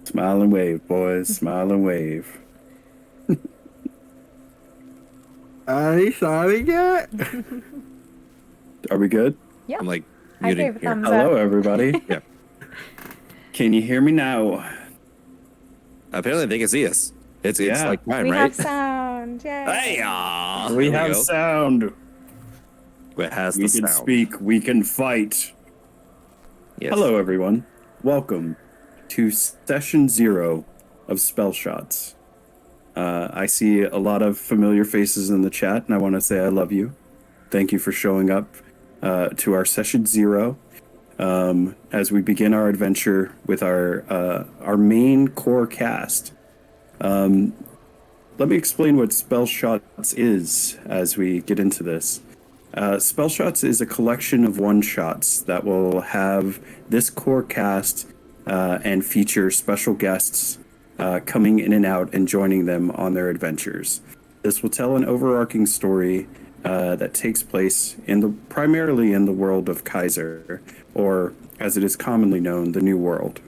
Smile and wave, boys. Smile and wave. Are you sorry yet? Are we good? Yeah. I'm like I muting gave here. thumbs Hello, up. everybody. Yeah. Can you hear me now? Apparently they can see us. It's Yeah. like time, We right? have sound. Yay. Hey, We there have go. sound. It has We the can sound. speak. We can fight. Yes. Hello, everyone. Welcome to session 0 of Spell Shots. I see a lot of familiar faces in the chat, and I want to say I love you. Thank you for showing up to our session 0 as we begin our adventure with our main core cast. Let me explain what Spell Shots is as we get into this. Spell Shots is a collection of one-shots that will have this core cast and feature special guests coming in and out and joining them on their adventures. This will tell an overarching story that takes place primarily in the world of Kaiser, or as it is commonly known, the New World.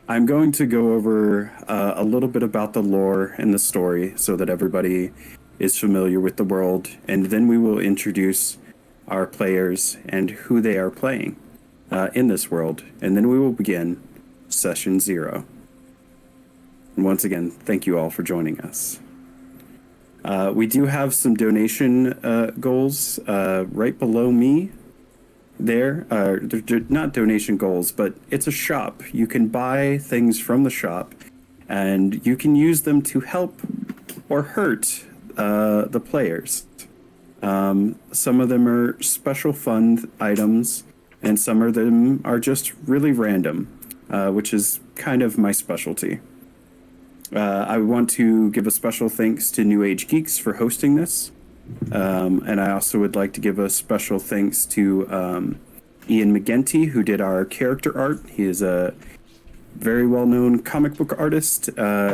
I'm going to go over a little bit about the lore and the story so that everybody is familiar with the world, and then we will introduce our players and who they are playing in this world, and then we will begin session 0. And once again, thank you all for joining us. We do have some donation goals right below me. They're not donation goals, but it's a shop. You can buy things from the shop, and you can use them to help or hurt the players. Some of them are special fund items, and some of them are just really random, which is kind of my specialty. I want to give a special thanks to New Age Geeks for hosting this. And I also would like to give a special thanks to Ian McGinty, who did our character art. He is a very well-known comic book artist.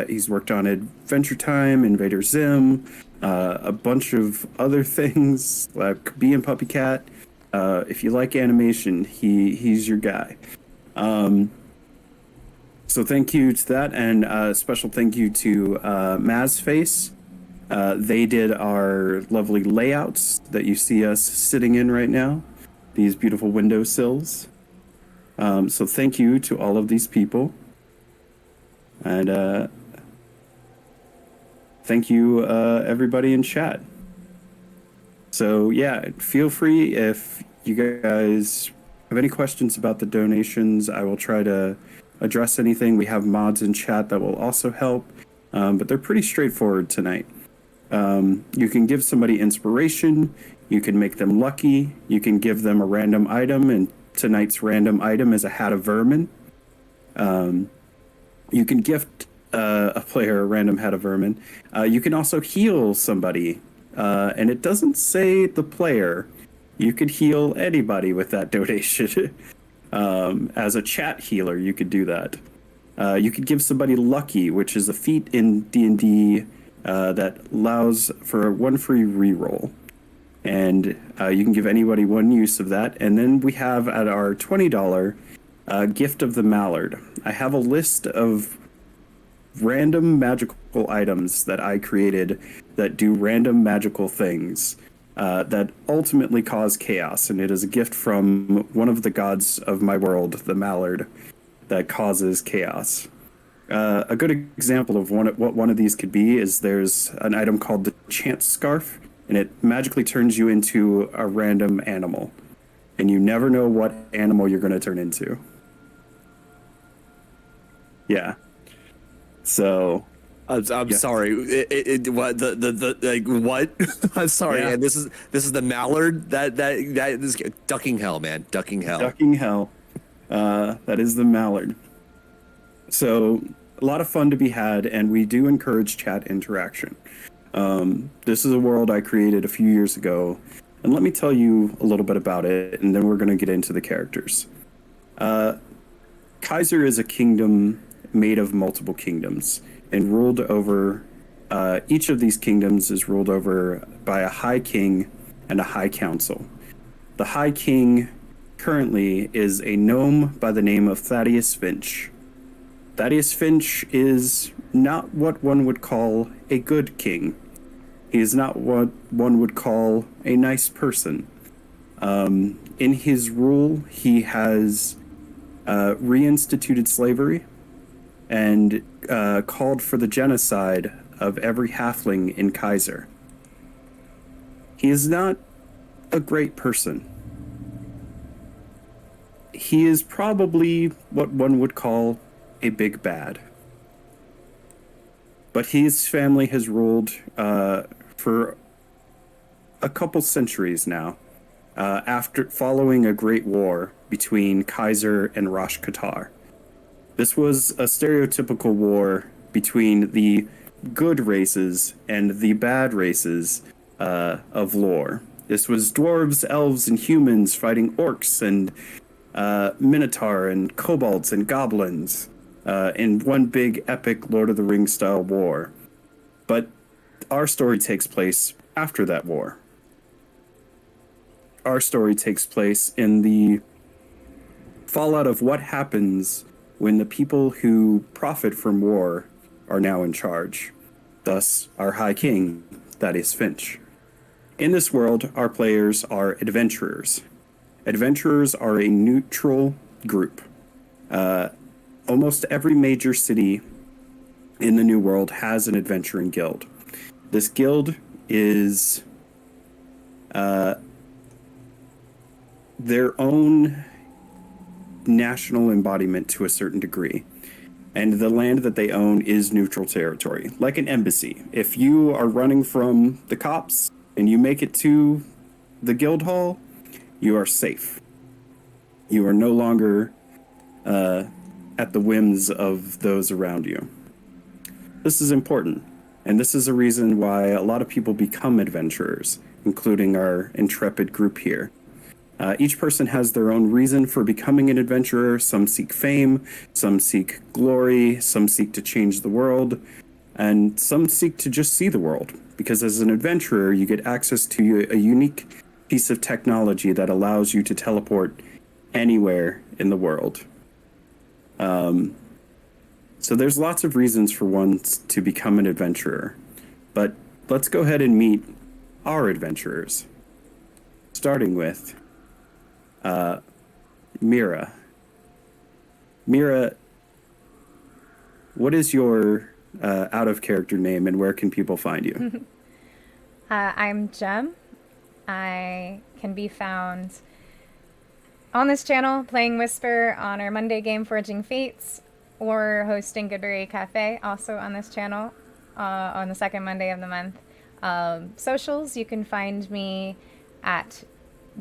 He's worked on Adventure Time, Invader Zim, a bunch of other things like Bee and Puppy Cat. If you like animation, he's your guy. So thank you to that, and a special thank you to Mazface. They did our lovely layouts that you see us sitting in right now, these beautiful windowsills. So thank you to all of these people. And thank you, everybody in chat. So yeah, feel free if you guys have any questions about the donations. I will try to address anything. We have mods in chat that will also help, but they're pretty straightforward tonight. You can give somebody inspiration, you can make them lucky, you can give them a random item, and tonight's random item is a hat of vermin. You can gift a player a random hat of vermin. You can also heal somebody, and it doesn't say the player. You could heal anybody with that donation. As a chat healer, you could do that. You could give somebody lucky, which is a feat in D&D that allows for one free reroll. And you can give anybody one use of that. And then we have at our $20 Gift of the Mallard. I have a list of random magical items that I created that do random magical things that ultimately cause chaos. And it is a gift from one of the gods of my world, the Mallard, that causes chaos. A good example of what one of these could be is there's an item called the Chance Scarf, and it magically turns you into a random animal. And you never know what animal you're going to turn into. Yeah. So... I'm Yeah. sorry. What what? I'm sorry. Yeah. And this is the mallard that is ducking hell, man. Ducking hell. Ducking hell. That is the Mallard. So a lot of fun to be had, and we do encourage chat interaction. This is a world I created a few years ago, and let me tell you a little bit about it, and then we're going to get into the characters. Kaiser is a kingdom made of multiple kingdoms, and ruled over, each of these kingdoms is ruled over by a high king and a high council. The high king currently is a gnome by the name of Thaddeus Finch. Thaddeus Finch is not what one would call a good king. He is not what one would call a nice person. In his rule, he has reinstituted slavery and called for the genocide of every halfling in Kaiser. He is not a great person. He is probably what one would call a big bad. But his family has ruled for a couple centuries now, after following a great war between Kaiser and Rosh Qatar. This was a stereotypical war between the good races and the bad races of lore. This was dwarves, elves, and humans fighting orcs and minotaur and kobolds and goblins in one big epic Lord of the Rings style war. But our story takes place after that war. Our story takes place in the fallout of what happens when the people who profit from war are now in charge. Thus, our High King, Thaddeus Finch. In this world, our players are adventurers. Adventurers are a neutral group. Almost every major city in the New World has an adventuring guild. This guild is their own national embodiment to a certain degree. And the land that they own is neutral territory, like an embassy. If you are running from the cops and you make it to the guild hall, you are safe. You are no longer at the whims of those around you. This is important, and this is a reason why a lot of people become adventurers, including our intrepid group here. Each person has their own reason for becoming an adventurer. Some seek fame, some seek glory, some seek to change the world, and some seek to just see the world. Because as an adventurer, you get access to a unique piece of technology that allows you to teleport anywhere in the world. So there's lots of reasons for one to become an adventurer. But let's go ahead and meet our adventurers. Starting with Mira. Mira, what is your out-of-character name and where can people find you? I'm Jem. I can be found on this channel playing Whisper on our Monday game Forging Fates or hosting Goodberry Cafe also on this channel on the second Monday of the month. Socials, you can find me at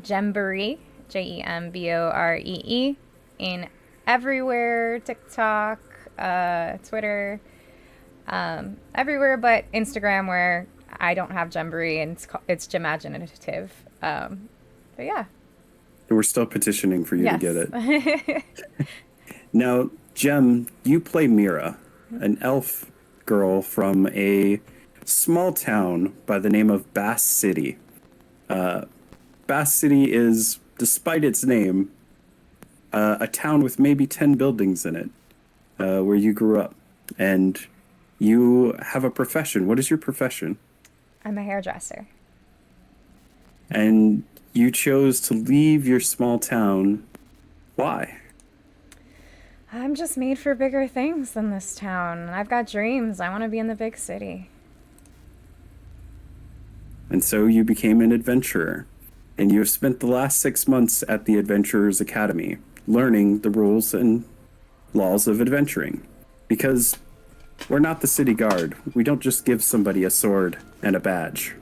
Jemboree, Jemboree, in everywhere, TikTok, Twitter, everywhere but Instagram, where I don't have Jemboree and it's Jimaginative. But yeah. We're still petitioning for you Yes. to get it. Now, Jem, you play Mira, an elf girl from a small town by the name of Bass City. Bass City is, despite its name, a town with maybe 10 buildings in it, where you grew up. And you have a profession. What is your profession? I'm a hairdresser. And you chose to leave your small town. Why? I'm just made for bigger things than this town. I've got dreams. I want to be in the big city. And so you became an adventurer. And you have spent the last 6 months at the Adventurers Academy, learning the rules and laws of adventuring. Because we're not the city guard. We don't just give somebody a sword and a badge.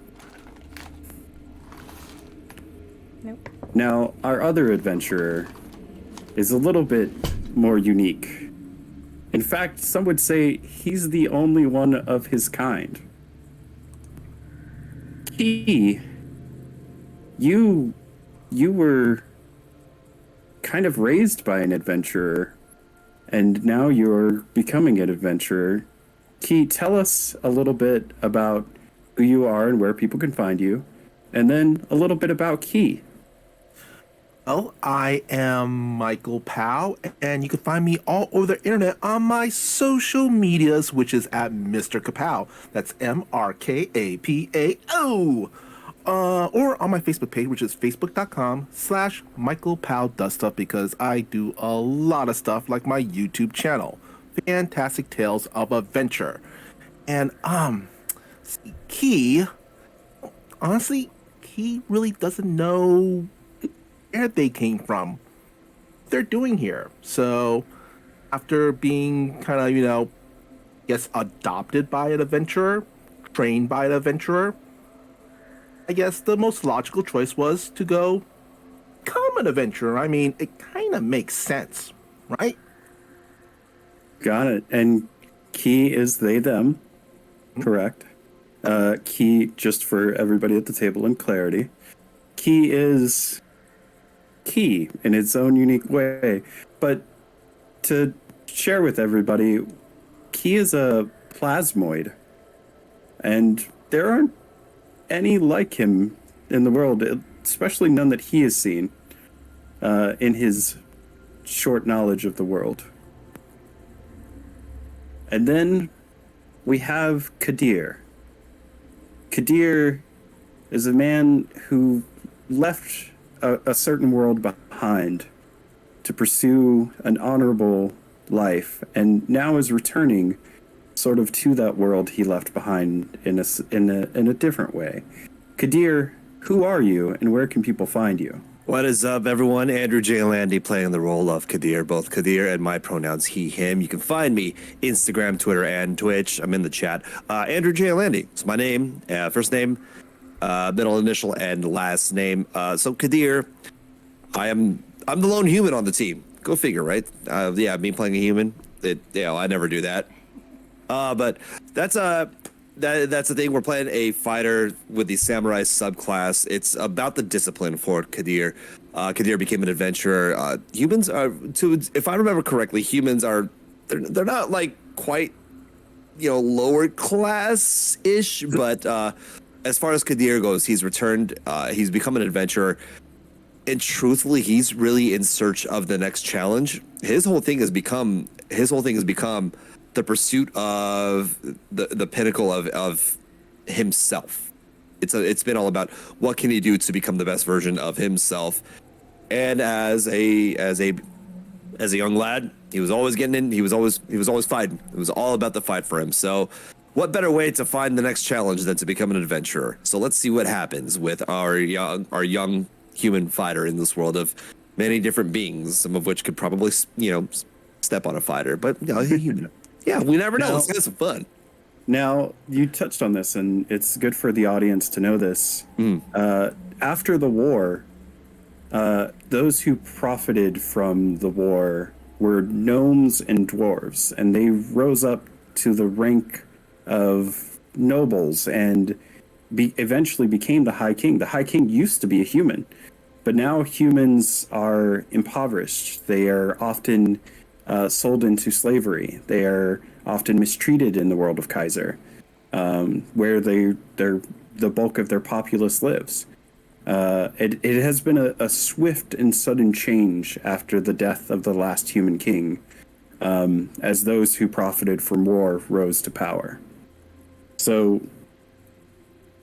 Nope. Now, our other adventurer is a little bit more unique. In fact, some would say he's the only one of his kind. You were kind of raised by an adventurer, and now you're becoming an adventurer. Key, tell us a little bit about who you are and where people can find you, and then a little bit about Key. Well, I am Michael Powell, and you can find me all over the internet on my social medias, which is at Mr. Kapow. That's MrKapao. Or on my Facebook page, which is facebook.com/Michael Powell Does Stuff, because I do a lot of stuff like my YouTube channel, Fantastic Tales of Adventure. And, Key, honestly, he really doesn't know where they came from, what they're doing here. So, after being kind of, guess adopted by an adventurer, trained by an adventurer, I guess the most logical choice was to go become an adventurer. I mean, it kind of makes sense, right? Got it. And key is they, them. Correct. Key, just for everybody at the table in clarity, key is key in its own unique way. But to share with everybody, key is a plasmoid. And there aren't any like him in the world, especially none that he has seen in his short knowledge of the world. And then we have Kadir. Kadir is a man who left a certain world behind to pursue an honorable life, and now is returning sort of to that world he left behind in a different way. Kadir, who are you, and where can people find you? What is up, everyone? Andrew J. Landy playing the role of Kadir, both Kadir and my pronouns he, him. You can find me Instagram, Twitter, and Twitch. I'm in the chat. Andrew J. Landy. It's my name, first name, middle initial, and last name. So Kadir, I'm the lone human on the team. Go figure, right? Yeah, me playing a human. I never do that. But that's the thing. We're playing a fighter with the samurai subclass. It's about the discipline for Kadir. Kadir became an adventurer. Humans are, if I remember correctly, humans are they're not like quite lower class ish, but as far as Kadir goes, he's returned. He's become an adventurer, and truthfully, he's really in search of the next challenge. His whole thing has become the pursuit of the pinnacle of himself. It's been all about what can he do to become the best version of himself. And as a young lad, he was always getting in. He was always fighting. It was all about the fight for him. So, what better way to find the next challenge than to become an adventurer? So let's see what happens with our young human fighter in this world of many different beings, some of which could probably step on a fighter, but yeah, we never know. Let's get some fun. Now, you touched on this, and it's good for the audience to know this. After the war, those who profited from the war were gnomes and dwarves, and they rose up to the rank of nobles and eventually became the High King. The High King used to be a human, but now humans are impoverished. They are often sold into slavery. They are often mistreated in the world of Kaiser, where the bulk of their populace lives. It has been a swift and sudden change after the death of the last human king, as those who profited from war rose to power. So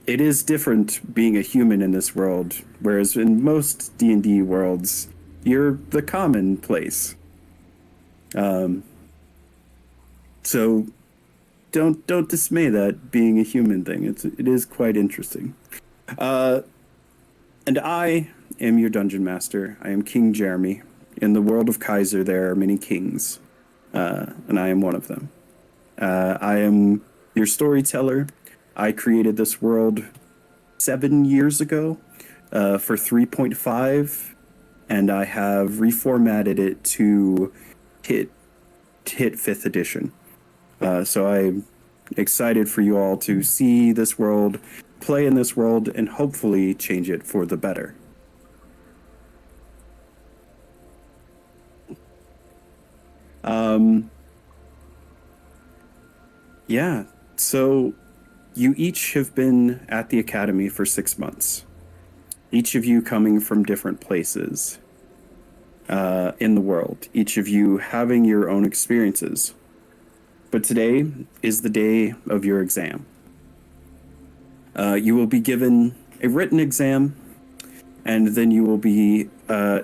it is different being a human in this world, whereas in most D&D worlds, you're the commonplace. So don't dismay that being a human thing. It is quite interesting. And I am your dungeon master. I am King Jeromy. In the world of Kaiser, there are many kings, and I am one of them. I am your storyteller. I created this world 7 years ago for 3.5, and I have reformatted it to hit 5th edition. So I'm excited for you all to see this world, play in this world, and hopefully change it for the better. Yeah, so you each have been at the academy for 6 months, each of you coming from different places. in the world, each of you having your own experiences. But today is the day of your exam. You will be given a written exam, and then you will be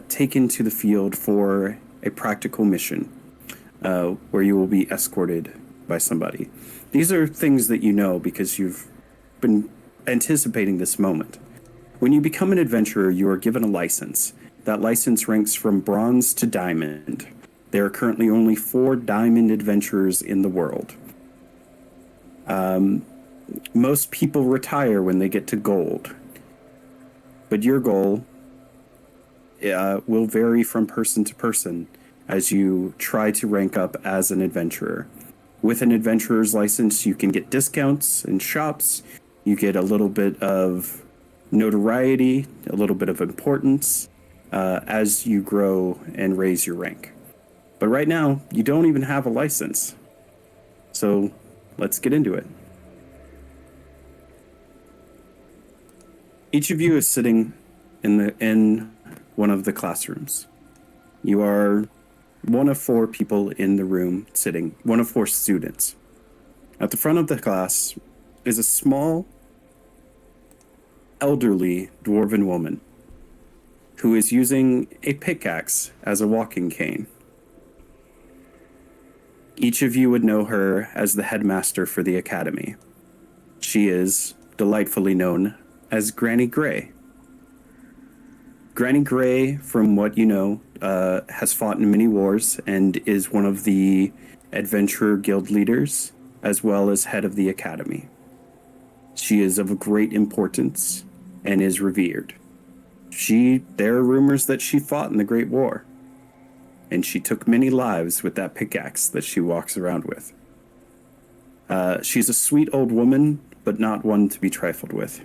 taken to the field for a practical mission where you will be escorted by somebody. These are things that you know because you've been anticipating this moment. When you become an adventurer, you are given a license. That license ranks from bronze to diamond. There are currently only 4 diamond adventurers in the world. Most people retire when they get to gold. But your goal will vary from person to person as you try to rank up as an adventurer. With an adventurer's license, you can get discounts in shops. You get a little bit of notoriety, a little bit of importance as you grow and raise your rank. But right now, you don't even have a license. So let's get into it. Each of you is sitting in one of the classrooms. You are one of 4 people in the room sitting, one of 4 students. At the front of the class is a small, elderly dwarven woman who is using a pickaxe as a walking cane. Each of you would know her as the headmaster for the academy. She is delightfully known as Granny Gray. Granny Gray, from what you know, has fought in many wars and is one of the adventurer guild leaders, as well as head of the academy. She is of great importance and is revered. There are rumors that she fought in the Great War, and she took many lives with that pickaxe that she walks around with. She's a sweet old woman, but not one to be trifled with.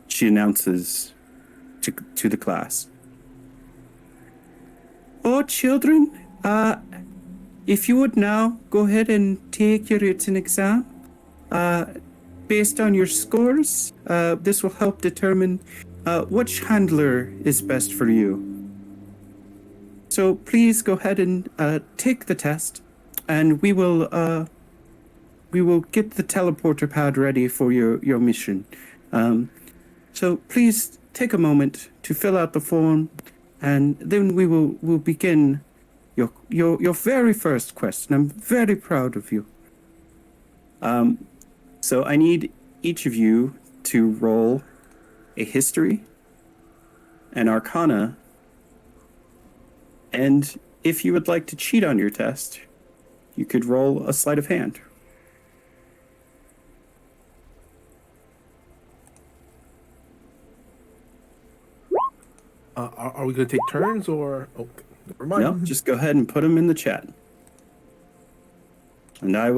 She announces to the class. Oh, children, if you would now go ahead and take your written exam. Based on your scores, this will help determine which handler is best for you. So please go ahead and take the test, and we will get the teleporter pad ready for your mission. So please take a moment to fill out the form, and then we'll begin your very first question. I'm very proud of you. So I need each of you to roll a history, an arcana, and if you would like to cheat on your test, you could roll a sleight of hand. Are we going to take turns or? Oh, never mind. No, just go ahead and put them in the chat, and I'll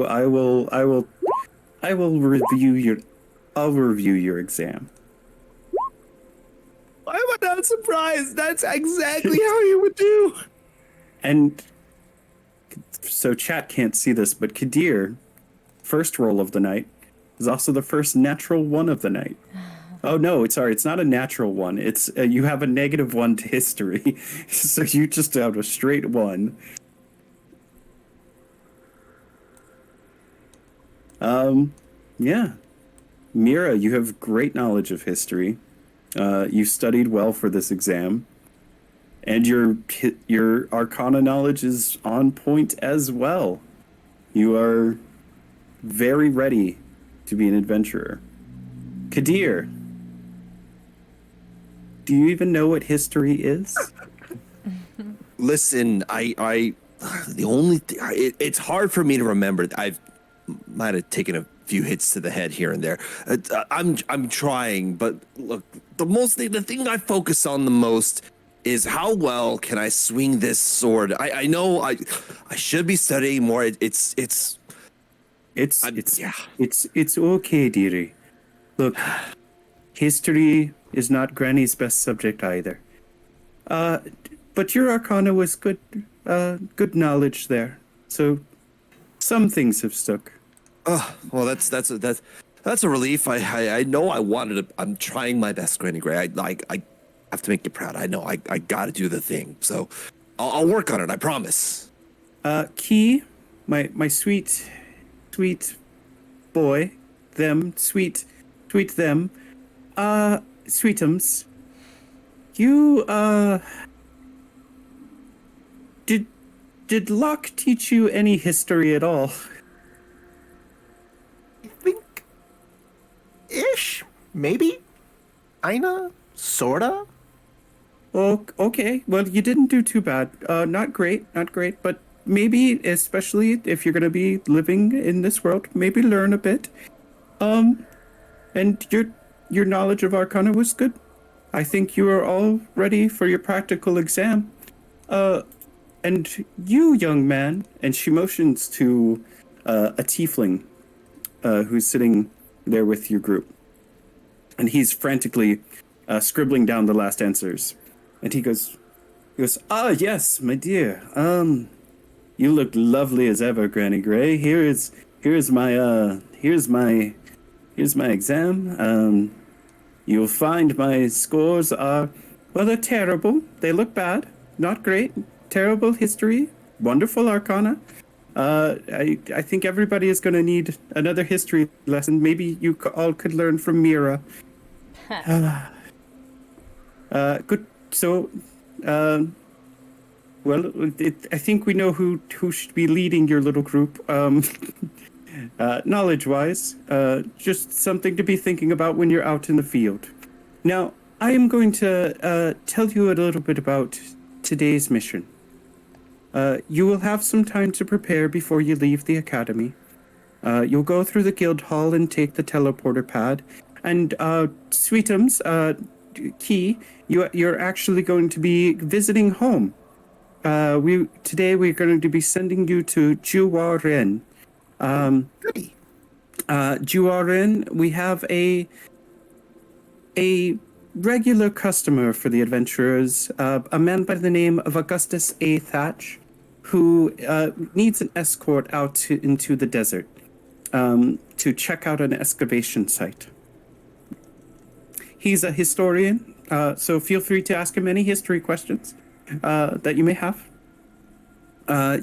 review your exam. Why am I not surprised? That's exactly how you would do. And so chat can't see this, but Kadir, first roll of the night, is also the first natural 1 of the night. Oh no, it's not a natural 1. It's you have a -1 to history, so you just have a straight 1. Yeah. Mira, you have great knowledge of history. You studied well for this exam. And your arcana knowledge is on point as well. You are very ready to be an adventurer. Kadir, do you even know what history is? Listen, the only it's hard for me to remember. I've might have taken a few hits to the head here and there. I'm trying, but look, the thing I focus on the most is how well can I swing this sword. I know I should be studying more. It's okay, dearie. Look, history is not Granny's best subject either. But your arcana was good knowledge there. So some things have stuck. Oh, well, that's a relief. I know I wanted to. I'm trying my best, Granny Gray. have to make you proud. I know I got to do the thing. So I'll work on it. I promise. Key, my sweet boy, them, sweet them, sweetums, you, did Locke teach you any history at all? I think ish, maybe, kinda, sorta. Oh, okay. Well, you didn't do too bad. Not great, but maybe, especially if you're gonna be living in this world, maybe learn a bit. And your knowledge of Arcana was good. I think you are all ready for your practical exam. And you, young man, and she motions to a tiefling who's sitting there with your group. And he's frantically scribbling down the last answers. And he goes, "Ah, yes, my dear. You look lovely as ever, Granny Gray. Here's my exam. You'll find my scores are, well, they're terrible. They look bad, not great. Terrible history, wonderful Arcana. I think everybody is going to need another history lesson. Maybe you all could learn from Mira. Good. So, well, I think we know who should be leading your little group. Knowledge-wise, just something to be thinking about when you're out in the field. Now, I am going to tell you a little bit about today's mission. You will have some time to prepare before you leave the academy. You'll go through the guild hall and take the teleporter pad. And Sweetums, Key, you're actually going to be visiting home. Today we're going to be sending you to Juaren. Goody. Juaren, we have a regular customer for the adventurers, a man by the name of Augustus A. Thatch, who needs an escort out into the desert to check out an excavation site. He's a historian, so feel free to ask him any history questions that you may have.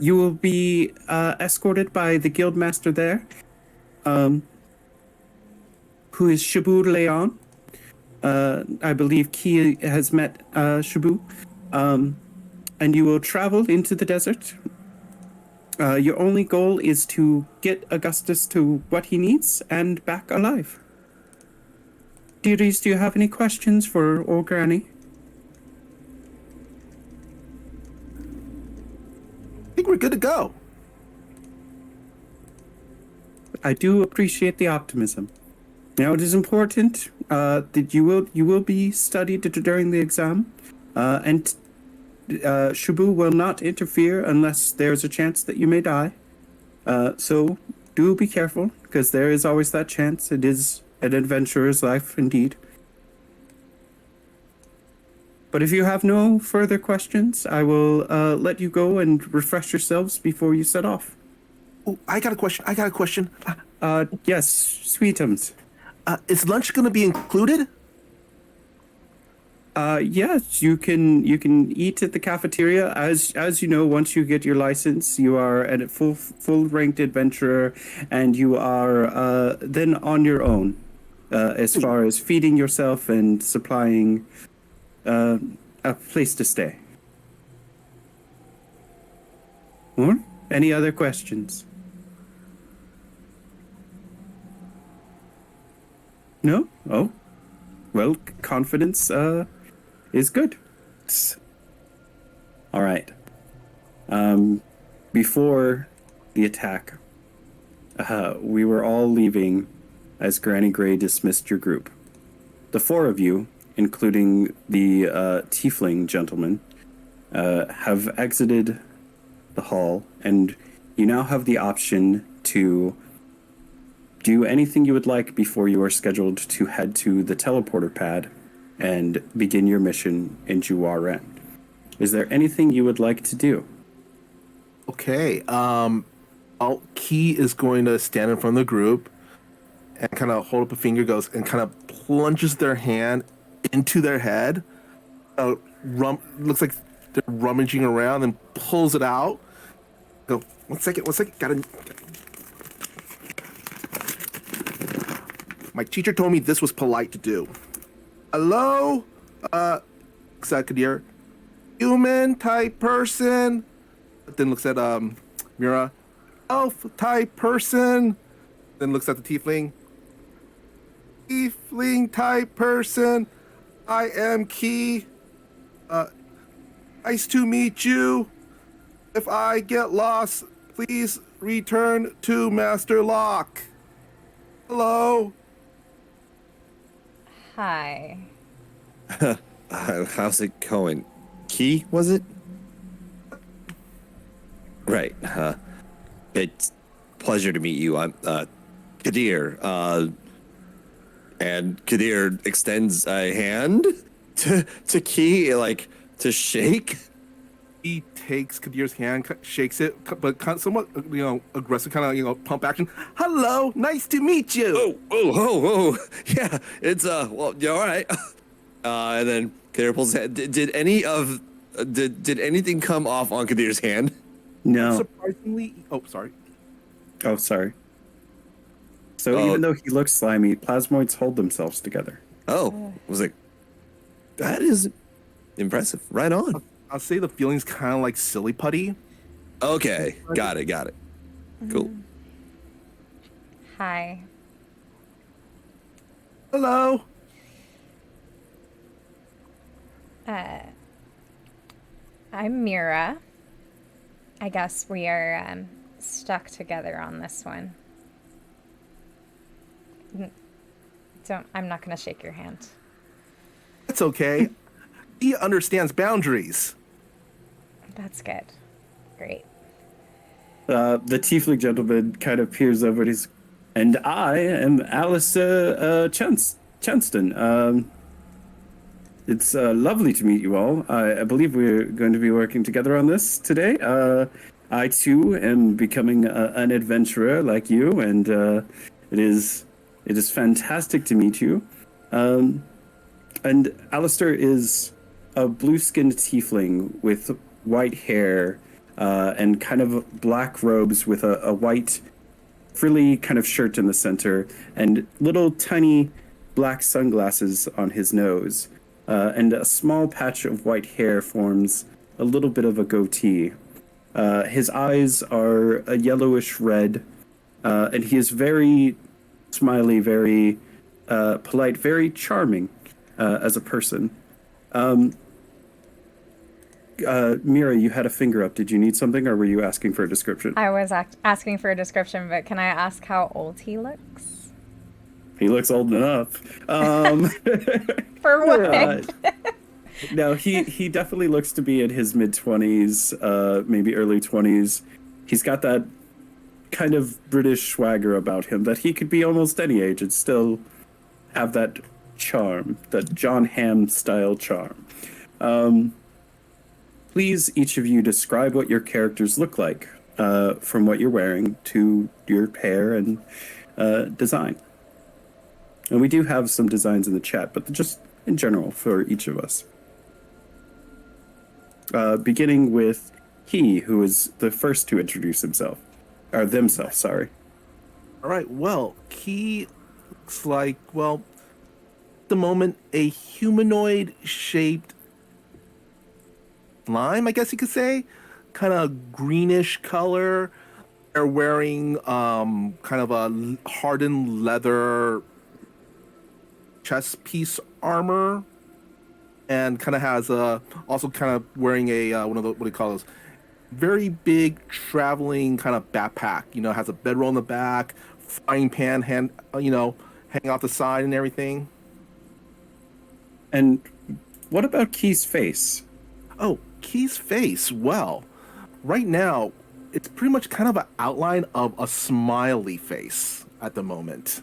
You will be escorted by the guildmaster there, who is Shabu Leon. I believe Ki has met Shabu. And you will travel into the desert. Your only goal is to get Augustus to what he needs and back alive. Dearies, do you have any questions for old Granny? I think we're good to go. I do appreciate the optimism. Now, it is important that you will be studied during the exam, and Shabu will not interfere unless there's a chance that you may die. So do be careful, because there is always that chance. It is an adventurer's life, indeed. But if you have no further questions, I will let you go and refresh yourselves before you set off. Oh, I got a question. Yes, Sweetums. Is lunch going to be included? Yes, you can eat at the cafeteria. As you know, once you get your license, you are a full ranked adventurer, and you are then on your own as far as feeding yourself and supplying a place to stay. Or any other questions? No? Oh, well, confidence is good. All right. Before the attack, we were all leaving as Granny Gray dismissed your group. The four of you, including the tiefling gentleman, have exited the hall, and you now have the option to do anything you would like before you are scheduled to head to the teleporter pad and begin your mission in Juaren. Is there anything you would like to do? Okay. Key is going to stand in front of the group and kind of hold up a finger, goes and kind of plunges their hand into their head, Looks like they're rummaging around and pulls it out. Go, one second, gotta. My teacher told me this was polite to do. Hello? Kadir. Human type person. Then looks at Mira. Elf type person. Then looks at the tiefling. Tiefling type person. I am Key. Nice to meet you. If I get lost, please return to Master Lock. Hello. Hi. How's it going? Key, was it? Right. It's pleasure to meet you. I'm Kadir. And Kadir extends a hand to Key, like to shake. He takes Kadir's hand, shakes it, but somewhat, aggressive, kind of, pump action. Hello, nice to meet you. Oh. Yeah, it's well, yeah, all right. And then Kadir pulls his hand. Did anything come off on Kadir's hand? No. Surprisingly, sorry. Oh, sorry. So even though he looks slimy, plasmoids hold themselves together. Oh, I was like, that is impressive. Right on. I'll say the feeling's kind of like silly putty. Okay, got it. Cool. Hi. Hello. I'm Mira. I guess we are stuck together on this one. I'm not going to shake your hand. That's okay. He understands boundaries. That's good. Great. The tiefling gentleman kind of peers over and he's, and I am Alistair Chanston. It's lovely to meet you all. I believe we're going to be working together on this today. I too am becoming an adventurer like you, and it is fantastic to meet you. And Alistair is a blue-skinned tiefling with white hair and kind of black robes with a white frilly kind of shirt in the center and little tiny black sunglasses on his nose. And a small patch of white hair forms a little bit of a goatee. His eyes are a yellowish red, and he is very smiley, very polite, very charming as a person. Mira, you had a finger up. Did you need something, or were you asking for a description? I was asking for a description, but can I ask how old he looks? He looks old enough. For what? No, he definitely looks to be in his mid-20s, maybe early 20s. He's got that kind of British swagger about him that he could be almost any age and still have that charm, that John Hamm-style charm. Please, each of you, describe what your characters look like, from what you're wearing to your hair and design. And we do have some designs in the chat, but just in general for each of us. Beginning with he, who is the first to introduce himself. Or themselves, sorry. All right, well, he looks like, well, at the moment, a humanoid-shaped slime, I guess you could say. Kind of greenish color. They're wearing kind of a hardened leather chest piece armor, and kind of has also kind of wearing a one of the, what do you call those, very big traveling kind of backpack. Has a bedroll in the back, frying pan hanging off the side and everything. And what about Key's face? Oh, Key's face. Well, right now it's pretty much kind of an outline of a smiley face at the moment.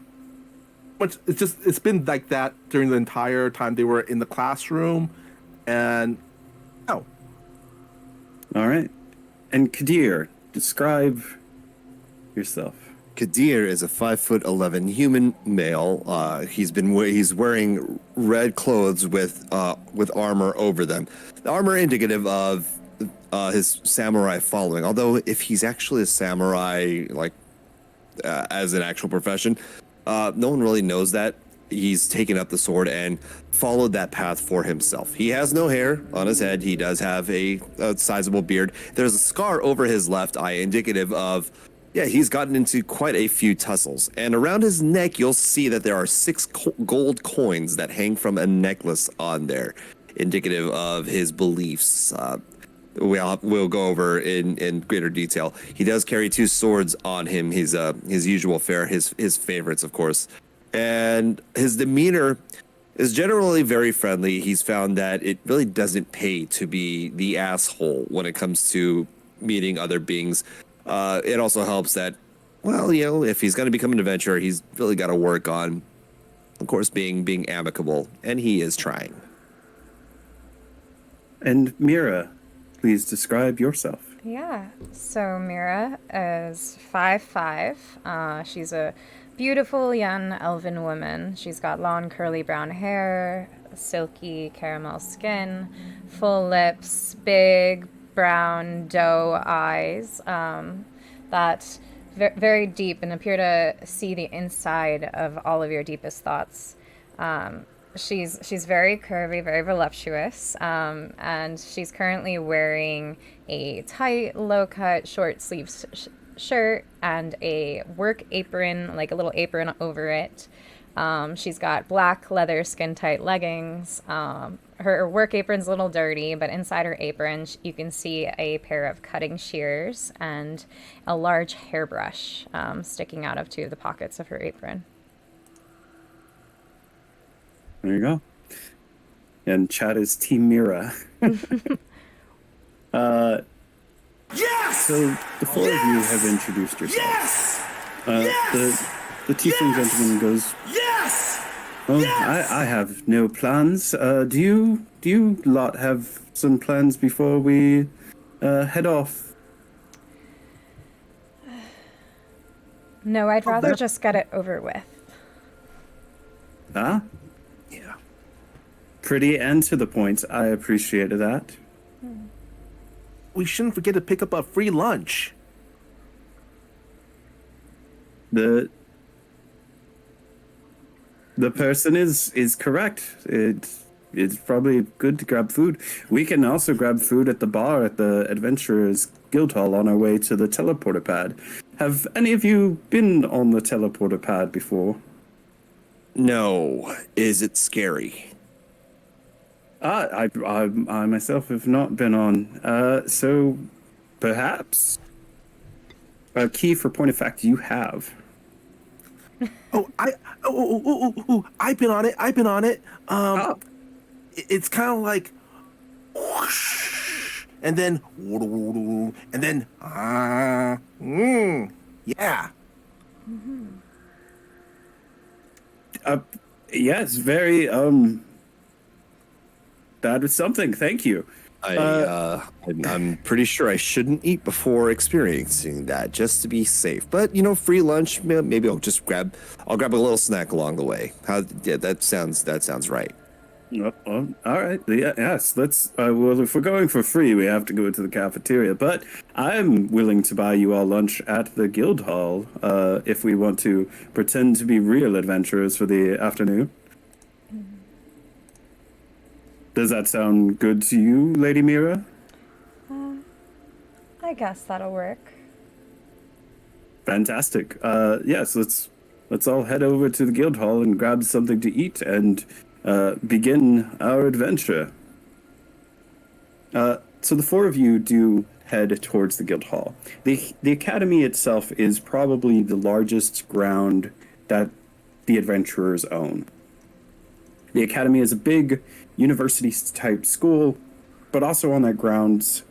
But it's been like that during the entire time they were in the classroom, and oh. All right. And Kadir, describe yourself. Kadir is a 5'11" human male. He's wearing red clothes with armor over them. The armor indicative of his samurai following. Although if he's actually a samurai, like as an actual profession, no one really knows that. He's taken up the sword and followed that path for himself. He has no hair on his head. He does have a sizable beard. There's a scar over his left eye, indicative of, yeah, he's gotten into quite a few tussles. And around his neck, you'll see that there are 6 gold coins that hang from a necklace on there, indicative of his beliefs. We'll go over in greater detail. He does carry 2 swords on him, his usual fare, his favorites, of course. And his demeanor is generally very friendly. He's found that it really doesn't pay to be the asshole when it comes to meeting other beings. It also helps that, well, if he's going to become an adventurer, he's really got to work on, of course, being amicable, and he is trying. And Mira, please describe yourself. Yeah. So Mira is 5'5". She's a beautiful young elven woman. She's got long curly brown hair, silky caramel skin, full lips, big brown doe eyes that very deep and appear to see the inside of all of your deepest thoughts. She's very curvy, very voluptuous, and she's currently wearing a tight, low-cut, short-sleeved shirt and a work apron, like a little apron over it. She's got black leather skin-tight leggings. Her work apron's a little dirty, but inside her apron you can see a pair of cutting shears and a large hairbrush sticking out of 2 of the pockets of her apron. There you go. And Chad is Team Mira. Yes! So the 4 of you have introduced yourselves. Yes! The tiefling gentleman goes, Yes! "Oh, Yes! I have no plans. Do you lot have some plans before we head off?" No, I'd rather just get it over with. Huh? Yeah. Pretty and to the point. I appreciated that. We shouldn't forget to pick up a free lunch. The person is correct. It's probably good to grab food. We can also grab food at the bar at the Adventurers Guildhall on our way to the teleporter pad. Have any of you been on the teleporter pad before? No. Is it scary? I myself have not been on. So perhaps a key for point of fact you have. I've been on it. It's kind of like whoosh, and then yeah. Yes, very that was something. Thank you. I'm pretty sure I shouldn't eat before experiencing that, just to be safe. But free lunch. Maybe I'll grab a little snack along the way. Yeah, that sounds right. All right. Yes. Let's. Well, if we're going for free, we have to go to the cafeteria. But I'm willing to buy you all lunch at the Guildhall if we want to pretend to be real adventurers for the afternoon. Does that sound good to you, Lady Mira? I guess that'll work. Fantastic. Yes, let's all head over to the Guildhall and grab something to eat and begin our adventure. So the 4 of you do head towards the Guildhall. The Academy itself is probably the largest ground that the adventurers own. The Academy is a big university-type school, but also on that grounds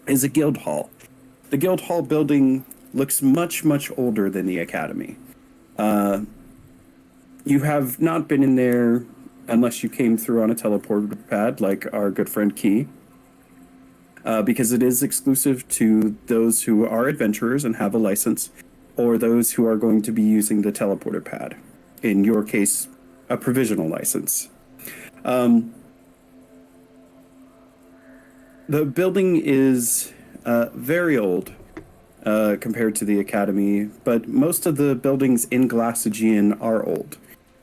is a guild hall. The guild hall building looks much, much older than the Academy. You have not been in there unless you came through on a teleporter pad like our good friend Key, because it is exclusive to those who are adventurers and have a license, or those who are going to be using the teleporter pad. In your case, a provisional license. The building is very old compared to the Academy, but most of the buildings in Glacigean are old.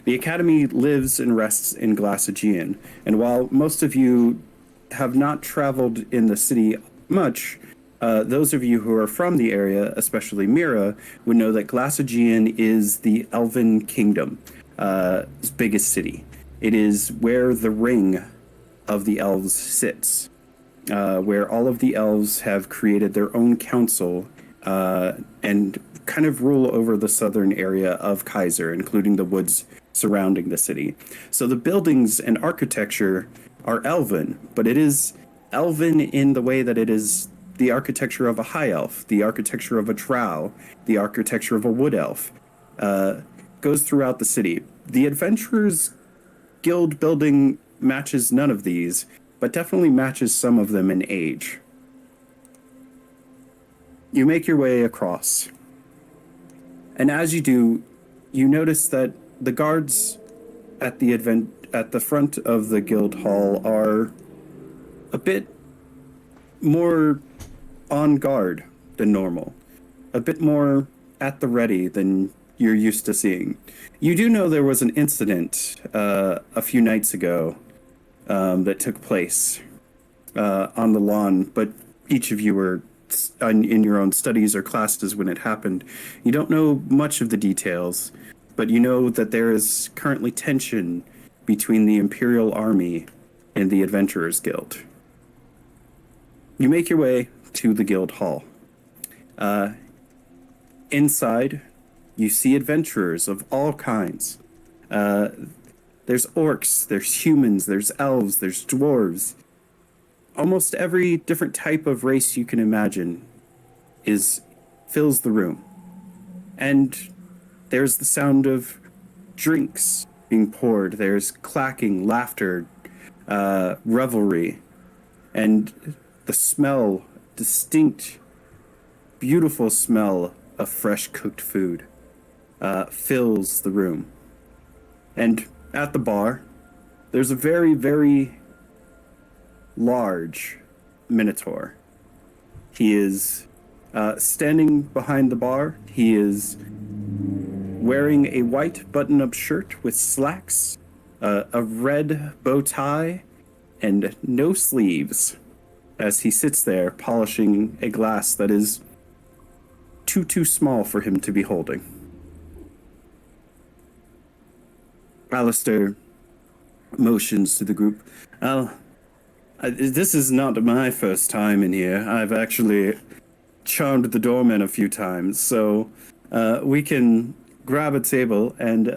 The Academy lives and rests in Glacigean, and while most of you have not traveled in the city much, those of you who are from the area, especially Mira, would know that Glacigean is the Elven Kingdom, biggest city. It is where the ring of the elves sits, where all of the elves have created their own council and kind of rule over the southern area of Kaiser, including the woods surrounding the city. So the buildings and architecture are elven, but it is elven in the way that it is the architecture of a high elf, the architecture of a drow, the architecture of a wood elf, goes throughout the city. The Adventurers Guild building matches none of these, but definitely matches some of them in age. You make your way across, and as you do, you notice that the guards at the front of the guild hall are a bit more on guard than normal, a bit more at the ready than you're used to seeing. You do know there was an incident a few nights ago that took place on the lawn, but each of you were in your own studies or classes when it happened. You don't know much of the details, but you know that there is currently tension between the Imperial Army and the Adventurers Guild. You make your way to the guild hall. Inside, you see adventurers of all kinds. There's orcs, there's humans, there's elves, there's dwarves. Almost every different type of race you can imagine fills the room. And there's the sound of drinks being poured. There's clacking, laughter, revelry, and the smell, distinct, beautiful smell of fresh cooked food fills the room. And at the bar, there's a very, very large Minotaur. He is standing behind the bar. He is wearing a white button-up shirt with slacks, a red bow tie, and no sleeves, as he sits there polishing a glass that is too small for him to be holding. Alistair motions to the group. This is not my first time in here. I've actually charmed the doorman a few times, so we can grab a table, and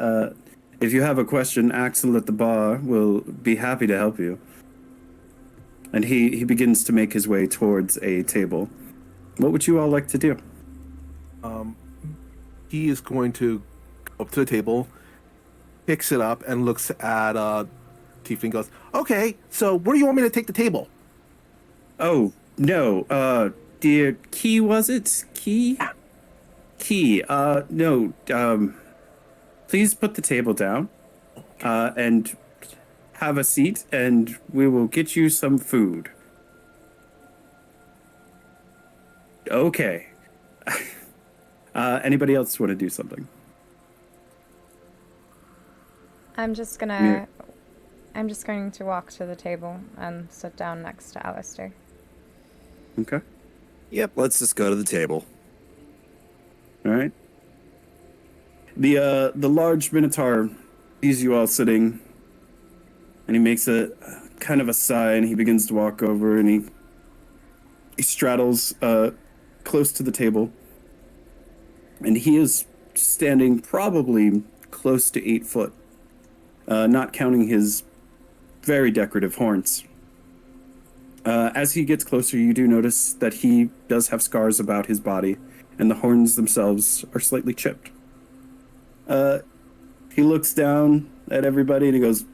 if you have a question, Axel at the bar will be happy to help you. And he begins to make his way towards a table. What would you all like to do? He is going to go up to the table, picks it up, and looks at Tifa and goes, "Okay, so where do you want me to take the table?" Oh, no, dear Key, was it? Key? Key, no, please put the table down, and have a seat, and we will get you some food. Okay. Anybody else want to do something? I'm just going to walk to the table and sit down next to Alistair. Okay. Yep, let's just go to the table. All right. The large Minotaur sees you all sitting, and he makes a kind of a sigh, and he begins to walk over, and he straddles close to the table, and he is standing probably close to 8 foot, not counting his very decorative horns. As he gets closer, you do notice that he does have scars about his body, and the horns themselves are slightly chipped. He looks down at everybody and he goes,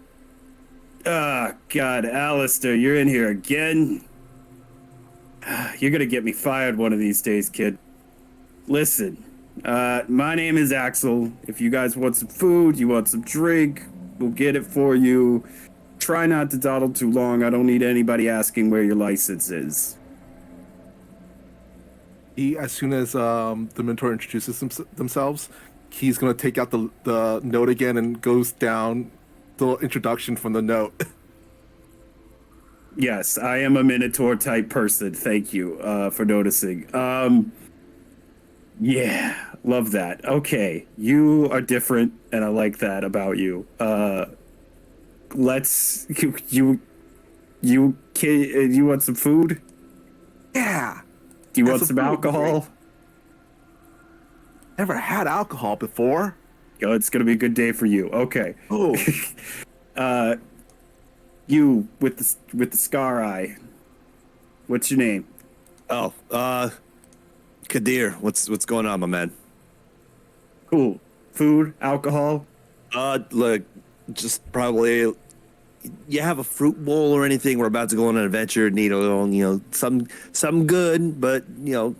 "Ah, God, Alistair, you're in here again? You're gonna get me fired one of these days, kid. Listen, My name is Axel. If you guys want some food, you want some drink, we'll get it for you. Try not to dawdle too long. I don't need anybody asking where your license is. As soon as the mentor introduces themselves, he's gonna take out the note again and goes down the introduction from the note. Yes, I am a Minotaur type person. Thank you for noticing. Yeah, love that. Okay, you are different, and I like that about you. Let's you want some food? Yeah. Do you Have want some some food, alcohol? Never had alcohol before. Oh, it's gonna be a good day for you. Okay. Oh, You with the scar eye. What's your name? Oh, Kadir, what's going on, my man? Cool. Food, alcohol. Look, just probably. You have a fruit bowl or anything? We're about to go on an adventure. Need a little, some good, but some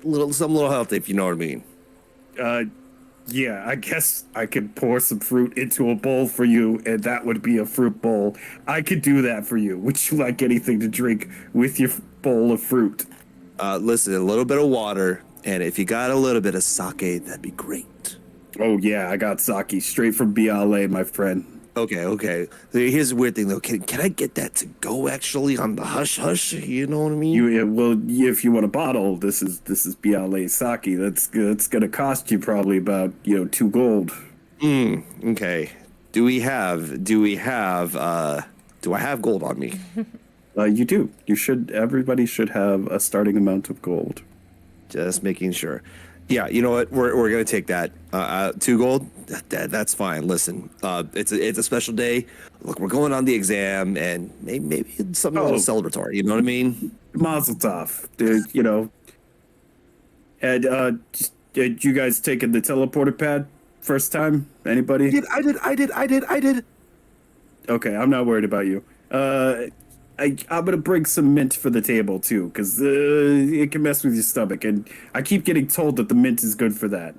little healthy, if you know what I mean. Yeah, I guess I could pour some fruit into a bowl for you, and that would be a fruit bowl. I could do that for you. Would you like anything to drink with your bowl of fruit? Listen, a little bit of water, and if you got a little bit of sake, that'd be great. Oh yeah, I got sake straight from BLA, my friend. Okay. Here's the weird thing, though. Can I get that to go, actually, on the hush? You know what I mean? If you want a bottle, this is BLA sake. That's gonna cost you probably about 2 gold. Okay. Do I have gold on me? You do. Everybody should have a starting amount of gold. Just making sure. Yeah, you know what? We're gonna take that. 2 gold. That's fine. Listen, it's a special day. Look, we're going on the exam, and maybe it's something a little celebratory. You know what I mean? Mazel tov, dude. And did you guys taking the teleporter pad first time? Anybody? I did. Okay, I'm not worried about you. I'm gonna bring some mint for the table too, because it can mess with your stomach, and I keep getting told that the mint is good for that.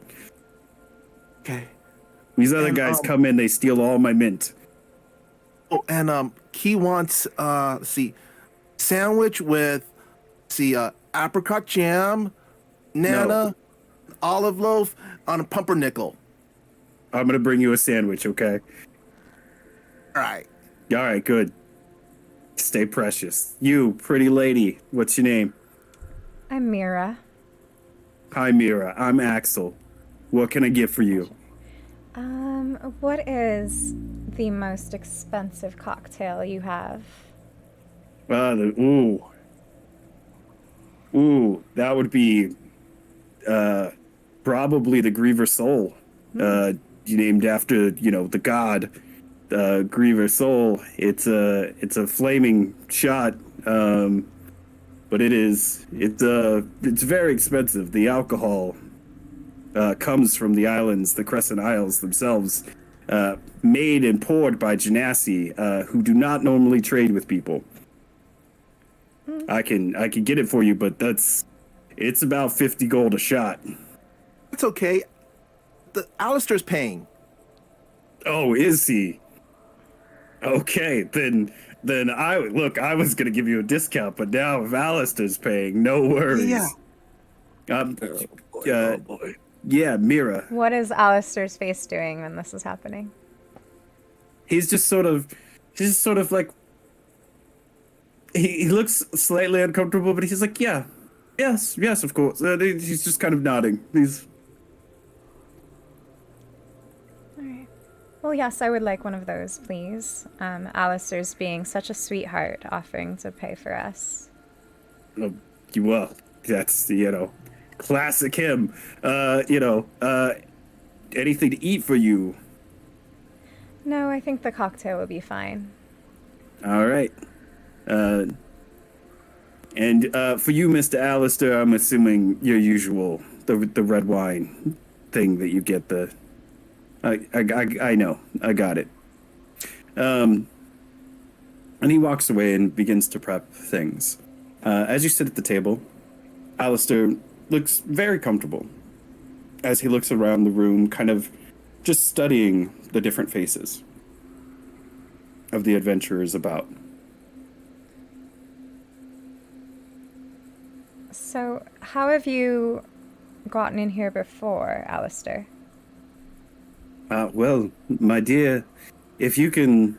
Okay. These other guys come in, they steal all my mint. Oh, and he wants sandwich with apricot jam, nana, olive loaf on a pumpernickel. I'm gonna bring you a sandwich, okay? All right. All right, good. Stay precious. You, pretty lady, what's your name? I'm Mira. Hi, Mira. I'm Axel. What can I get for you? What is the most expensive cocktail you have? Ooh, that would be probably the Griever Soul. Named after the god Griever Soul. It's a flaming shot, but it's very expensive. The alcohol comes from the islands, the Crescent Isles themselves, made and poured by Genasi, who do not normally trade with people. I can get it for you, but it's about 50 gold a shot. It's okay. Alistair's paying. Oh, is he? Okay, then I was gonna give you a discount, but now if Alistair's paying, no worries. Yeah. Oh boy. Yeah, Mira. What is Alistair's face doing when this is happening? He's just sort of like he looks slightly uncomfortable, but he's like, yes, of course. He's just kind of nodding. Alright. Well, yes, I would like one of those, please. Alistair's being such a sweetheart, offering to pay for us. Well, that's classic him. Anything to eat for you? No, I think the cocktail will be fine. All right. And for you, Mr. Alistair, I'm assuming your usual, the red wine thing that you get I know. I got it. And he walks away and begins to prep things. As you sit at the table, Alistair looks very comfortable. as he looks around the room, kind of just studying the different faces of the adventurers about. So, how have you gotten in here before, Alistair? Well, my dear, if you can...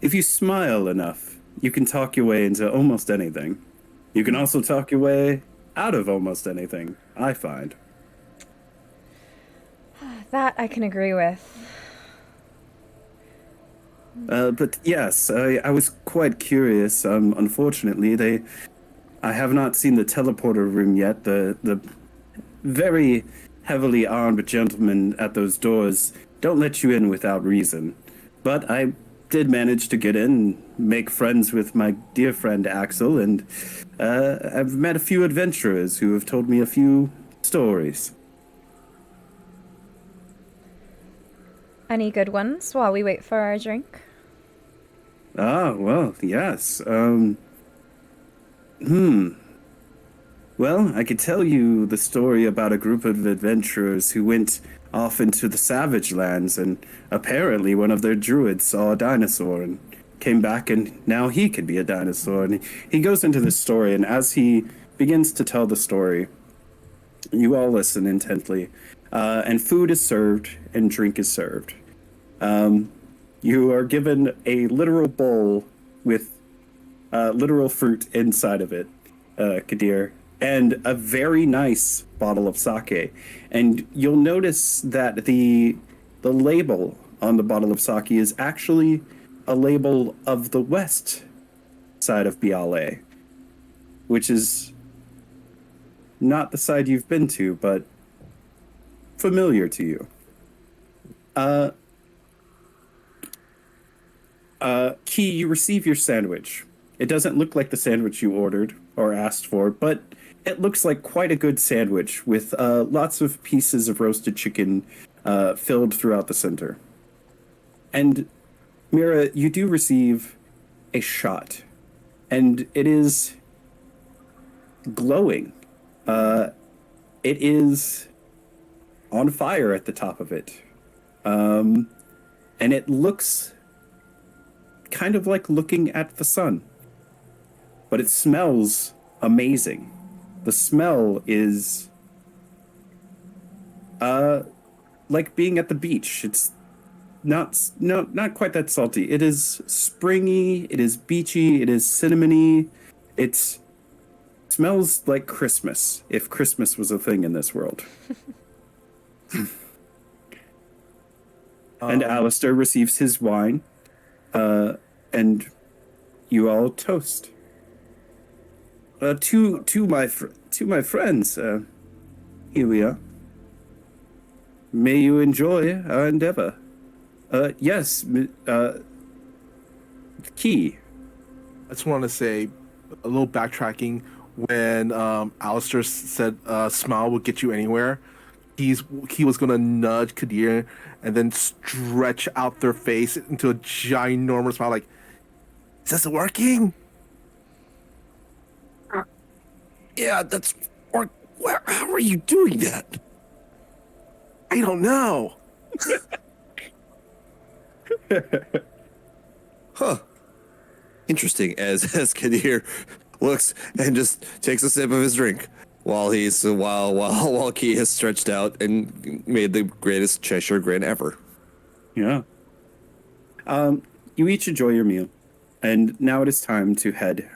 If you smile enough, you can talk your way into almost anything. You can also talk your way out of almost anything, I find. That I can agree with. But yes, I was quite curious. Unfortunately, I have not seen the teleporter room yet. The very heavily armed gentlemen at those doors don't let you in without reason. But I did manage to get in and make friends with my dear friend Axel, and I've met a few adventurers who have told me a few stories. Any good ones while we wait for our drink? Ah, well, yes. Well, I could tell you the story about a group of adventurers who went off into the Savage Lands, and apparently one of their druids saw a dinosaur and came back, and now he can be a dinosaur. And he goes into this story, and as he begins to tell the story, you all listen intently. And food is served, and drink is served. You are given a literal bowl with literal fruit inside of it, Kadir, and a very nice bottle of sake. And you'll notice that the label on the bottle of sake is actually a label of the west side of Biale, which is not the side you've been to, but familiar to you. Key, you receive your sandwich. It doesn't look like the sandwich you ordered or asked for, but it looks like quite a good sandwich with lots of pieces of roasted chicken filled throughout the center. And Mira, you do receive a shot, and it is glowing. It is on fire at the top of it. And it looks kind of like looking at the sun. But it smells amazing. The smell is like being at the beach. It's not quite that salty. It is springy, it is beachy, it is cinnamony. It smells like Christmas, if Christmas was a thing in this world. And Alistair receives his wine, and you all toast. To my friends, here we are. May you enjoy our endeavor. Yes, Key. I just want to say a little backtracking. When Alistair said smile will get you anywhere, he was going to nudge Kadir and then stretch out their face into a ginormous smile like, is this working? Yeah, that's. Or how are you doing that? I don't know. Huh. Interesting. As Kadir looks and just takes a sip of his drink while Key has stretched out and made the greatest Cheshire grin ever. Yeah. You each enjoy your meal, and now it is time to head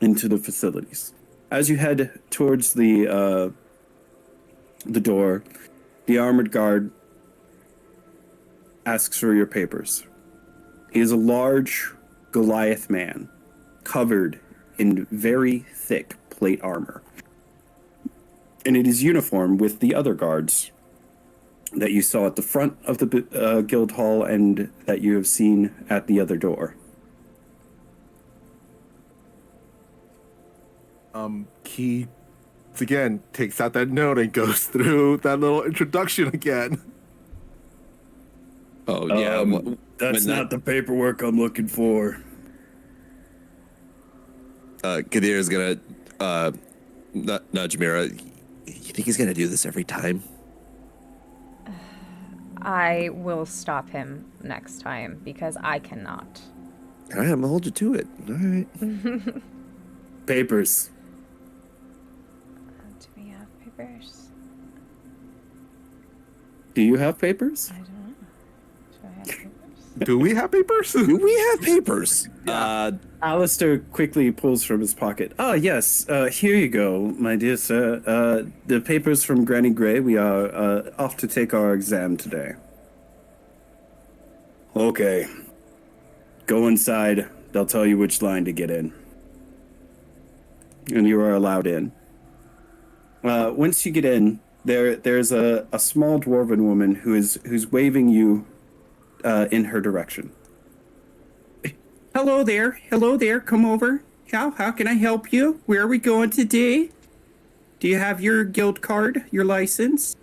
into the facilities. As you head towards the door, the armored guard asks for your papers. He is a large Goliath man, covered in very thick plate armor. And it is uniform with the other guards that you saw at the front of the guild hall and that you have seen at the other door. Key again takes out that note and goes through that little introduction again. Oh yeah, That's not the paperwork I'm looking for. Kadir is gonna Nudge Mira. You think he's gonna do this every time? I will stop him next time because I cannot. All right, I'm gonna hold you to it. All right. Papers. Do we have papers? Do you have papers? I don't know. Do I have papers? Do we have papers? Do we have papers? Alistair quickly pulls from his pocket. Ah, yes. Here you go, my dear sir. The papers from Granny Gray. We are off to take our exam today. Okay. Go inside. They'll tell you which line to get in. And you are allowed in. Once you get in, there's a small dwarven woman who's waving you in her direction. Hello there, come over. How can I help you? Where are we going today? Do you have your guild card, your license?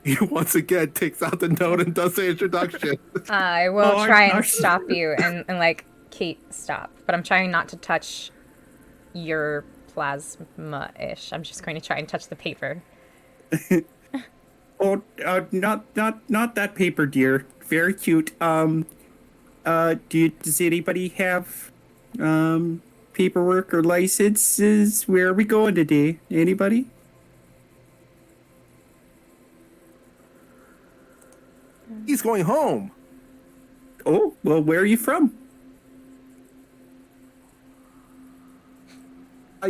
He once again takes out the note and does the introduction. I will Oh, try I'm and sorry. stop you and like, Kate, stop. But I'm trying not to touch your plasma-ish. I'm just going to try and touch the paper. Oh, not that paper, dear. Very cute. Does anybody have paperwork or licenses? Where are we going today? Anybody? He's going home. Oh, well, where are you from?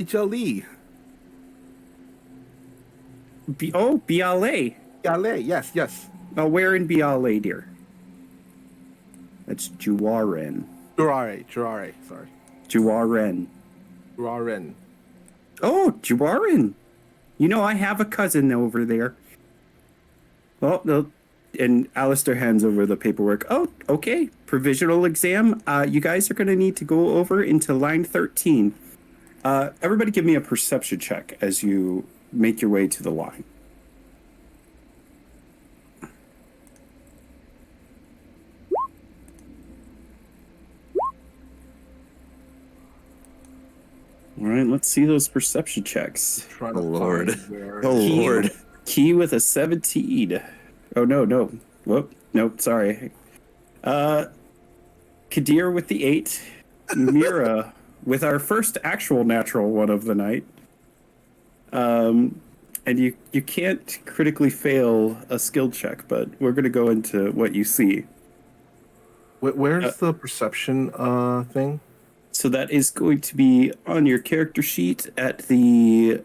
Jolie. BLA. Yale, yes. Oh, where in BLA, dear? That's Juaren. Jurare, sorry. Juaren. Juraren. Oh, Juaren. You know, I have a cousin over there. Oh, no. And Alistair hands over the paperwork. Oh, okay. Provisional exam. You guys are going to need to go over into line 13. Everybody give me a perception check as you make your way to the line. All right, let's see those perception checks. Trying Oh, to Lord. find where- Oh, Lord. Key with a 17. Oh, no. Whoop. Nope, sorry. Kadir with the 8. Mira with our first actual natural one of the night. And you can't critically fail a skill check, but we're going to go into what you see. Where's the perception thing? So that is going to be on your character sheet at the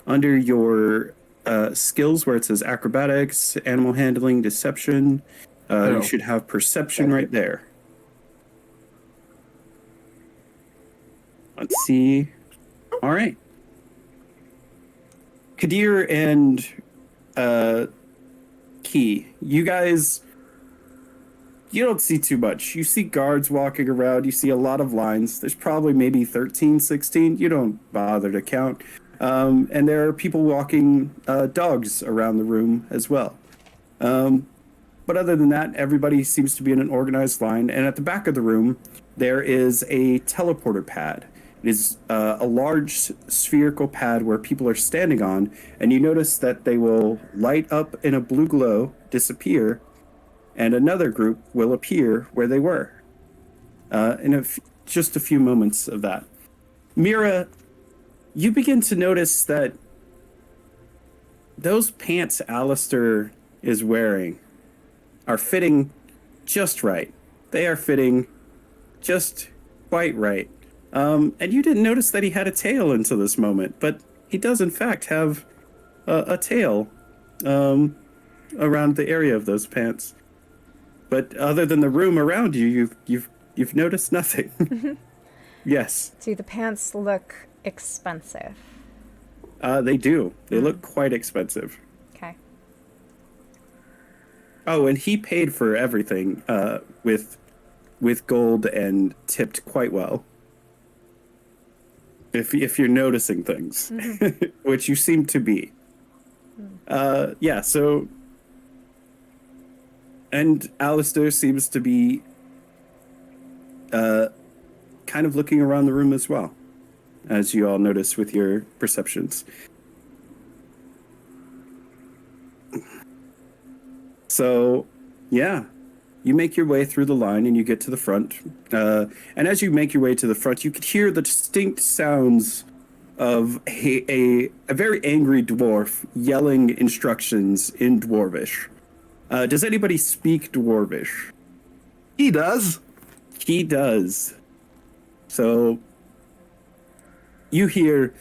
under your skills where it says acrobatics, animal handling, deception. You should have perception right there. Let's see. All right. Kadir and Key, you guys, you don't see too much. You see guards walking around. You see a lot of lines. There's probably maybe 13, 16. You don't bother to count. And there are people walking dogs around the room as well. But other than that, everybody seems to be in an organized line. And at the back of the room, there is a teleporter pad. It is a large spherical pad where people are standing on. And you notice that they will light up in a blue glow, disappear, and another group will appear where they were. In just a few moments of that. Mira, you begin to notice that those pants Alistair is wearing are fitting just right. They are fitting just quite right. And you didn't notice that he had a tail until this moment, but he does in fact have a tail around the area of those pants. But other than the room around you, you've noticed nothing. Yes. Do the pants look expensive? They do. They look quite expensive. Okay. Oh, and he paid for everything with gold and tipped quite well. If you're noticing things, which you seem to be. Yeah, so... And Alistair seems to be kind of looking around the room as well, as you all notice with your perceptions. So, yeah, you make your way through the line and you get to the front. And as you make your way to the front, you could hear the distinct sounds of a very angry dwarf yelling instructions in Dwarvish. Does anybody speak Dwarvish? He does. He does. So you hear,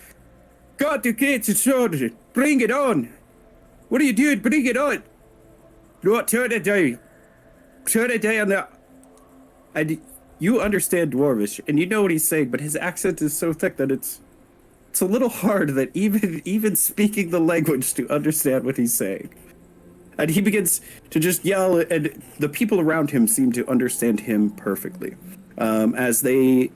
"Got to get it sorted. Bring it on. What are you doing? Bring it on. No, turn it down. Turn it down there." And you understand Dwarvish, and you know what he's saying, but his accent is so thick that it's a little hard that even speaking the language to understand what he's saying. And he begins to just yell, and the people around him seem to understand him perfectly. As they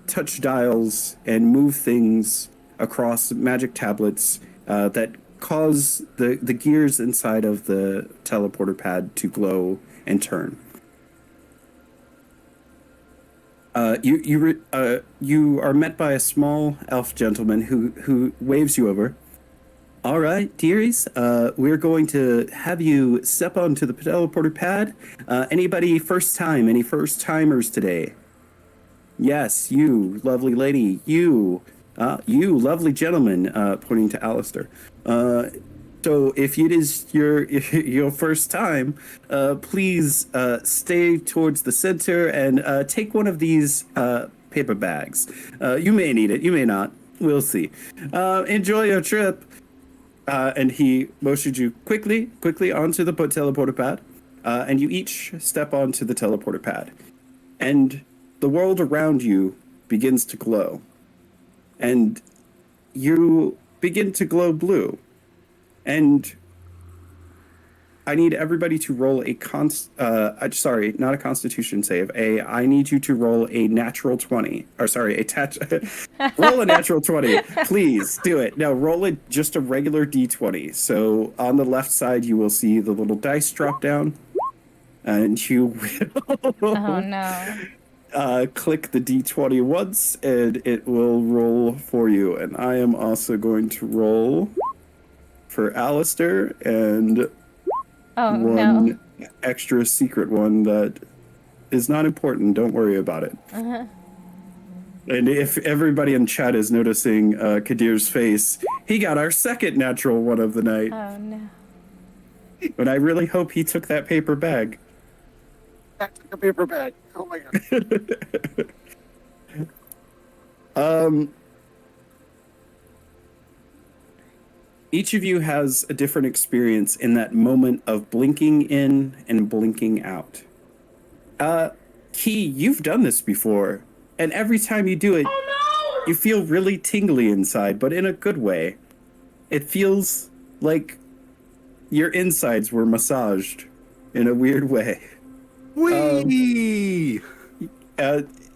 touch dials and move things across magic tablets that cause the gears inside of the teleporter pad to glow and turn. You are met by a small elf gentleman who waves you over. "All right, dearies, we're going to have you step onto the teleporter pad. Anybody any first timers today?" "Yes, you, lovely lady, you lovely gentleman," pointing to Alistair. So if it is your first time, please stay towards the center and take one of these paper bags. You may need it, you may not. We'll see. Enjoy your trip. And he motioned you quickly onto the teleporter pad, and you each step onto the teleporter pad. And the world around you begins to glow. And you begin to glow blue. And I need everybody to roll not a constitution save. I need you to roll a natural 20. Roll a natural 20. Please do it. Now roll it just a regular D20. So on the left side, you will see the little dice drop down. And you will Oh no. click the D20 once, and it will roll for you. And I am also going to roll for Alistair and one extra secret one that is not important. Don't worry about it. Uh-huh. And if everybody in chat is noticing Kadir's face, he got our second natural one of the night. Oh no. But I really hope he took that paper bag. I took a paper bag. Oh my god. Each of you has a different experience in that moment of blinking in and blinking out. Key, you've done this before, and every time you do it, you feel really tingly inside, but in a good way. It feels like your insides were massaged in a weird way. Whee!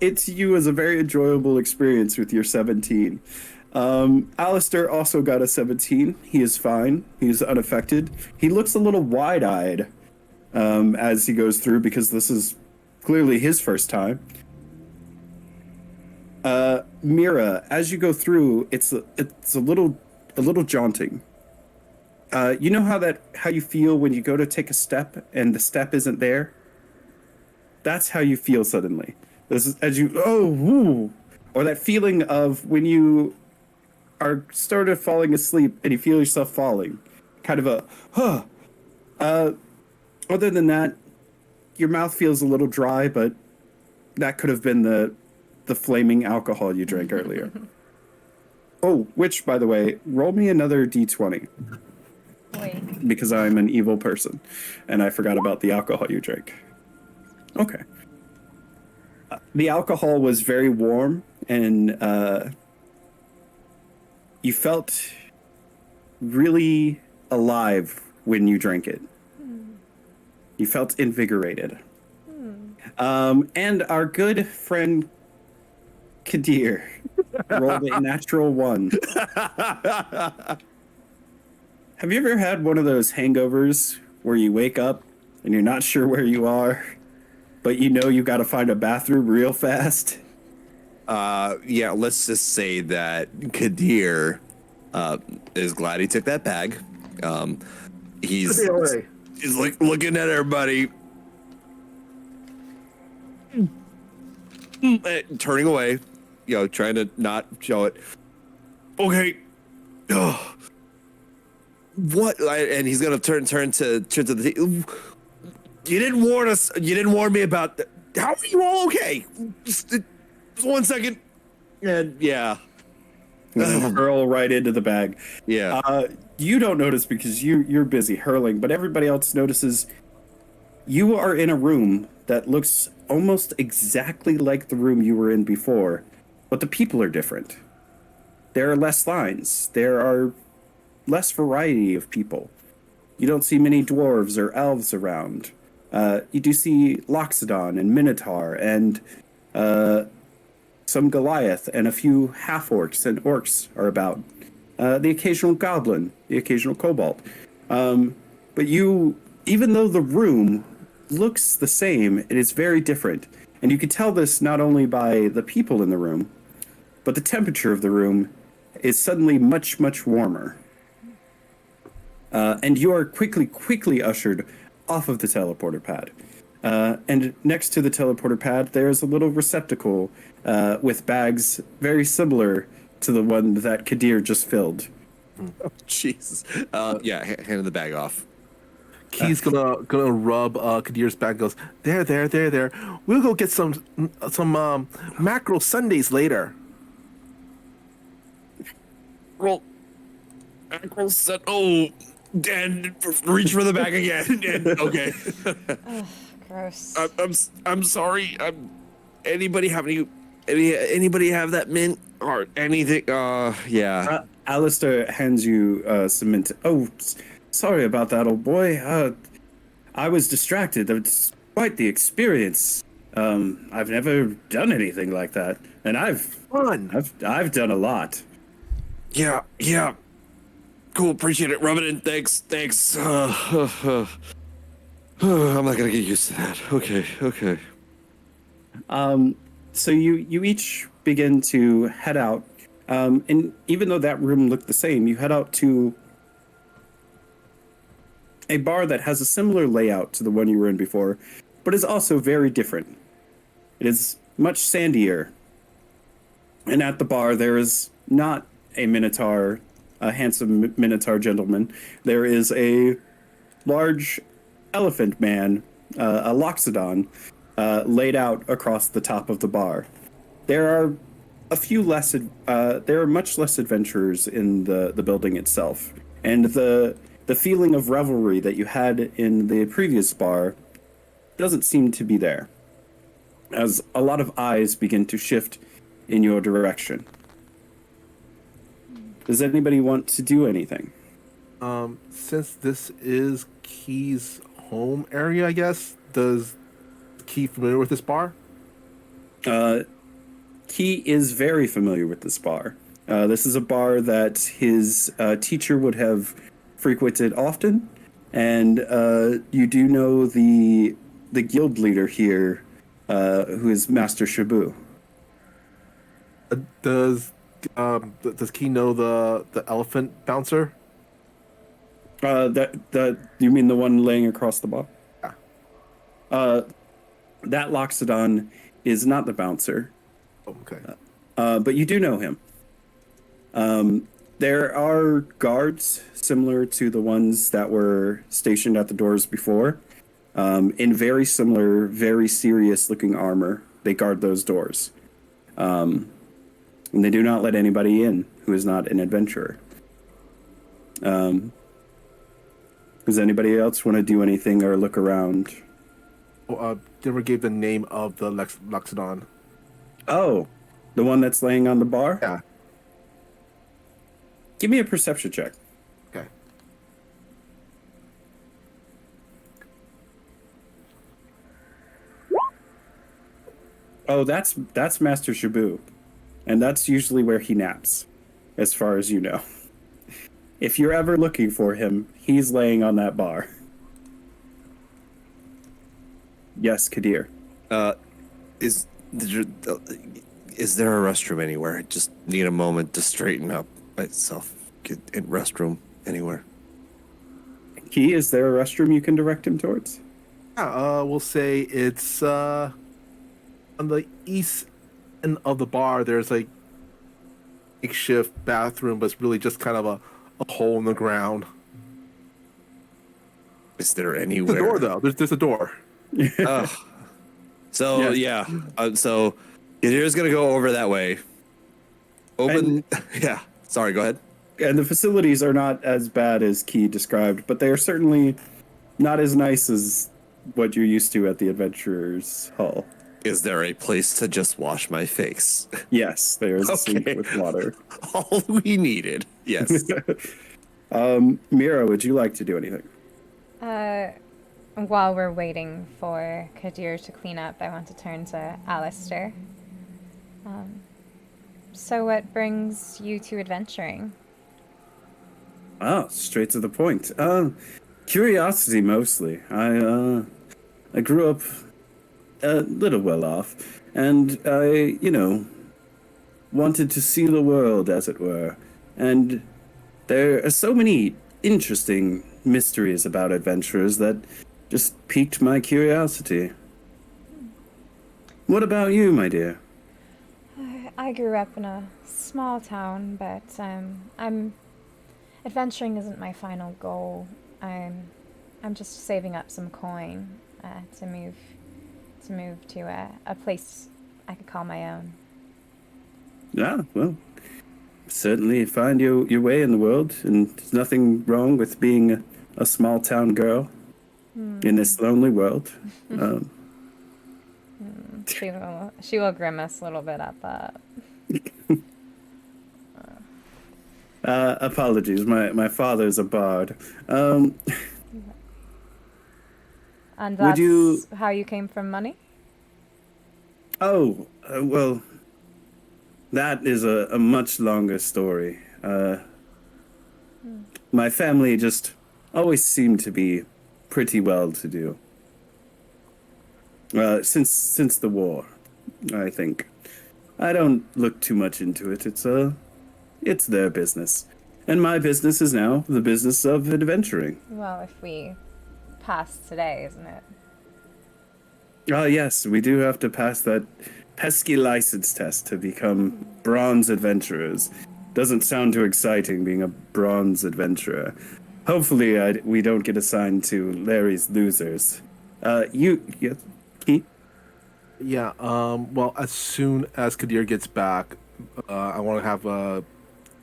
It's you as a very enjoyable experience with your 17. Alistair also got a 17. He is fine. He's unaffected. He looks a little wide-eyed as he goes through because this is clearly his first time. Mira, as you go through, it's a little jaunting. You know how you feel when you go to take a step and the step isn't there? That's how you feel suddenly. This is as you or that feeling of when you are started falling asleep and you feel yourself falling, kind of a other than that, your mouth feels a little dry, but that could have been the flaming alcohol you drank earlier. Oh, which, by the way, roll me another D20. Wait. Because I'm an evil person and I forgot about the alcohol you drank. Okay. The alcohol was very warm and you felt really alive when you drank it. You felt invigorated. And our good friend Kadir rolled a natural 1. Have you ever had one of those hangovers where you wake up and you're not sure where you are, but you know you got to find a bathroom real fast? Yeah, let's just say that Kadir is glad he took that bag. He's like looking at everybody, turning away, trying to not show it. Okay. Ugh. What? And he's gonna turn to the. You didn't warn us. You didn't warn me about. How are you all okay? Just 1 second. And yeah. Hurl right into the bag. Yeah. You don't notice because you're busy hurling, but everybody else notices you are in a room that looks almost exactly like the room you were in before, but the people are different. There are less lines. There are less variety of people. You don't see many dwarves or elves around. You do see Loxodon and Minotaur and some Goliath and a few half-orcs and orcs are about. The occasional goblin, the occasional kobold. But even though the room looks the same, it is very different. And you can tell this not only by the people in the room, but the temperature of the room is suddenly much, much warmer. And you are quickly ushered off of the teleporter pad. And next to the teleporter pad, there's a little receptacle with bags very similar to the one that Kadir just filled. Oh, Jesus. Yeah, handed the bag off. Key's gonna rub Kadir's back. Goes there. We'll go get some mackerel sundaes later. Roll. Oh, and reach for the bag again. Okay. Ugh, gross. I'm sorry. Anybody have anybody have that mint or anything? Yeah. Alistair hands you some mint. Oh, sorry about that, old boy. I was distracted. It's quite the experience. I've never done anything like that, and I've done a lot. Yeah. Cool, appreciate it. Rub it in. Thanks. I'm not gonna get used to that. Okay. So you each begin to head out, and even though that room looked the same, you head out to a bar that has a similar layout to the one you were in before, but is also very different. It is much sandier, and at the bar there is not a minotaur, a handsome minotaur gentleman. There is a large elephant man, a Loxodon, laid out across the top of the bar. There are much less adventurers in the building itself, and the feeling of revelry that you had in the previous bar doesn't seem to be there, as a lot of eyes begin to shift in your direction. Does anybody want to do anything? Since this is Key's home area, I guess, does Key familiar with this bar? Key is very familiar with this bar. This is a bar that his teacher would have frequented often, and you do know the guild leader here, who is Master Shabu. Does Key know the elephant bouncer? You mean the one laying across the bar? Yeah. That Loxodon is not the bouncer. Oh, okay. But you do know him. There are guards similar to the ones that were stationed at the doors before, in very similar, very serious-looking armor. They guard those doors. And they do not let anybody in who is not an adventurer. Does anybody else want to do anything or look around? Well, never gave the name of the Loxodon. Oh, the one that's laying on the bar? Yeah. Give me a perception check. Okay. Oh, that's Master Shabu. And that's usually where he naps, as far as you know. If you're ever looking for him, he's laying on that bar. Yes, Kadir. Is there a restroom anywhere? I just need a moment to straighten up myself. Get in restroom anywhere. Key, is there a restroom you can direct him towards? Yeah, we'll say it's on the east end of the bar. There's like makeshift bathroom, but it's really just kind of a hole in the ground. Is there There's anywhere? a door though. There's a door. Ugh. So Yes. so Kadir's gonna go over that way. Open. Yeah. Sorry. Go ahead. And the facilities are not as bad as Key described, but they are certainly not as nice as what you're used to at the Adventurers Hall. Is there a place to just wash my face? Yes, there is a sink Okay. with water. All we needed. Yes. Mira, would you like to do anything? While we're waiting for Kadir to clean up, I want to turn to Alistair. So what brings you to adventuring? Oh, straight to the point. Curiosity mostly. I grew up a little well off, and I, wanted to see the world, as it were. And there are so many interesting mysteries about adventurers that just piqued my curiosity. What about you, my dear? I grew up in a small town, but adventuring isn't my final goal. I'm just saving up some coin to move to a place I could call my own. Ah, well, certainly find your way in the world, and there's nothing wrong with being a small town girl in this lonely world. She will grimace a little bit at that. Apologies, my father's a bard. And Would that's you- how you came from money? Oh, well, that is a much longer story. My family just always seemed to be pretty well-to-do. Since the war, I think. I don't look too much into it. It's their business. And my business is now the business of adventuring. Well, if we pass today, isn't it? Yes, we do have to pass that pesky license test to become bronze adventurers. Doesn't sound too exciting being a bronze adventurer. Hopefully, we don't get assigned to Larry's losers. Keith? Yeah. Well, as soon as Kadir gets back, I want to have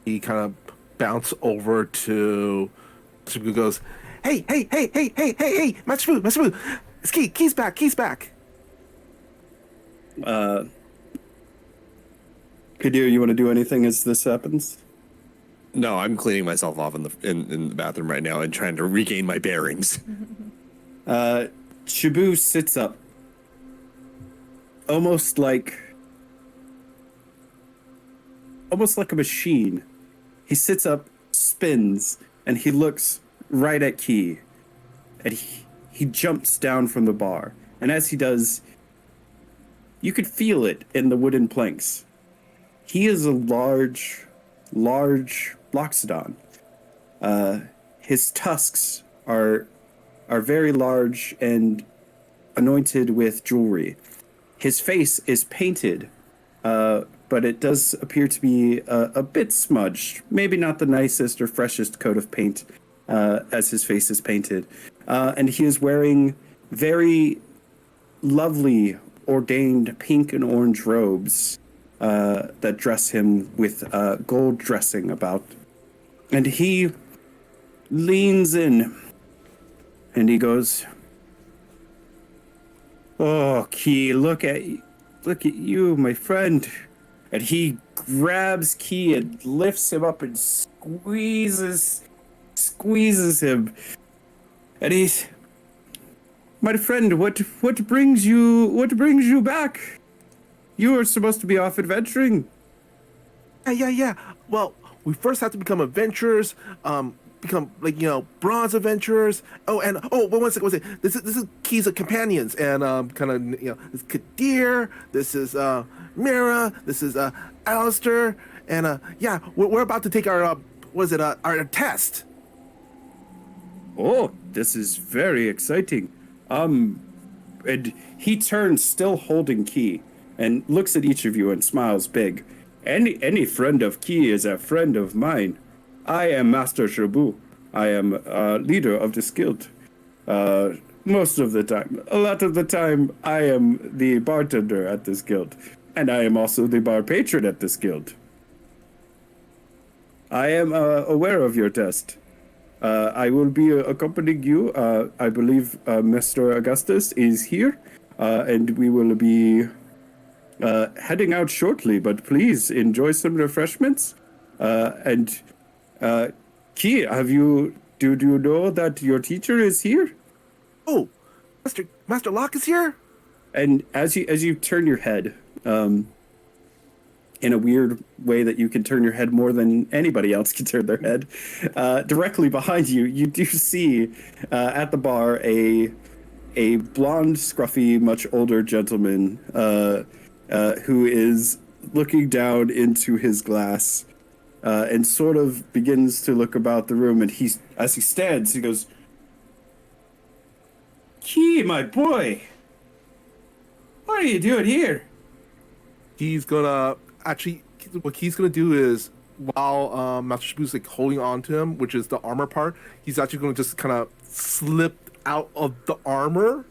he kind of bounce over to who goes, hey, Matsuru, it's Key's back. Kadir, you want to do anything as this happens? No, I'm cleaning myself off in the bathroom right now and trying to regain my bearings. Shibu sits up, almost like a machine. He sits up, spins, and he looks right at Key. And he jumps down from the bar. And as he does, you could feel it in the wooden planks. He is a large Loxodon. His tusks are very large and anointed with jewelry. His face is painted, but it does appear to be a bit smudged. Maybe not the nicest or freshest coat of paint as his face is painted. And he is wearing very lovely, ordained pink and orange robes that dress him with gold dressing about. And he leans in and he goes, "Oh, Key, look at you, my friend." And he grabs Key and lifts him up and squeezes him. And he's, "My friend, what brings you back? You are supposed to be off adventuring." Yeah. Well, we first have to become adventurers. become like bronze adventurers. Oh, and one second. This is Keys of Companions, and kind of this Kadir. This is Mira. This is Alistair, and yeah, we're about to take our our test. Oh, this is very exciting. And he turns, still holding Key, and looks at each of you and smiles big. Any friend of Key is a friend of mine. I am Master Shabu. I am leader of this guild. Most of the time. A lot of the time, I am the bartender at this guild. And I am also the bar patron at this guild. I am aware of your test. I will be accompanying you. I believe Mr. Augustus is here. And we will be heading out shortly. But please enjoy some refreshments. Key, do you know that your teacher is here? Oh, Master Locke is here? And as you turn your head, in a weird way that you can turn your head more than anybody else can turn their head, directly behind you, you do see at the bar a blonde, scruffy, much older gentleman who is looking down into his glass and sort of begins to look about the room. And as he stands, he goes, "Key, my boy, what are you doing here?" He's gonna what he's gonna do is, while Master Shabu's like holding on to him, which is the armor part, he's actually gonna just kind of slip out of the armor,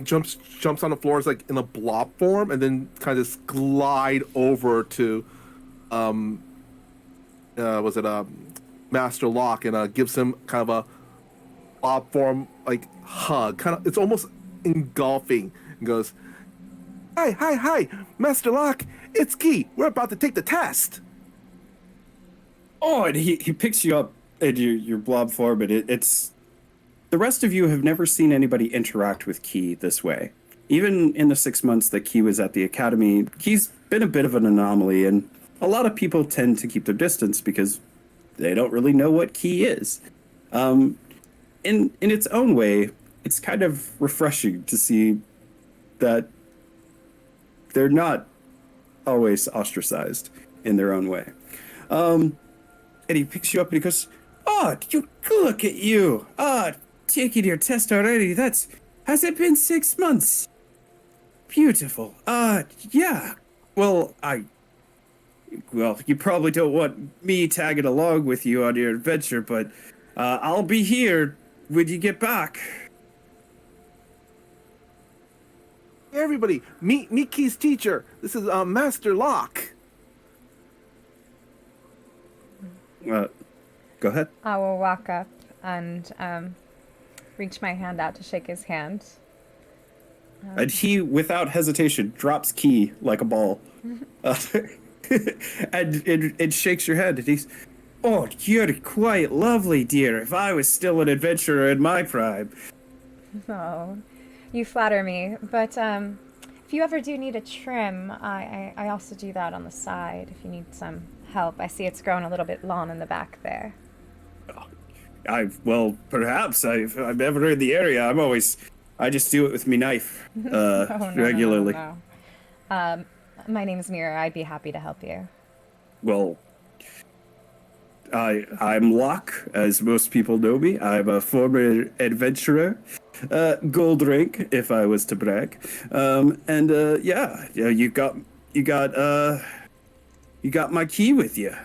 jumps on the floor, like in a blob form, and then kind of just glide over to Master Locke, and gives him kind of a blob form like hug, kind of, it's almost engulfing, and goes, Hi, Master Locke, it's Key. We're about to take the test. Oh, and he picks you up in your blob form, and it's... The rest of you have never seen anybody interact with Key this way. Even in the 6 months that Key was at the academy, Key's been a bit of an anomaly, and a lot of people tend to keep their distance because they don't really know what Key is. In its own way, it's kind of refreshing to see that they're not always ostracized in their own way. And he picks you up and he goes, "Oh, you look at you. Taking your test already. Has it been 6 months? Beautiful. Yeah. Well, you probably don't want me tagging along with you on your adventure, but I'll be here when you get back." Hey, everybody, meet Key's teacher. This is Master Locke. Go ahead. I will walk up and reach my hand out to shake his hand. And he, without hesitation, drops Key like a ball. and shakes your hand. And he's, "Oh, you're quite lovely, dear. If I was still an adventurer in my prime." Oh, you flatter me. But if you ever do need a trim, I also do that on the side if you need some help. I see it's grown a little bit long in the back there. Perhaps I'm never in the area. I just do it with me knife regularly. No. My name is Mira. I'd be happy to help you. Well, I'm Locke, as most people know me. I'm a former adventurer, gold rank, if I was to brag. You got my Key with you.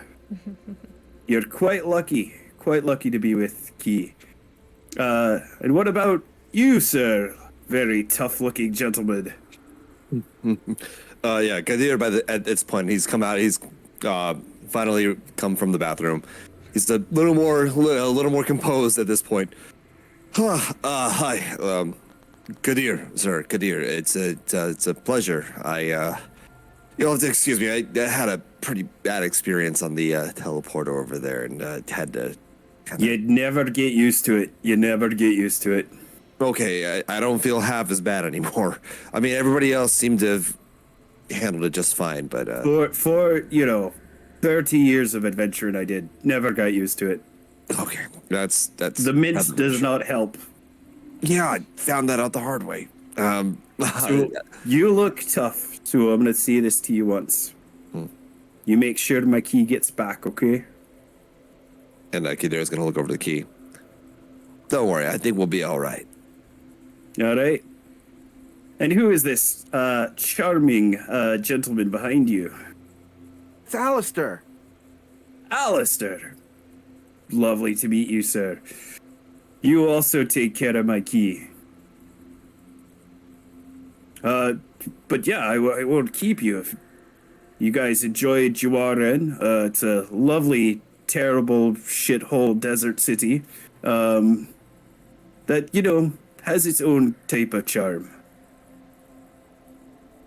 You're quite lucky to be with Key. And what about you, sir? Very tough-looking gentleman. Kadir, at this point, he's come out. He's finally come from the bathroom. He's a little more composed at this point. Hi, Kadir, sir. Kadir, it's a pleasure. You'll have to excuse me. I had a pretty bad experience on the teleporter over there, and had to. You'd never get used to it. Okay, I don't feel half as bad anymore. I mean, everybody else seemed to have handled it just fine, but for 30 years of adventure, and I did. Never got used to it. Okay, that's The mince does not help. Yeah, I found that out the hard way. So you look tough, so I'm gonna say this to you once. You make sure my key gets back, okay? And Kidere's gonna look over the key. Don't worry, I think we'll be all right. All right. And who is this charming gentleman behind you? It's Alistair. Alistair. Lovely to meet you, sir. You also take care of my key. But yeah, I won't keep you. If you guys enjoyed Juaren, it's a lovely, terrible shithole desert city that, you know, has its own type of charm.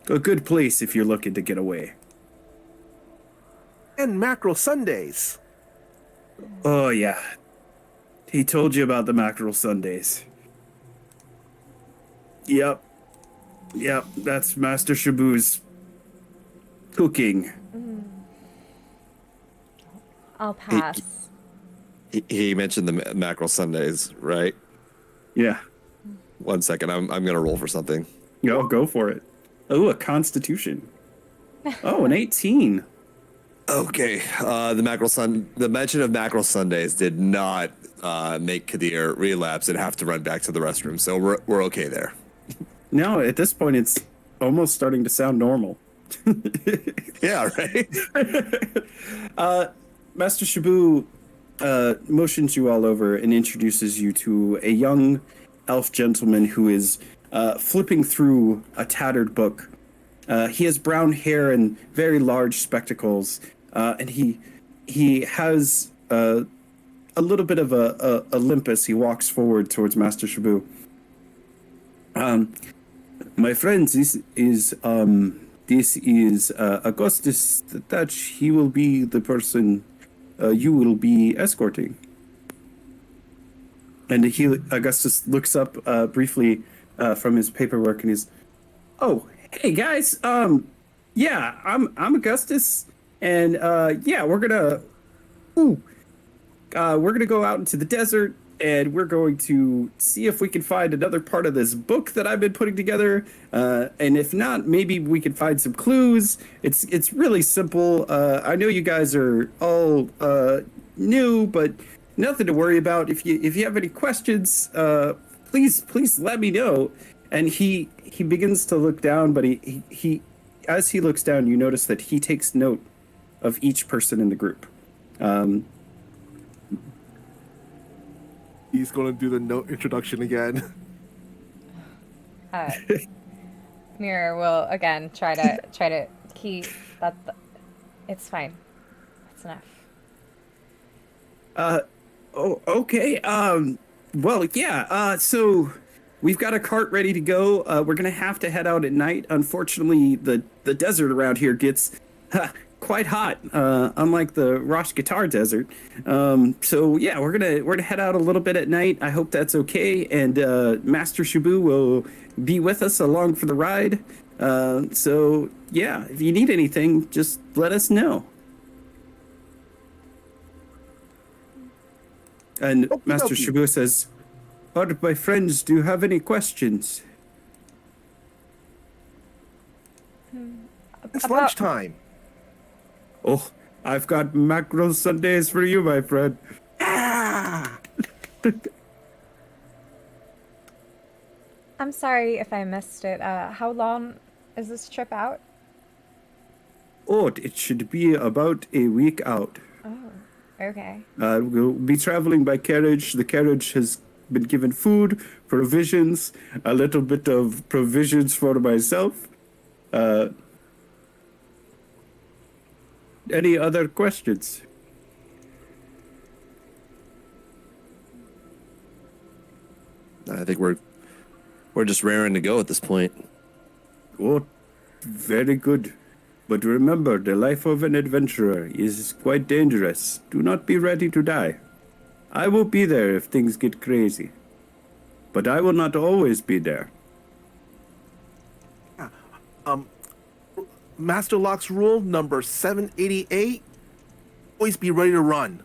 A good place if you're looking to get away. And mackerel Sundays. Oh, yeah. He told you about the mackerel Sundays. Yep. Yep, that's Master Shabu's cooking. I'll pass. He mentioned the mackerel Sundays, right? Yeah. 1 second, I'm gonna roll for something. Go for it. Oh, a constitution. Oh, an 18. Okay, the mention of mackerel Sundays did not make Kadir relapse and have to run back to the restroom, so we're okay there. No, at this point, it's almost starting to sound normal. Yeah, right. Master Shabu motions you all over and introduces you to a young elf gentleman who is flipping through a tattered book. He has brown hair and very large spectacles, and he has a little bit of a limp as he walks forward towards Master Shabu. My friends, this is Augustus Thatch. He will be the person you will be escorting. And Augustus looks up briefly from his paperwork and he's, oh, hey guys, yeah, I'm Augustus, and yeah, we're gonna go out into the desert, and we're going to see if we can find another part of this book that I've been putting together. And if not, maybe we can find some clues. It's really simple. I know you guys are all new, but nothing to worry about. If you have any questions, please let me know. And he begins to look down, but he as he looks down, you notice that he takes note of each person in the group. He's going to do the note introduction again. Mirror will again try to keep that. It's fine. That's enough. Oh, okay. Well, yeah. So we've got a cart ready to go. We're gonna have to head out at night. Unfortunately, the desert around here gets quite hot, unlike the Rosh Guitar Desert. So yeah, we're gonna head out a little bit at night. I hope that's okay. And Master Shabu will be with us along for the ride. So yeah, if you need anything, just let us know. And Master Shabu says, "All right, my friends, do you have any questions?" It's lunchtime. Oh, I've got mackerel Sundays for you, my friend. I'm sorry if I missed it. How long is this trip out? Oh, it should be about a week out. Oh, okay. We'll be traveling by carriage. The carriage has been given food, provisions, a little bit of provisions for myself. Any other questions? I think we're just raring to go at this point. Oh, very good. But remember, the life of an adventurer is quite dangerous. Do not be ready to die. I will be there if things get crazy. But I will not always be there. Master Lock's rule number 788. Always be ready to run.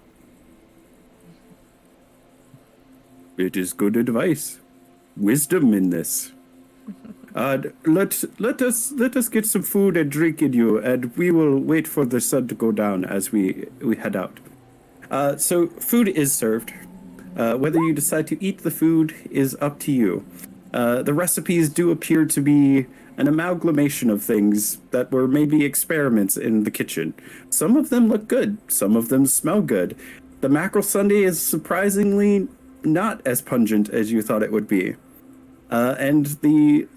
It is good advice. Wisdom in this. Let us get some food and drink in you, and we will wait for the sun to go down as we head out. So food is served. Whether you decide to eat the food is up to you. The recipes do appear to be an amalgamation of things that were maybe experiments in the kitchen. Some of them look good. Some of them smell good. The mackerel sundae is surprisingly not as pungent as you thought it would be. And the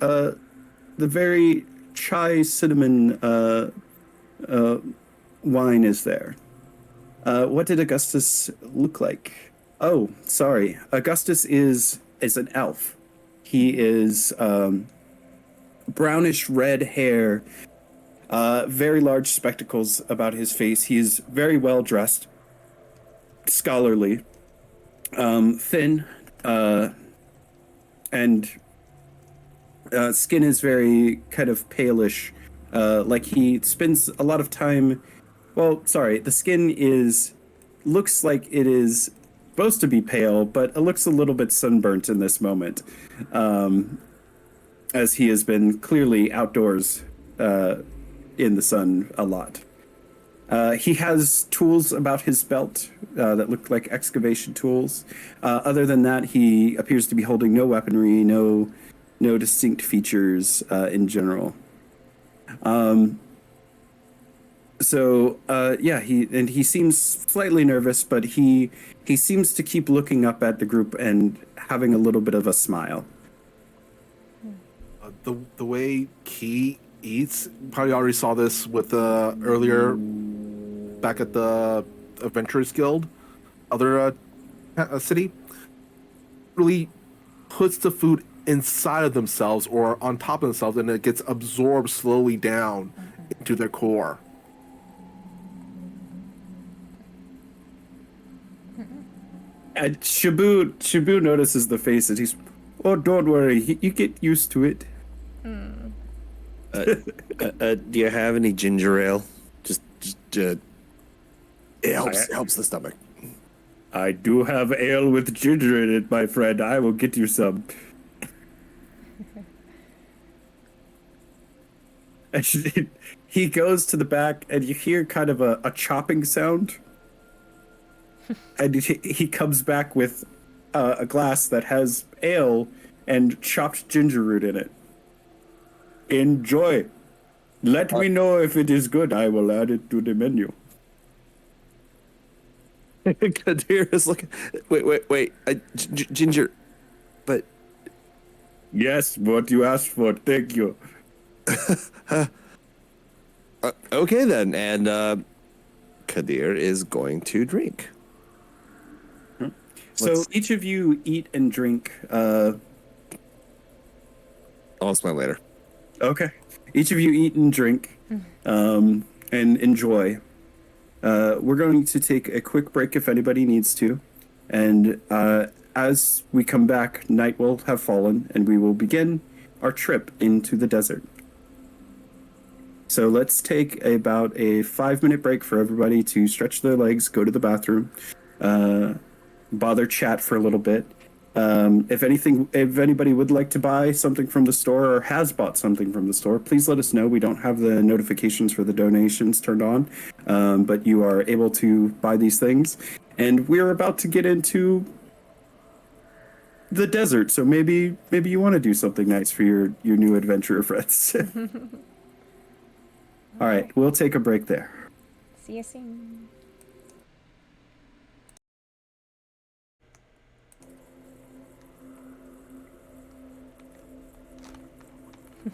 very chai cinnamon wine is there. What did Augustus look like? Oh, sorry. Augustus is an elf. He is brownish red hair, very large spectacles about his face. He is very well dressed, scholarly, thin, and skin is very kind of palish, like he spends a lot of time. Well, sorry, the skin looks like it is supposed to be pale, but it looks a little bit sunburnt in this moment, as he has been clearly outdoors in the sun a lot. He has tools about his belt that look like excavation tools. Other than that, he appears to be holding no weaponry, no distinct features in general. He seems slightly nervous, but he seems to keep looking up at the group and having a little bit of a smile. The way he eats, probably already saw this with earlier back at the Adventurers Guild, other city, really puts the food inside of themselves or on top of themselves, and it gets absorbed slowly down into their core. And Shabu notices the face and he's, oh, don't worry, you get used to it. Do you have any ginger ale? Just it helps the stomach. I do have ale with ginger in it, my friend. I will get you some. And he goes to the back, and you hear kind of a chopping sound. And he comes back with a glass that has ale and chopped ginger root in it. Enjoy. Let me know if it is good. I will add it to the menu. Kadir is looking. Wait. Ginger, but Yes, what you asked for. Thank you. okay then. And Kadir is going to drink. So each of you eat and drink. I'll explain later. Okay. Each of you eat and drink and enjoy. We're going to take a quick break if anybody needs to. And as we come back, night will have fallen and we will begin our trip into the desert. So let's take about a 5-minute break for everybody to stretch their legs, go to the bathroom, bother chat for a little bit. If anybody would like to buy something from the store or has bought something from the store, please let us know. We don't have the notifications for the donations turned on, but you are able to buy these things. And we're about to get into the desert, so maybe you want to do something nice for your new adventurer friends. All right, we'll take a break there. See you soon.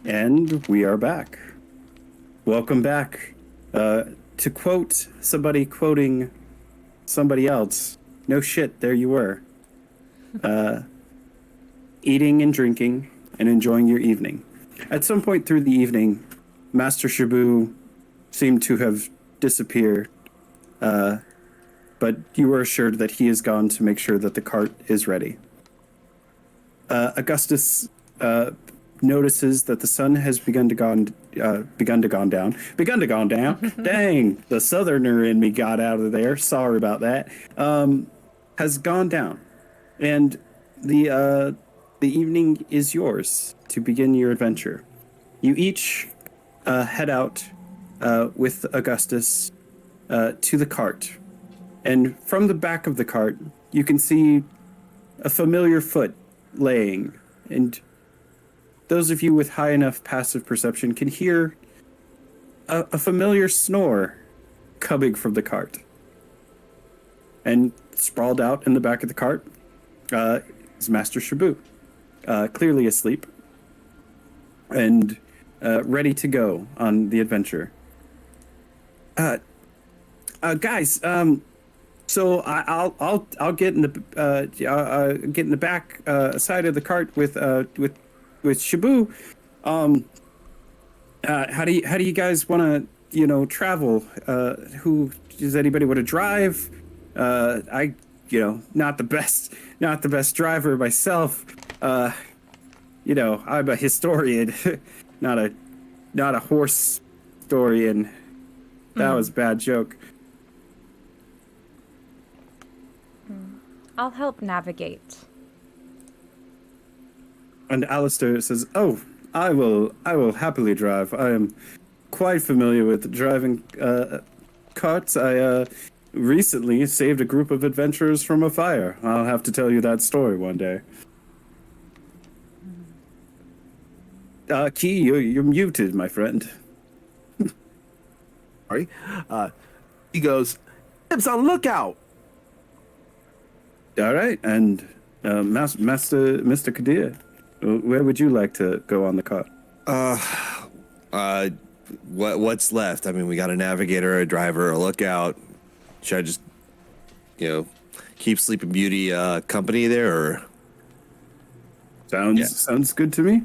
And we are back. Welcome back. To quote somebody quoting somebody else, no shit, there you were. Eating and drinking and enjoying your evening. At some point through the evening, Master Shabu seemed to have disappeared, but you were assured that he is gone to make sure that the cart is ready. Augustus notices that the sun has begun to gone down. Dang, the southerner in me got out of there. Sorry about that. Has gone down, and the evening is yours to begin your adventure. You each head out with Augustus to the cart, and from the back of the cart, you can see a familiar foot laying, and those of you with high enough passive perception can hear a familiar snore coming from the cart. And sprawled out in the back of the cart is Master Shabu, clearly asleep and ready to go on the adventure. Guys, so I'll get in the back side of the cart with Shabu. How do you guys want to travel? Who does anybody want to drive? Not the best driver myself. I'm a historian, not a horse historian. That was a bad joke. I'll help navigate. And Alistair says, "Oh, I will happily drive. I am quite familiar with driving carts. I recently saved a group of adventurers from a fire. I'll have to tell you that story one day." Key, you're muted, my friend. Sorry. He goes, "Dibs on lookout." All right, and Mr. Kadir, where would you like to go on the cart? What's left? I mean, we got a navigator, a driver, a lookout. Should I just, keep Sleeping Beauty company there, or? Sounds good to me.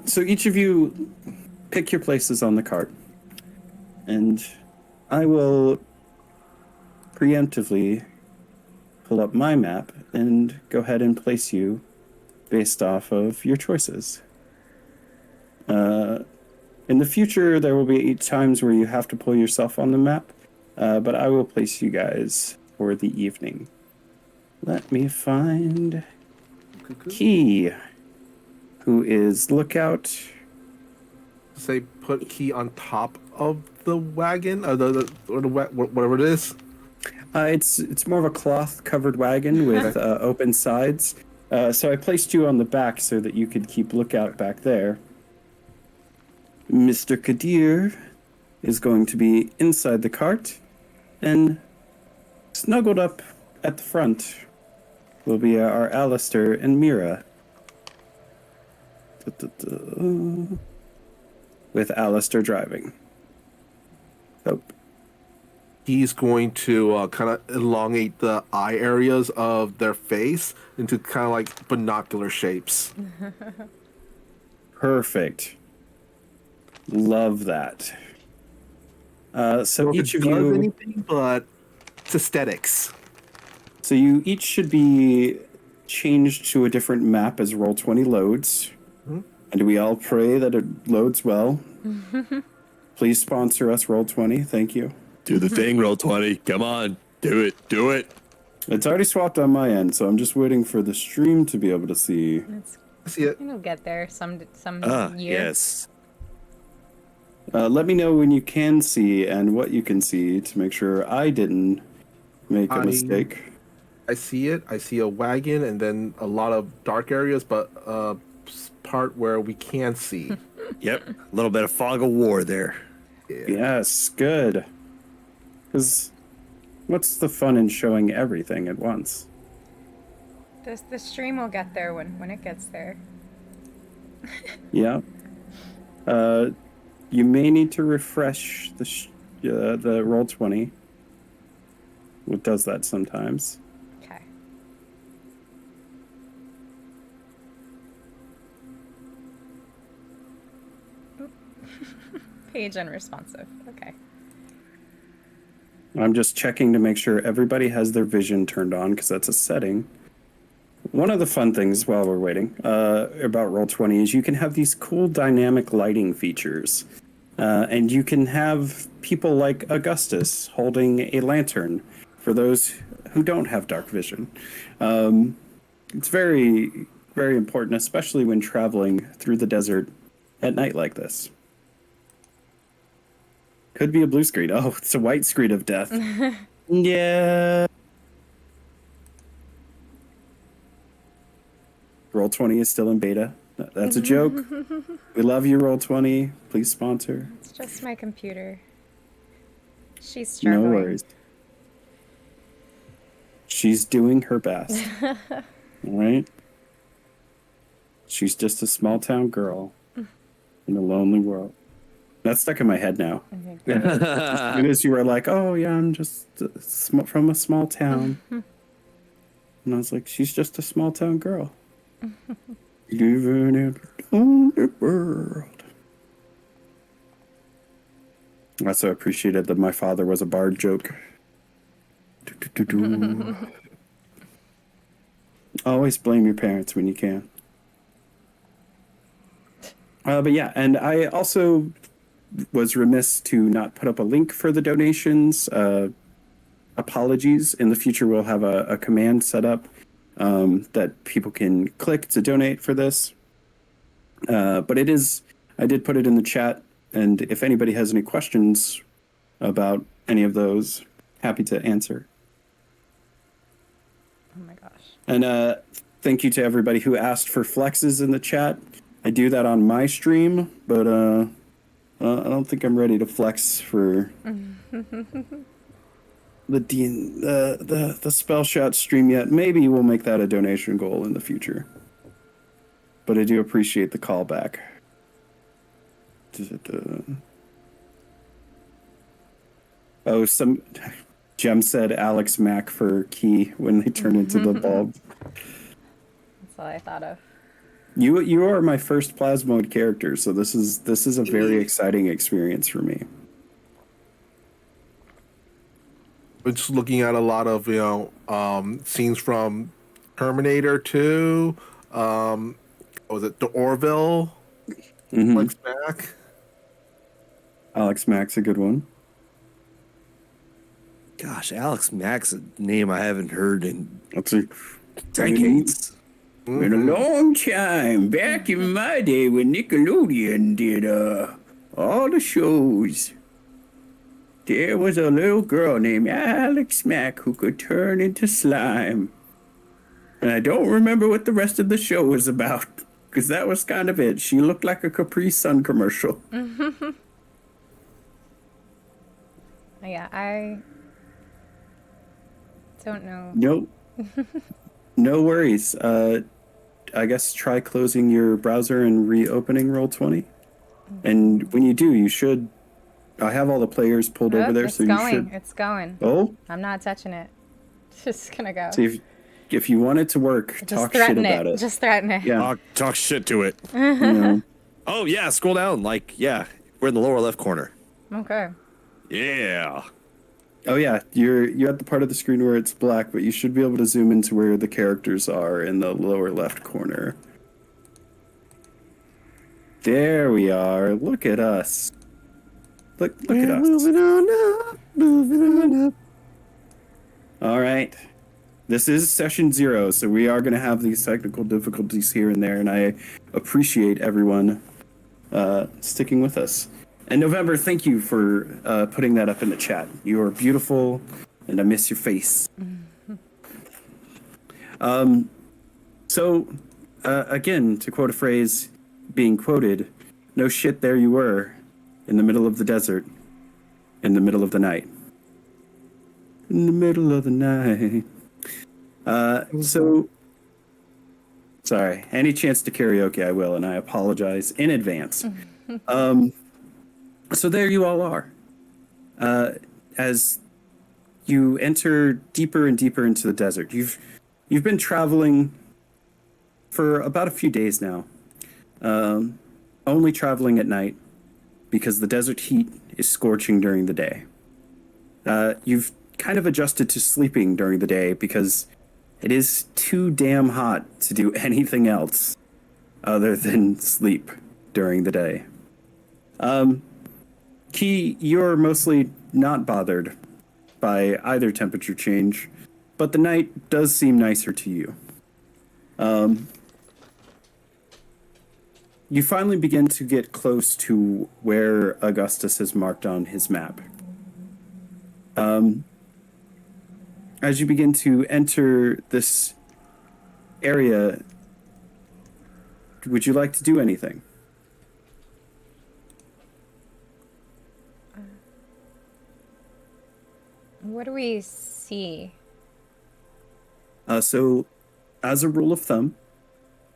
So each of you pick your places on the cart, and I will preemptively pull up my map and go ahead and place you based off of your choices. In the future, there will be times where you have to pull yourself on the map, but I will place you guys for the evening. Let me find Key, who is lookout. Say put Key on top of the wagon, or whatever it is. It's more of a cloth-covered wagon with open sides. So I placed you on the back so that you could keep lookout back there. Mr. Kadir is going to be inside the cart, and snuggled up at the front will be our Alistair and Mira. With Alistair driving. Oh. He's going to kind of elongate the eye areas of their face into kind of like binocular shapes. Perfect. Love that. So Not each if of it does you, anything, but it's aesthetics. so you each should be changed to a different map as Roll20 loads, and we all pray that it loads well. Please sponsor us, Roll20. Thank you. Do the thing, Roll20. Come on. Do it. It's already swapped on my end, so I'm just waiting for the stream to be able to see. See it? It'll get there some year. Yes. Let me know when you can see and what you can see to make sure I didn't make a mistake. I see it. I see a wagon and then a lot of dark areas, but part where we can see. Yep. A little bit of fog of war there. Yeah. Yes, good. Because what's the fun in showing everything at once? The stream will get there when it gets there. Yeah. You may need to refresh the Roll20. It does that sometimes. Okay. Page unresponsive. Okay. I'm just checking to make sure everybody has their vision turned on, because that's a setting one of the fun things while we're waiting about Roll20 is you can have these cool dynamic lighting features. And you can have people like Augustus holding a lantern for those who don't have dark vision. It's very, very important, especially when traveling through the desert at night like this. Could be a blue screen. Oh, it's a white screen of death. Yeah. Roll20 is still in beta. That's a joke. We love you, Roll20. Please sponsor. It's just my computer. She's No struggling. worries. She's doing her best. All right? She's just a small town girl in a lonely world. That's stuck in my head now. Okay, As soon as you were like, oh, yeah, I'm just from a small town. And I was like, she's just a small town girl. Living in a lonely world. I so appreciated that my father was a bard joke. Always blame your parents when you can. But yeah, and I also was remiss to not put up a link for the donations. Apologies. In the future, we'll have a command set up that people can click to donate for this. But it is, I did put it in the chat, and if anybody has any questions about any of those, happy to answer. Oh my gosh. And thank you to everybody who asked for flexes in the chat. I do that on my stream, but I don't think I'm ready to flex for the spell shot stream yet. Maybe we'll make that a donation goal in the future. But I do appreciate the callback. Oh, Jem said Alex Mack for key when they turn into the bulb. That's all I thought of. You are my first Plasmode character, so this is a very exciting experience for me. We're just looking at a lot of scenes from Terminator 2. Was it the Orville? Alex Mack. Alex Mack's a good one. Gosh, Alex Mack's a name I haven't heard in That's a decades. been a long time. Back in my day when Nickelodeon did all the shows. There was a little girl named Alex Mack who could turn into slime. And I don't remember what the rest of the show was about, because that was kind of it. She looked like a Capri Sun commercial. Yeah, I don't know. Nope. No worries. I guess try closing your browser and reopening Roll20. And when you do, you should... I have all the players pulled over there, It's so you going. should... It's going. Oh, I'm not touching it. It's just gonna go. see if you want it to work, Just talk shit threaten about it. Just threaten it. Yeah. Talk shit to it. You know. Oh yeah, scroll down. Yeah, we're in the lower left corner. Okay. Yeah. Oh yeah, you're at the part of the screen where it's black, but you should be able to zoom into where the characters are in the lower left corner. There we are. Look at us. Look at us. Moving on up, moving on up. All right. This is session 0, so we are going to have these technical difficulties here and there, and I appreciate everyone sticking with us. And November, thank you for putting that up in the chat. You are beautiful, and I miss your face. So, again, to quote a phrase being quoted, no shit, there you were, in the middle of the desert, in the middle of the night. In the middle of the night. So, sorry, any chance to karaoke, I will, and I apologize in advance. So there you all are. As you enter deeper and deeper into the desert, you've been traveling for about a few days now. Only traveling at night because the desert heat is scorching during the day. You've kind of adjusted to sleeping during the day because It is too damn hot to do anything else other than sleep during the day. Key, you're mostly not bothered by either temperature change, but the night does seem nicer to you. You finally begin to get close to where Augustus has marked on his map. As you begin to enter this area, would you like to do anything? What do we see? So, as a rule of thumb,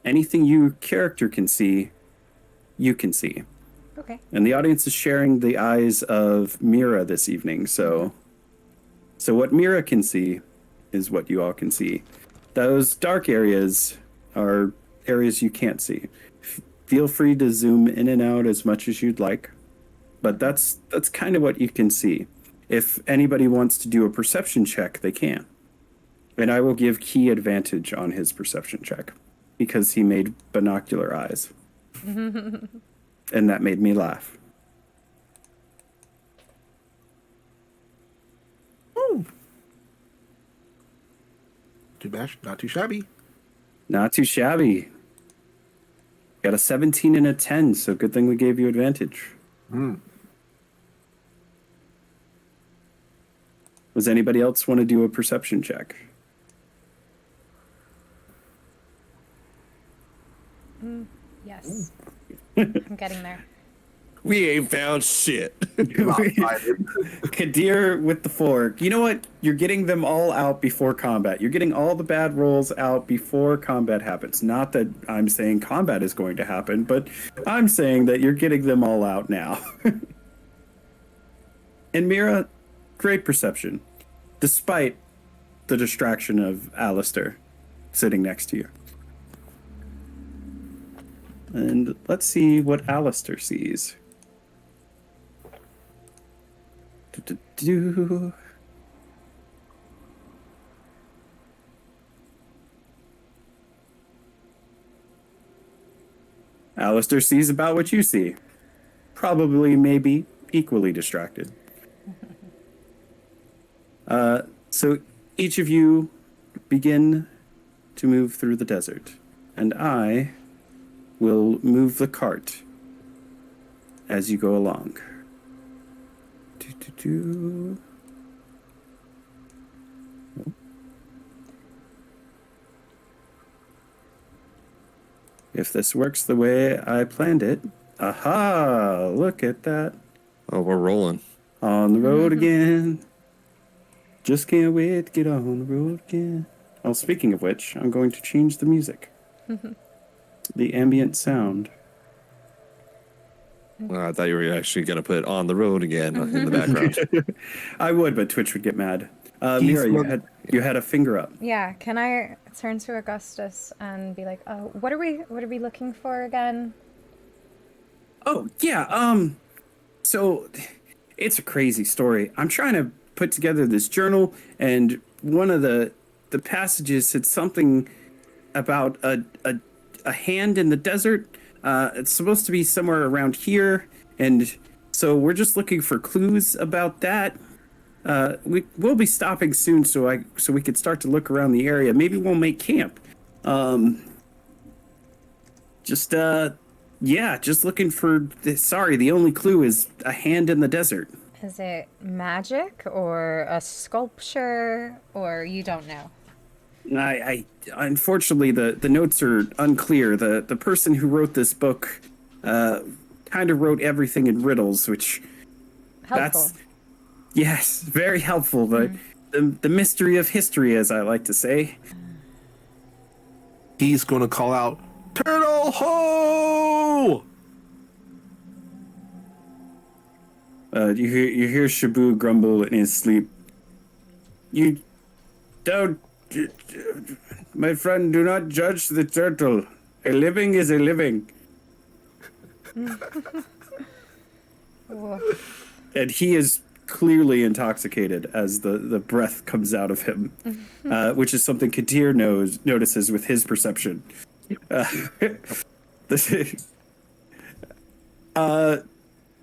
anything your character can see, you can see. Okay. And the audience is sharing the eyes of Mira this evening, so what Mira can see is what you all can see. Those dark areas are areas you can't see. Feel free to zoom in and out as much as you'd like, but that's kind of what you can see. If anybody wants to do a perception check, they can. And I will give Key advantage on his perception check because he made binocular eyes. And that made me laugh. Oh. Too bad, not too shabby. Not too shabby. Got a 17 and a 10, so good thing we gave you advantage. Does anybody else want to do a perception check? Yes. I'm getting there. We ain't found shit. Kadir with the 4. You know what? You're getting them all out before combat. You're getting all the bad rolls out before combat happens. Not that I'm saying combat is going to happen, but I'm saying that you're getting them all out now. And Mira, great perception, despite the distraction of Alistair sitting next to you. And let's see what Alistair sees. Do-do-do. Alistair sees about what you see. Probably, maybe, equally distracted. So each of you begin to move through the desert, and I will move the cart as you go along. Do-do-do. If this works the way I planned it. Aha! Look at that. Oh, we're rolling. On the road again. Just can't wait to get on the road again. Oh, speaking of which, I'm going to change the music. The ambient sound. Well, I thought you were actually going to put on the road again in the background. I would, but Twitch would get mad. He's Mira, you had a finger up. Yeah, can I turn to Augustus and be like, "Oh, what are we looking for again?" Oh, yeah, so it's a crazy story. I'm trying to put together this journal, and one of the passages said something about a hand in the desert. It's supposed to be somewhere around here, and so we're just looking for clues about that. We'll be stopping soon, so we could start to look around the area. Maybe we'll make camp. Just looking for. The only clue is a hand in the desert. Is it magic or a sculpture, or you don't know? I unfortunately the notes are unclear. The person who wrote this book kind of wrote everything in riddles, which Helpful. yes, very helpful. But the mystery of history, as I like to say. He's going to call out, "Turtle ho!" You hear Shabu grumble in his sleep. You don't, my friend. Do not judge the turtle. A living is a living. Whoa. And he is clearly intoxicated as the breath comes out of him, which is something Kadir notices with his perception.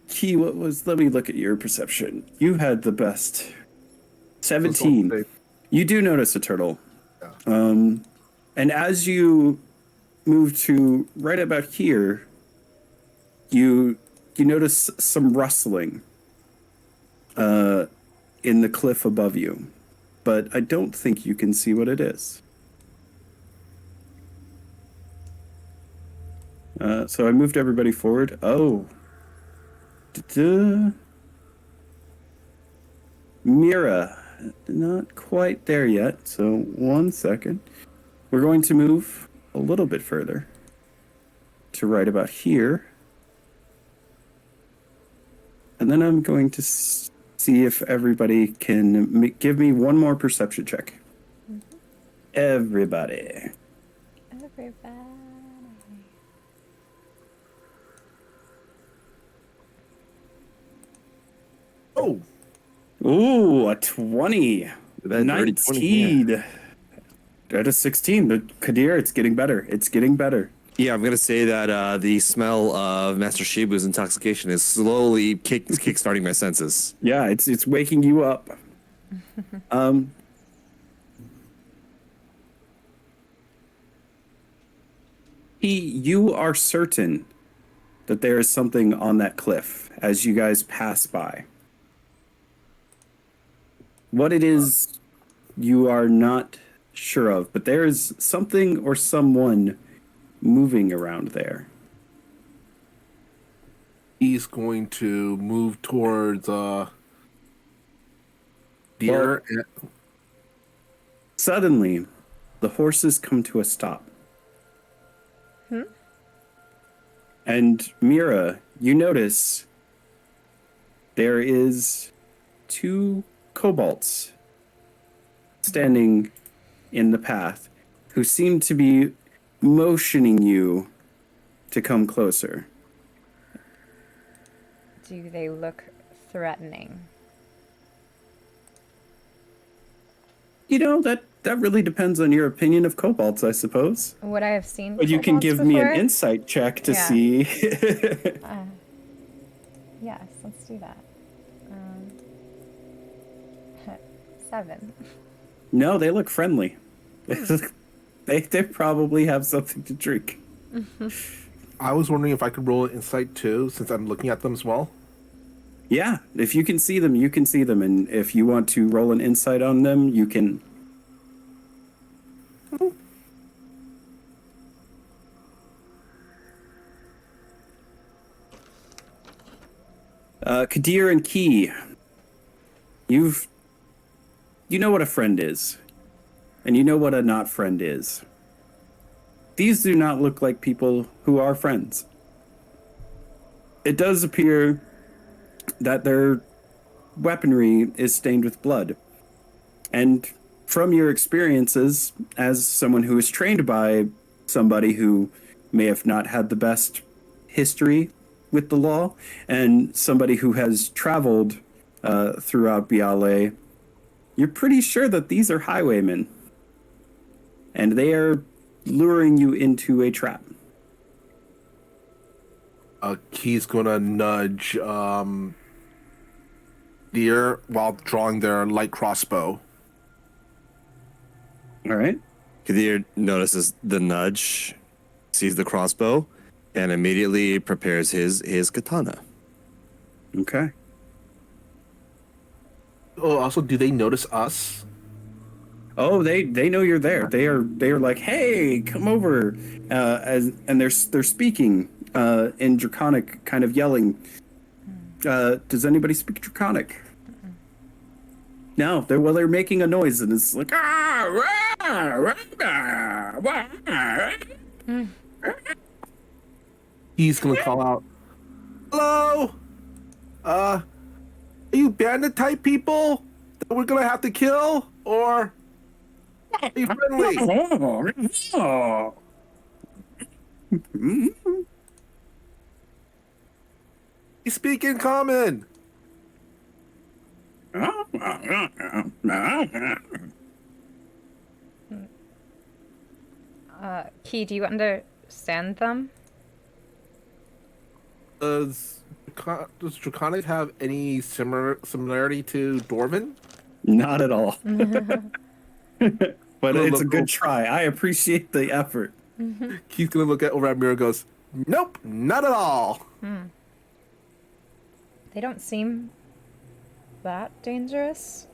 Key, what was? Let me look at your perception. You had the best. 17. You do notice a turtle. Yeah. And as you move to right about here, you notice some rustling in the cliff above you, but I don't think you can see what it is. So I moved everybody forward. Oh. Mira, not quite there yet, so 1 second. We're going to move a little bit further to right about here. And then I'm going to see if everybody can give me one more perception check. Everybody. Oh, Ooh, a 20. That dirty 19. 20, yeah. Out of 16. But Kadir, it's getting better. It's getting better. Yeah, I'm gonna say that the smell of Master Shibu's intoxication is slowly kickstarting my senses. Yeah, it's waking you up. You are certain that there is something on that cliff as you guys pass by. What it is, you are not sure of, but there is something or someone moving around there. he's going to move towards deer. Suddenly, the horses come to a stop. And Mira, you notice there is 2 kobolds standing in the path who seem to be motioning you to come closer. Do they look threatening? You know, that really depends on your opinion of kobolds, I suppose. Would I have seen? But you can kobolds give me before? an insight check to Yeah. see. Yes, let's do that. 7. No, they look friendly. They probably have something to drink. I was wondering if I could roll an insight too, since I'm looking at them as well. Yeah, if you can see them, you can see them. And if you want to roll an insight on them, you can. Kadir and Key, you know what a friend is, and you know what a not friend is. These do not look like people who are friends. It does appear that their weaponry is stained with blood. And from your experiences as someone who is trained by somebody who may have not had the best history with the law, and somebody who has traveled throughout Biale, you're pretty sure that these are highwaymen. And they are luring you into a trap. Key's gonna nudge deer while drawing their light crossbow. All right. Kadir notices the nudge, sees the crossbow, and immediately prepares his katana. Okay. Oh, also, do they notice us? Oh, they know you're there. They are like, hey, come over, and they're speaking in Draconic, kind of yelling. Does anybody speak Draconic? No, they're making a noise, and it's like He's gonna call out, "Hello, are you bandit type people that we're gonna have to kill, or are you friendly?" You speak in common. Key, do you understand them? Does Draconic have any similarity to Dwarven? Not at all. But it's a Look, good try. I appreciate the effort. Keith's gonna look over at Mira and goes, "Nope, not at all." They don't seem that dangerous.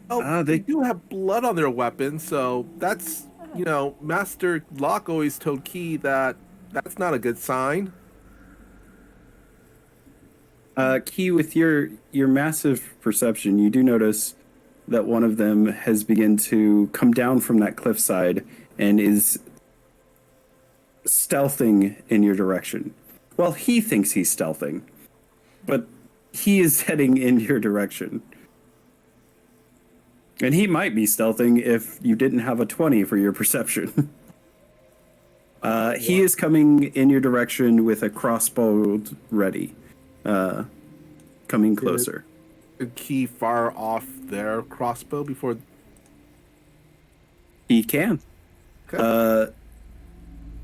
Oh, they- they do have blood on their weapons, so that's Master Locke always told Key that that's not a good sign. Key, with your massive perception, you do notice that one of them has begun to come down from that cliffside and is stealthing in your direction. Well, he thinks he's stealthing, but he is heading in your direction. And he might be stealthing if you didn't have a 20 for your perception. He is coming in your direction with a crossbow ready, coming closer. Did Key fire off their crossbow before? He can. Okay.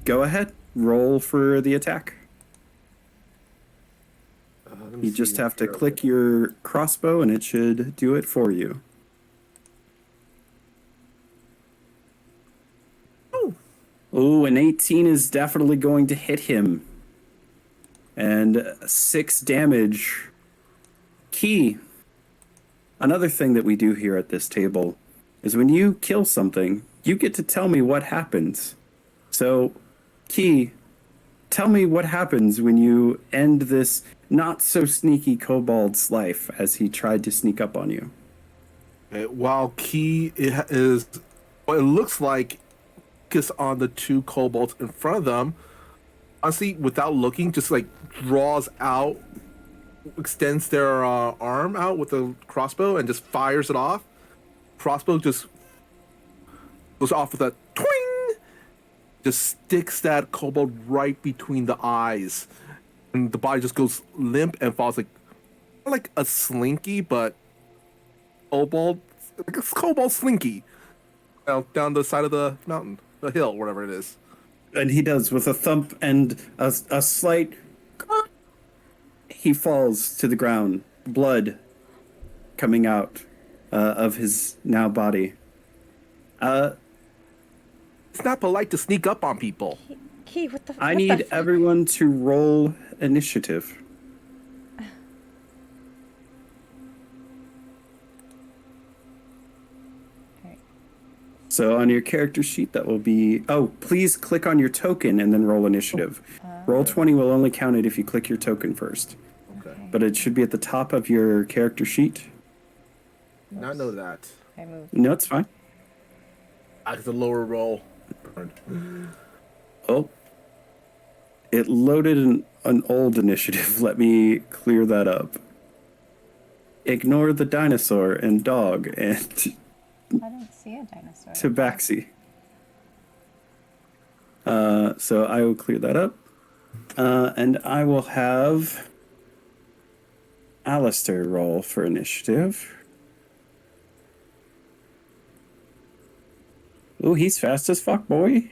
Go ahead. Roll for the attack. Let me You just see have to here. click your crossbow and it should do it for you. Oh, an 18 is definitely going to hit him. And 6 damage. Key. Another thing that we do here at this table is when you kill something, you get to tell me what happens. So, Key, tell me what happens when you end this not so sneaky kobold's life as he tried to sneak up on you. While Key is what it looks like focus on the two kobolds in front of them, honestly, without looking, just like draws out, extends their arm out with the crossbow and just fires it off. Crossbow just goes off with a twing, just sticks that kobold right between the eyes, and the body just goes limp and falls like a slinky, but kobold, like a kobold slinky, down the side of the mountain, the hill, whatever it is. And he does with a thump and a slight. He falls to the ground, blood coming out of his now body. It's not polite to sneak up on people. Key, what the? I what the need fuck? everyone to roll initiative. Alright. So on your character sheet, that will be. Oh, please click on your token and then roll initiative. Roll 20 will only count it if you click your token first. Okay. But it should be at the top of your character sheet. Not know that. I moved. No, it's fine. I the lower roll. Oh, it loaded an old initiative. Let me clear that up. Ignore the dinosaur and dog and I don't see a dinosaur. tabaxi. So I will clear that up. And I will have Alistair roll for initiative. Ooh, he's fast as fuck, boy.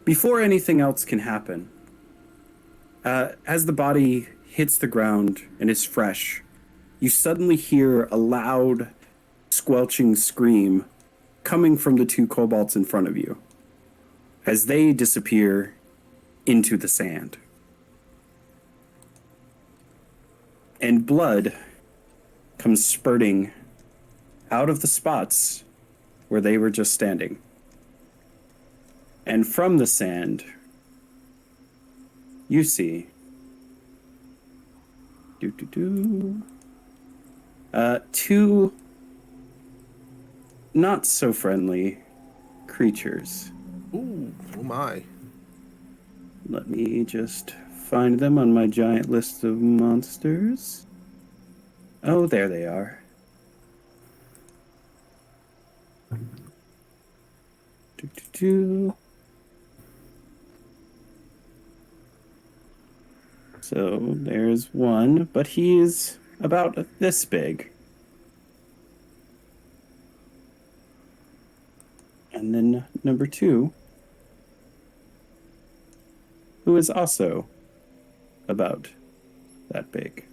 Before anything else can happen, as the body hits the ground and is fresh, you suddenly hear a loud, squelching scream coming from the two kobolds in front of you as they disappear into the sand. And blood comes spurting out of the spots where they were just standing. And from the sand, you see two not so friendly creatures. Ooh, oh my. Let me just find them on my giant list of monsters. Oh, there they are. So there's one, but he's about this big. And then number 2, who is also about that big.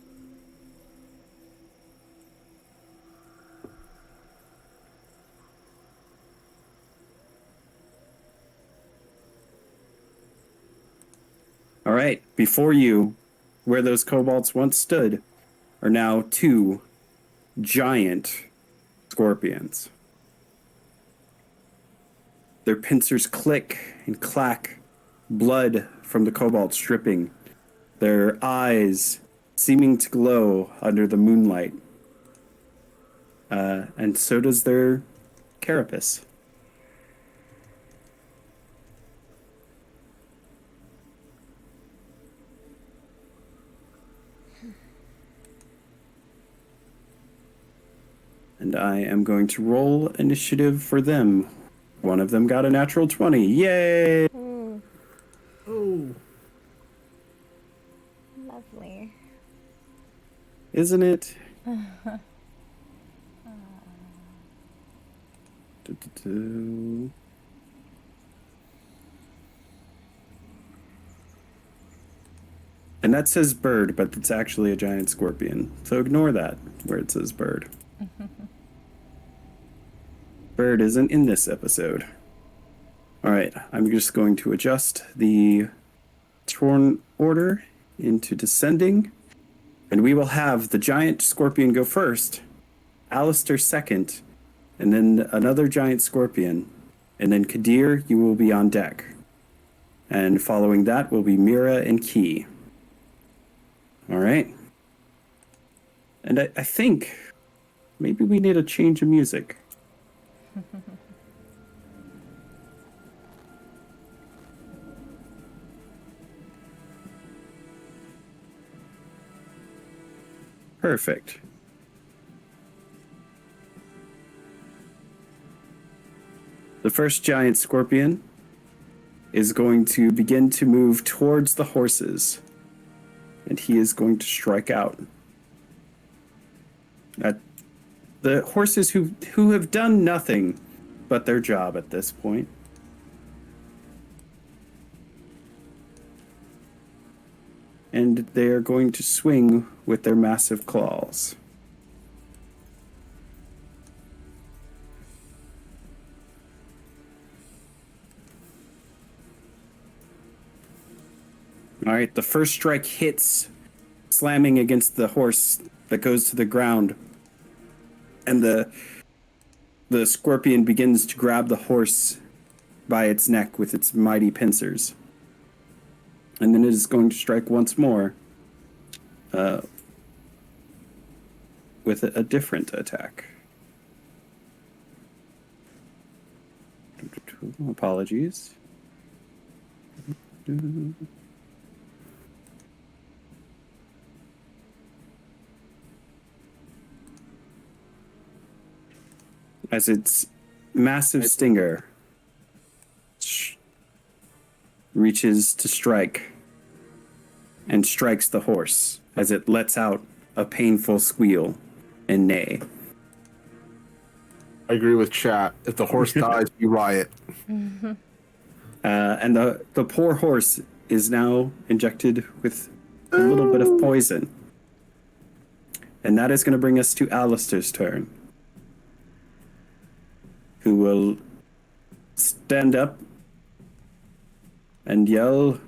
All right, before you, where those kobolds once stood, are now 2 giant scorpions. Their pincers click and clack, blood from the kobolds dripping, their eyes seeming to glow under the moonlight. And so does their carapace. And I am going to roll initiative for them. One of them got a natural 20. Yay! Ooh, Oh, lovely. Isn't it? Do-do-do. And that says bird, but it's actually a giant scorpion. So ignore that where it says bird. Bird isn't in this episode. All right, I'm just going to adjust the turn order into descending. And we will have the giant scorpion go first, Alistair second, and then another giant scorpion. And then Kadir, you will be on deck. And following that will be Mira and Key. All right. And I think maybe we need a change of music. Perfect. The first giant scorpion is going to begin to move towards the horses, and he is going to strike out at the horses who have done nothing but their job at this point. And they are going to swing with their massive claws. All right, the first strike hits, slamming against the horse that goes to the ground. And the scorpion begins to grab the horse by its neck with its mighty pincers. And then it is going to strike once more with a different attack. Apologies. As its massive stinger reaches to strike and strikes the horse as it lets out a painful squeal and neigh. I agree with chat. If the horse dies, you riot. And the poor horse is now injected with a little bit of poison. And that is going to bring us to Alistair's turn, who will stand up and yell,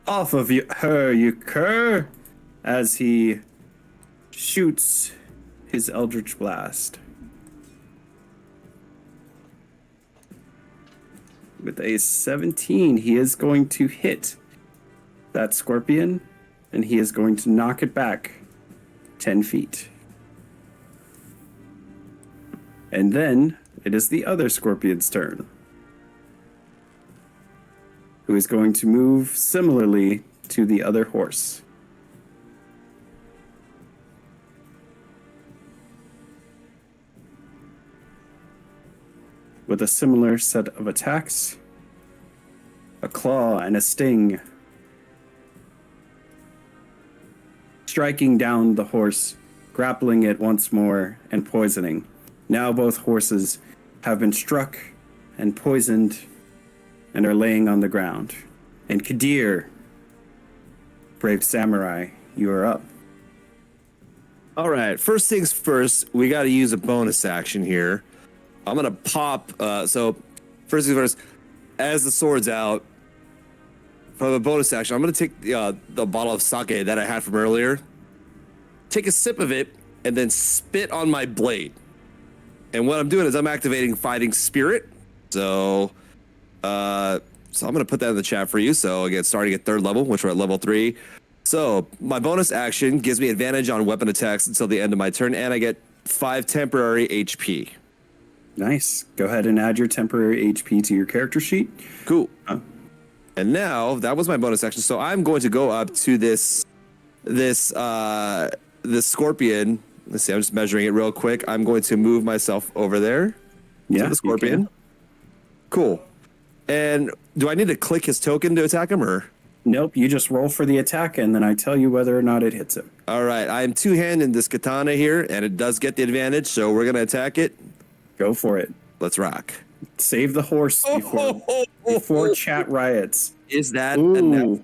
"Off of her, you cur!" as he shoots his Eldritch Blast. With a 17, he is going to hit that scorpion, and he is going to knock it back 10 feet. And then it is the other scorpion's turn, who is going to move similarly to the other horse. With a similar set of attacks, a claw and a sting striking down the horse, grappling it once more, and poisoning. Now both horses have been struck and poisoned and are laying on the ground. And Kadir, brave samurai, you are up. All right. First things first, we got to use a bonus action here. I'm gonna pop. So first things first, as the sword's out, from a bonus action, I'm gonna take the bottle of sake that I had from earlier, take a sip of it, and then spit on my blade. And what I'm doing is I'm activating Fighting Spirit. So I'm gonna put that in the chat for you. So again, starting at 3rd level, which we're at level 3. So my bonus action gives me advantage on weapon attacks until the end of my turn, and I get 5 temporary HP. Nice. Go ahead and add your temporary HP to your character sheet. Cool. And now that was my bonus action. So I'm going to go up to this scorpion. Let's see. I'm just measuring it real quick. I'm going to move myself over there. Yeah, To the scorpion. Cool. And do I need to click his token to attack him, or? Nope, you just roll for the attack, and then I tell you whether or not it hits him. All right. I am two-handed this katana here, and it does get the advantage. So we're gonna attack it. Go for it. Let's rock. Save the horse before chat riots. Is that Ooh,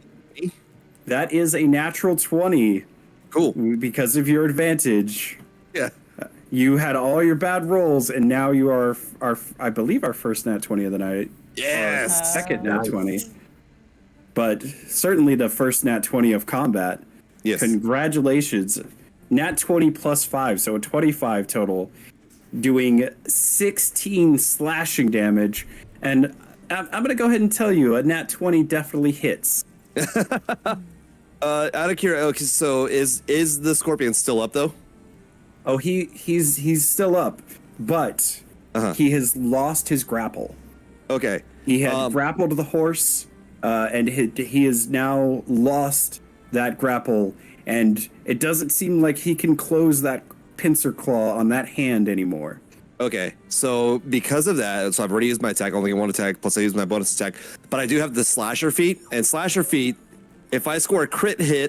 that is a natural 20 cool? because of your advantage. Yeah. You had all your bad rolls, and now you are I believe our first nat 20 of the night. Yes. Second nat 20. But certainly the first nat 20 of combat. Yes. Congratulations. Nat 20 plus 5, so a 25 total, doing 16 slashing damage. And I'm going to go ahead and tell you, a nat 20 definitely hits. Out of curiosity, so is the scorpion still up though? Oh, he's still up, but he has lost his grapple. Okay. He had grappled the horse, and he has now lost that grapple, and it doesn't seem like he can close that pincer claw on that hand anymore. Okay, so because of that, so I've already used my attack, only one attack, plus I used my bonus attack, but I do have the slasher feat, and slasher feat, if I score a critical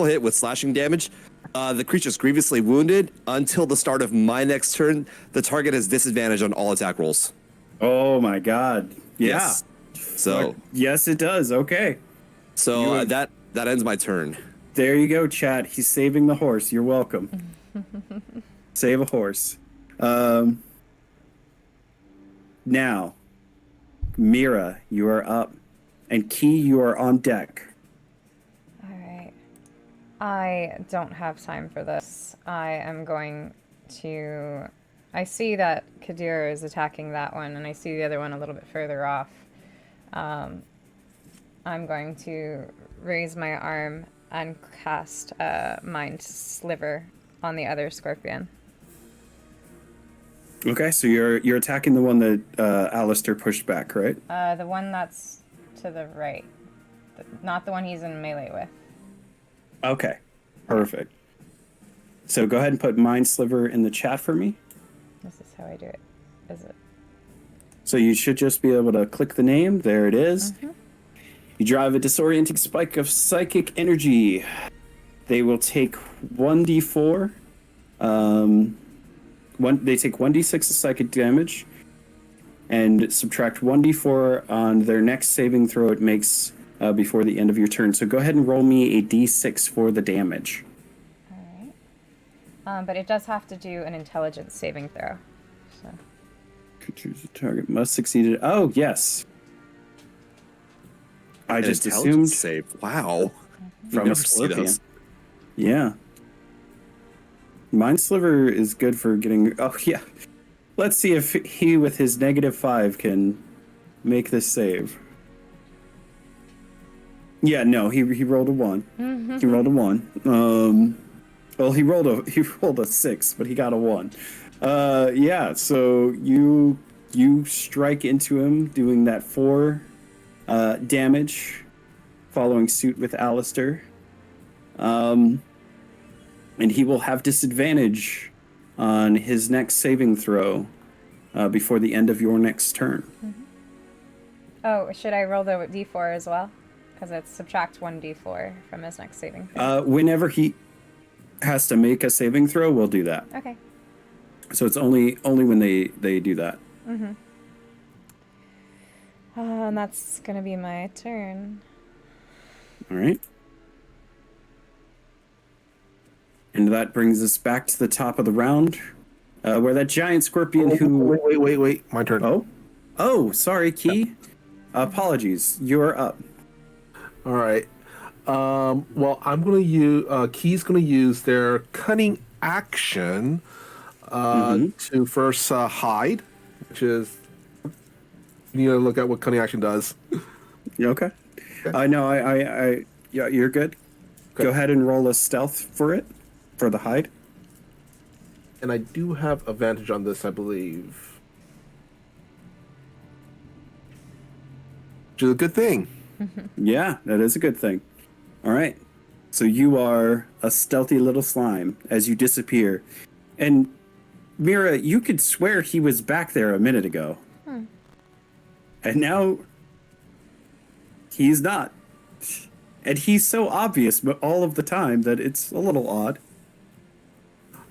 hit with slashing damage, the creature is grievously wounded until the start of my next turn. The target has disadvantage on all attack rolls. Oh my god. Yeah. Yes. So yes, it does. Okay. So that ends my turn. There you go, chat. He's saving the horse. You're welcome. Save a horse. Now, Mira, you are up. And Key, you are on deck. All right. I don't have time for this. I am going to... I see that Kadir is attacking that one, and I see the other one a little bit further off. I'm going to raise my arm and cast Mind Sliver on the other scorpion. Okay, so you're attacking the one that Alistair pushed back, right? The one that's to the right. Not the one he's in melee with. Okay, perfect. So go ahead and put Mind Sliver in the chat for me. This is how I do it. Is it? So you should just be able to click the name. There it is. Mm-hmm. You drive a disorienting spike of psychic energy. They will take 1d4. They take 1d6 of psychic damage and subtract 1d4 on their next saving throw it makes before the end of your turn. So go ahead and roll me a d6 for the damage. But it does have to do an intelligence saving throw. So. Creatures the target must succeed at... Oh, yes. I just Intelligence assumed... save. Wow. From a scorpion. Yeah. Mind Sliver is good for getting... Oh, yeah. Let's see if he, with his -5, can make this save. Yeah, no, he rolled a 1. He rolled a 1. Well, he rolled a 6, but he got a 1. Yeah, so you strike into him, doing that 4 damage, following suit with Alistair. And he will have disadvantage on his next saving throw before the end of your next turn. Oh, should I roll the d4 as well? because it's subtract 1d4 from his next saving throw. Whenever he has to make a saving throw, we'll do that. Okay. So it's only when they do that. And that's gonna be my turn. All right. And that brings us back to the top of the round, where that giant scorpion who... Wait. My turn. Oh, sorry, Key. Apologies. You're up. All right. Well, I'm going to use... Key's going to use their cunning action to first hide, which is... You need to look at what cunning action does. You okay? No, yeah, you're good. Okay. Go ahead and roll a stealth for the hide. And I do have advantage on this, I believe. Which is a good thing. Yeah, that is a good thing. All right. So you are a stealthy little slime as you disappear. And Mira, you could swear he was back there a minute ago. And now he's not. And he's so obvious but all of the time that it's a little odd.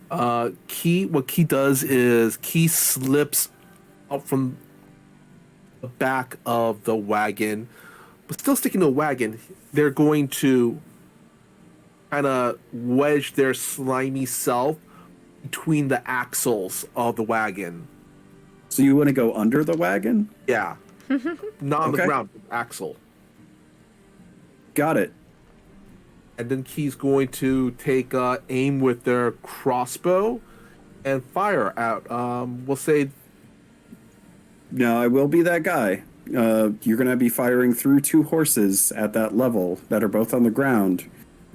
What Key does is Key slips up from the back of the wagon, but still sticking to the wagon. They're going to kind of wedge their slimy self between the axles of the wagon. So you want to go under the wagon? Yeah. Not on the Okay. ground, axle. Got it. And then Key's going to take aim with their crossbow and fire out. We'll say... Now, I will be that guy. You're going to be firing through two horses at that level that are both on the ground.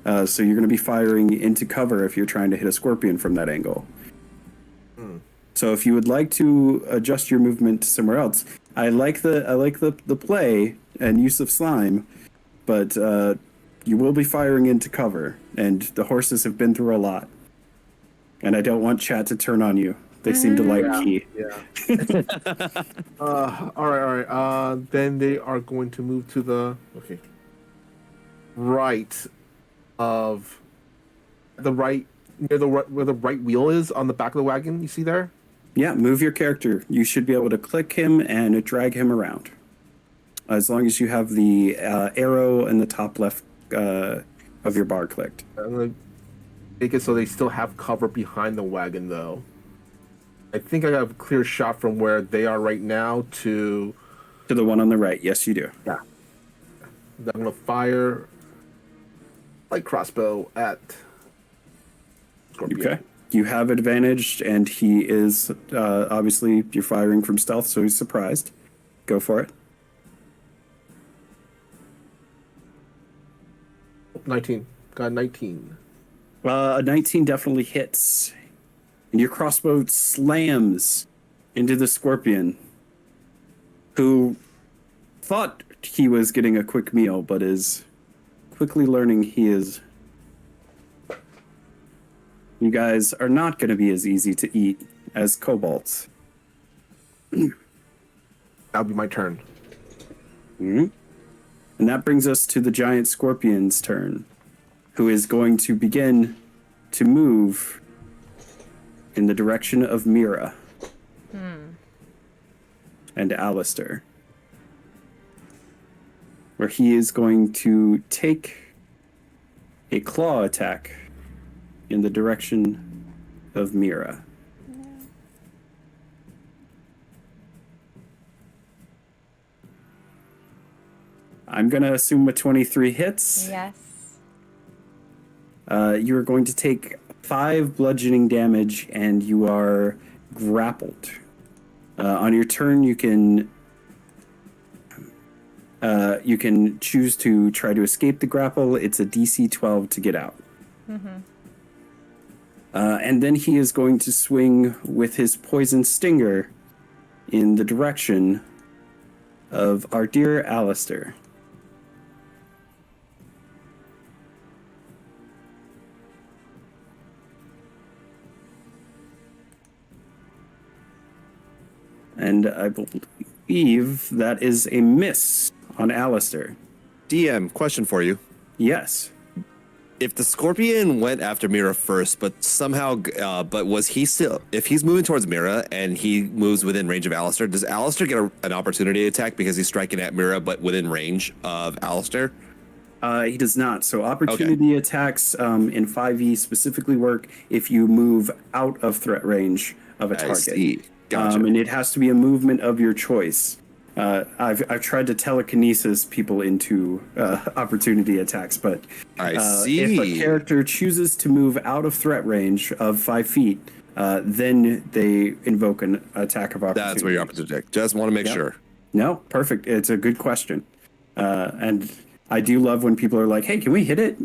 So you're going to be firing into cover if you're trying to hit a scorpion from that angle. So if you would like to adjust your movement somewhere else, I like the play and use of slime, but you will be firing into cover, and the horses have been through a lot. And I don't want chat to turn on you. They seem to like Key. Yeah. All right. Then they are going to move to the right of the right near where the right wheel is on the back of the wagon. You see there? Yeah, move your character. You should be able to click him and drag him around. As long as you have the arrow in the top left of your bar clicked. I'm gonna make it so they still have cover behind the wagon, though. I think I have a clear shot from where they are right now to the one on the right. Yes, you do. Yeah. I'm gonna fire light crossbow at Scorpion. Okay. You have advantage, and he is obviously you're firing from stealth, so he's surprised. Go for it. 19. Got 19. A 19 definitely hits, and your crossbow slams into the scorpion, who thought he was getting a quick meal, but is quickly learning he is. You guys are not going to be as easy to eat as kobolds. That'll be my turn. Mm-hmm. And that brings us to the giant scorpion's turn, who is going to begin to move in the direction of Mira and Alistair, where he is going to take a claw attack in the direction of Mira. I'm going to assume a 23 hits. Yes. You're going to take 5 bludgeoning damage, and you are grappled. On your turn, you can choose to try to escape the grapple. It's a DC 12 to get out. And then he is going to swing with his poison stinger in the direction of our dear Alistair. And I believe that is a miss on Alistair. DM, question for you. Yes. If the Scorpion went after Mira first, but somehow, but was he still, if he's moving towards Mira and he moves within range of Alistair, does Alistair get an opportunity attack because he's striking at Mira, but within range of Alistair? He does not. So opportunity attacks in 5e specifically work if you move out of threat range of a target. I see. Gotcha. And it has to be a movement of your choice. I've tried to telekinesis people into opportunity attacks, but I see. If a character chooses to move out of threat range of 5 feet, then they invoke an attack of opportunity. That's where your opportunity attack. Just want to make sure. No, perfect. It's a good question. And I do love when people are like, hey, can we hit it?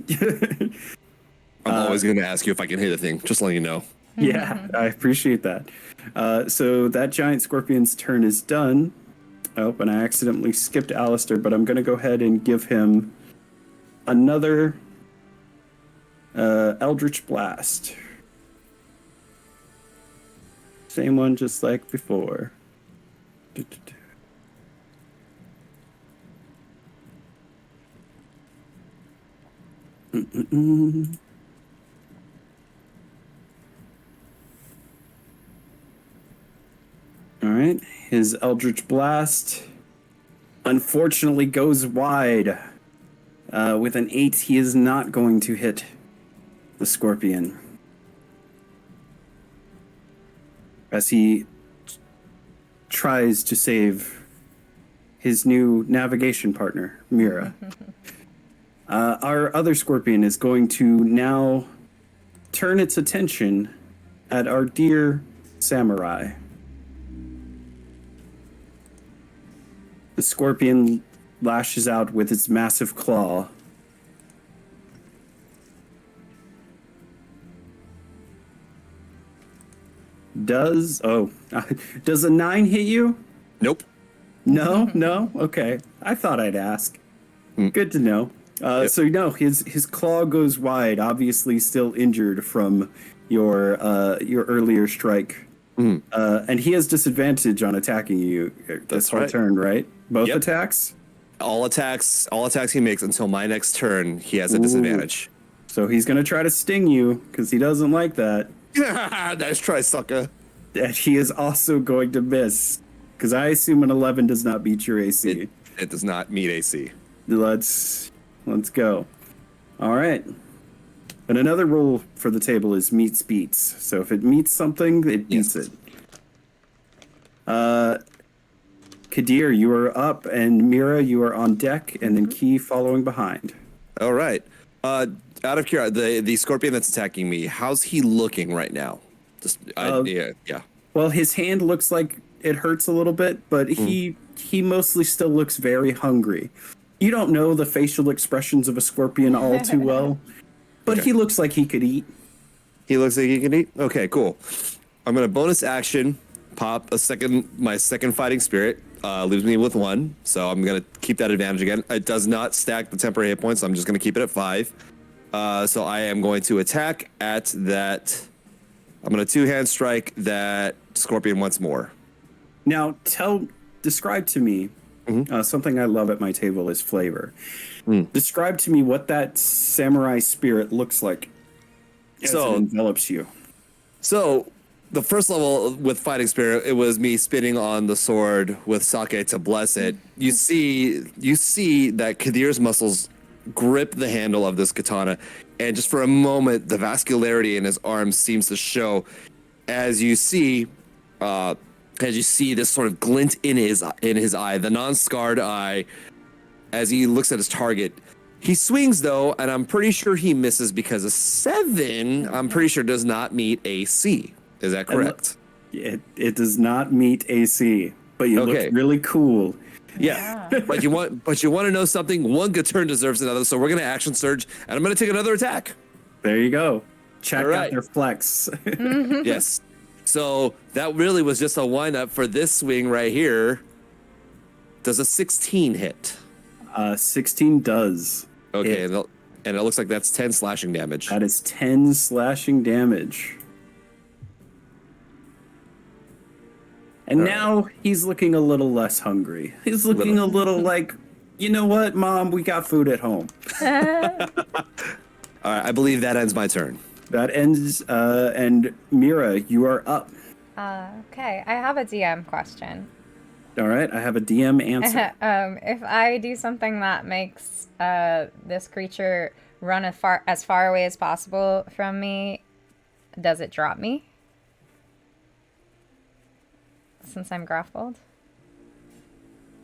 I'm always going to ask you if I can hit a thing, just letting you know. Yeah, I appreciate that. So that giant scorpion's turn is done. Oh, and I accidentally skipped Alistair, but I'm going to go ahead and give him another Eldritch Blast. Same one, just like before. All right, his Eldritch Blast unfortunately goes wide. With an 8, he is not going to hit the Scorpion. As he tries to save his new navigation partner, Mira. Our other Scorpion is going to now turn its attention at our dear Samurai. The Scorpion lashes out with its massive claw. Does a 9 hit you? Nope. No? No? Okay. I thought I'd ask. Good to know. Yep. So no, his claw goes wide, obviously still injured from your earlier strike. And he has disadvantage on attacking you this whole turn, right? Both attacks? All attacks he makes until my next turn, he has a disadvantage. So he's going to try to sting you because he doesn't like that. Nice try, sucker. And he is also going to miss because I assume an 11 does not beat your AC. It does not meet AC. Let's go. All right. And another rule for the table is meets beats. So if it meets something, it beats it. Kadir, you are up, and Mira, you are on deck, and then Key following behind. All right. Out of curiosity, the Scorpion that's attacking me, how's he looking right now? Yeah. Well, his hand looks like it hurts a little bit, but he mostly still looks very hungry. You don't know the facial expressions of a scorpion all too well, but he looks like he could eat. He looks like he can eat? Okay, cool. I'm going to bonus action, pop my second fighting spirit. Leaves me with 1, so I'm going to keep that advantage again. It does not stack the temporary hit points, so I'm just going to keep it at 5. So I am going to attack at that. I'm going to two-hand strike that Scorpion once more. Now, describe to me, something I love at my table is flavor. Describe to me what that samurai spirit looks like as it envelops you. So, the first level with Fighting Spirit, it was me spinning on the sword with sake to bless it. You see that Kadir's muscles grip the handle of this katana, and just for a moment, the vascularity in his arms seems to show. As you see this sort of glint in his eye, the non-scarred eye, as he looks at his target. He swings though, and I'm pretty sure he misses because a 7, I'm pretty sure does not meet AC. Is that correct? It does not meet AC, but you look really cool. Yeah. but you want to know something? One good turn deserves another, so we're gonna action surge, and I'm gonna take another attack. There you go. Check out their flex. Yes. So that really was just a wind-up for this swing right here. Does a 16 hit? 16 does. Okay, and it looks like that's 10 slashing damage. That is 10 slashing damage. And now he's looking a little less hungry. He's looking a little like, You know what, Mom? We got food at home. All right, I believe that ends my turn. That ends, and Mira, you are up. Okay, I have a DM question. All right, I have a DM answer. If I do something that makes this creature run as far away as possible from me, does it drop me? Since I'm grappled?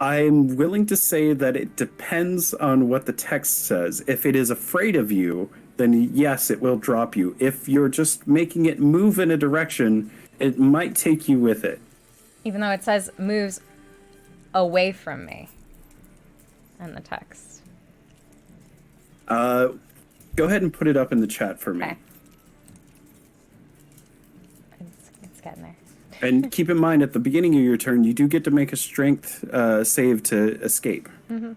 I'm willing to say that it depends on what the text says. If it is afraid of you, then yes, it will drop you. If you're just making it move in a direction, it might take you with it. Even though it says moves away from me in the text. Go ahead and put it up in the chat for me. Okay. It's getting there. And keep in mind, at the beginning of your turn, you do get to make a strength save to escape. Mm-hmm.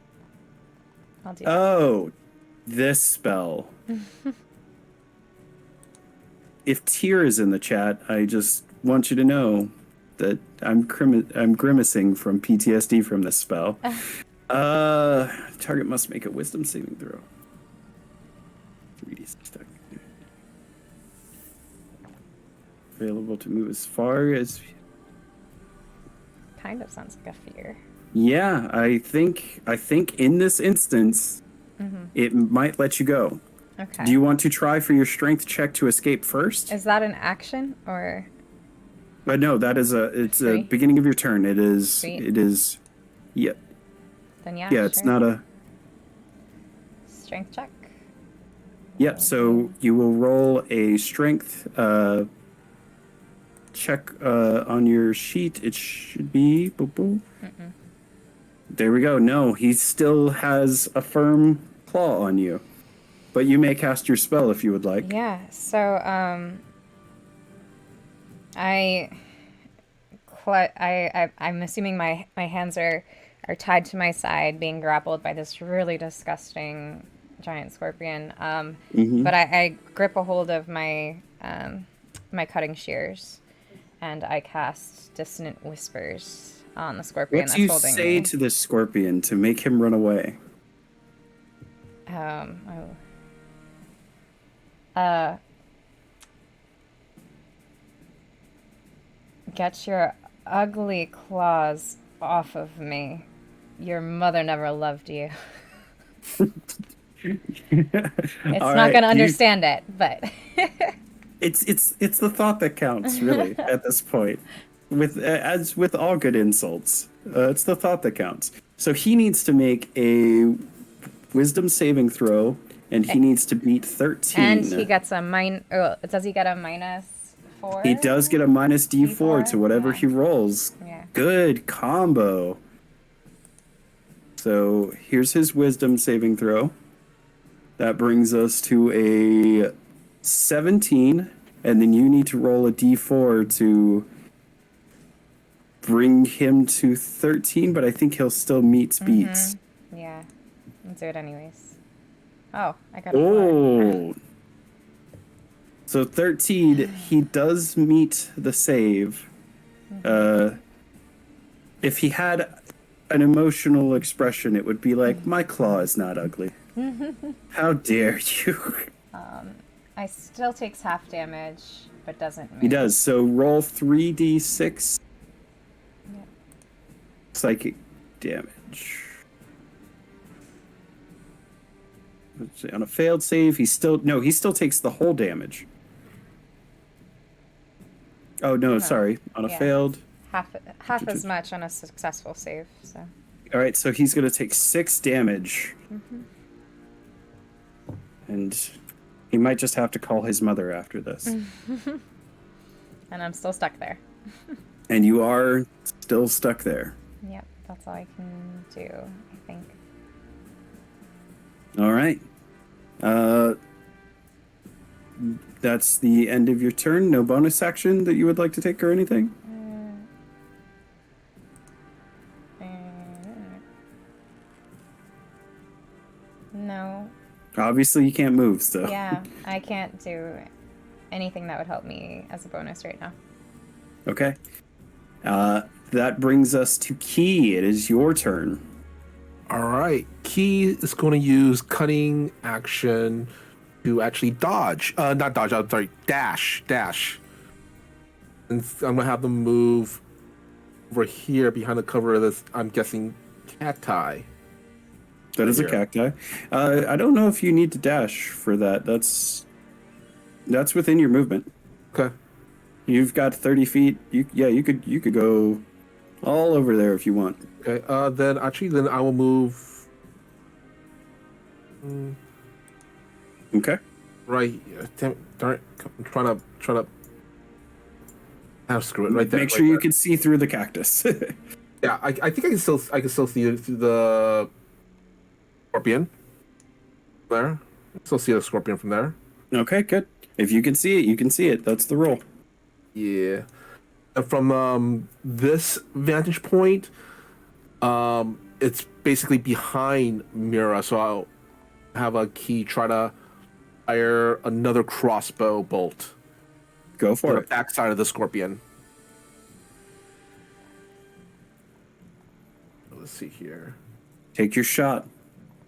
I'll do that. Oh, this spell. If Tyr is in the chat, I just want you to know that I'm grimacing from PTSD from this spell. Target must make a wisdom saving throw. 3d6 stuck. Available to move as far as... Kind of sounds like a fear. Yeah, I think in this instance, it might let you go. Okay. Do you want to try for your strength check to escape first? Is that an action or? But no, it's Free? a beginning of your turn. It is. Sweet. It is. Yeah. Then yeah. Yeah, it's sure. not a. Strength check. Yep. So you will roll a strength check on your sheet. It should be. Boop, boop. There we go. No, he still has a firm claw on you, but you may cast your spell if you would like. Yeah. So I'm assuming my hands are tied to my side, being grappled by this really disgusting giant scorpion. But I grip a hold of my my cutting shears, and I cast Dissonant Whispers on the scorpion What that's do you holding say me. to this scorpion to make him run away? Get your ugly claws off of me. Your mother never loved you. It's All not right, going to understand it, but It's the thought that counts, really, at this point. As with all good insults, it's the thought that counts. So he needs to make a wisdom saving throw, and he needs to beat 13. and he gets a does he get a -4? He does get a minus D4 to whatever Yeah. he rolls. Yeah. Good combo. So here's his wisdom saving throw. That brings us to a 17, and then you need to roll a D4 to bring him to 13, but I think he'll still meet beats. Yeah. Let's do it anyways. Oh, I got a 4. Oh. So 13, he does meet the save. If he had an emotional expression, it would be like, my claw is not ugly. How dare you? I still takes half damage, but doesn't move. He does. So roll 3d6 Yep. psychic damage. Let's see, on a failed save, he still takes the whole damage. Oh no, sorry. On a Yeah. failed. Half as much on a successful save. So. All right, so he's going to take 6 damage. And he might just have to call his mother after this. And I'm still stuck there. And you are still stuck there. Yep, that's all I can do, I think. All right. That's the end of your turn. No bonus action that you would like to take or anything? No. Obviously, you can't move, so. Yeah, I can't do anything that would help me as a bonus right now. Okay. That brings us to Key. It is your turn. All right. Key is going to use cutting action to actually dodge. Not dodge. I'm sorry. Dash. And I'm gonna have them move over here behind the cover of this. I'm guessing cacti. That is a cacti. I don't know if you need to dash for that. That's within your movement. Okay. You've got 30 feet. You could go all over there if you want. Okay. Then I will move. Okay. Right. Darn it. I'm trying to. Ah, screw it. Right there. Make sure you can see through the cactus. Yeah, I think I can still see through the scorpion. There. I can still see the scorpion from there. Okay, good. If you can see it, you can see it. That's the roll. Yeah. And from this vantage point, it's basically behind Mira, so I'll have a key try to fire another crossbow bolt Go to for the it. backside of the scorpion. Let's see here. Take your shot.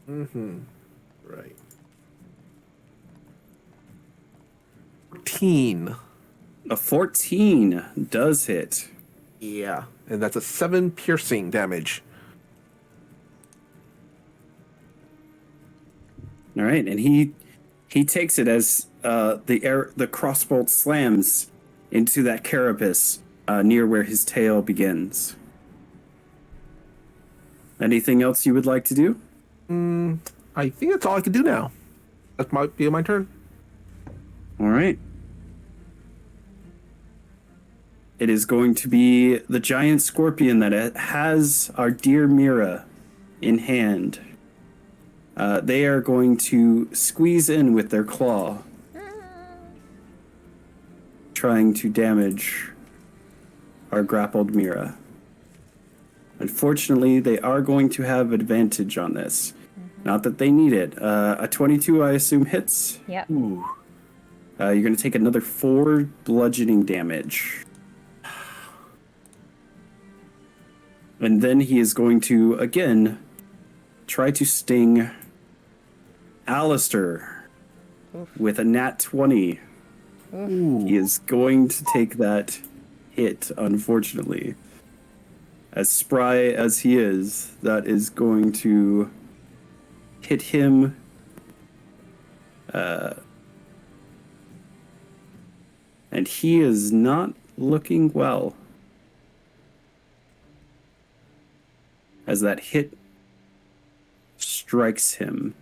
Right. 14. A 14 does hit. Yeah. And that's a 7 piercing damage. All right, and he takes it as the crossbolt slams into that carapace near where his tail begins. Anything else you would like to do? I think that's all I can do now. That might be my turn. All right. It is going to be the giant scorpion that has our dear Mira in hand. They are going to squeeze in with their claw, trying to damage our grappled Mira. Unfortunately, they are going to have advantage on this. Not that they need it. A 22, I assume, hits. Yep. Ooh. You're going to take another 4 bludgeoning damage. And then he is going to, again, try to sting Alistair with a nat 20. Ooh. He is going to take that hit, unfortunately. As spry as he is, that is going to hit him. And he is not looking well. As that hit strikes him.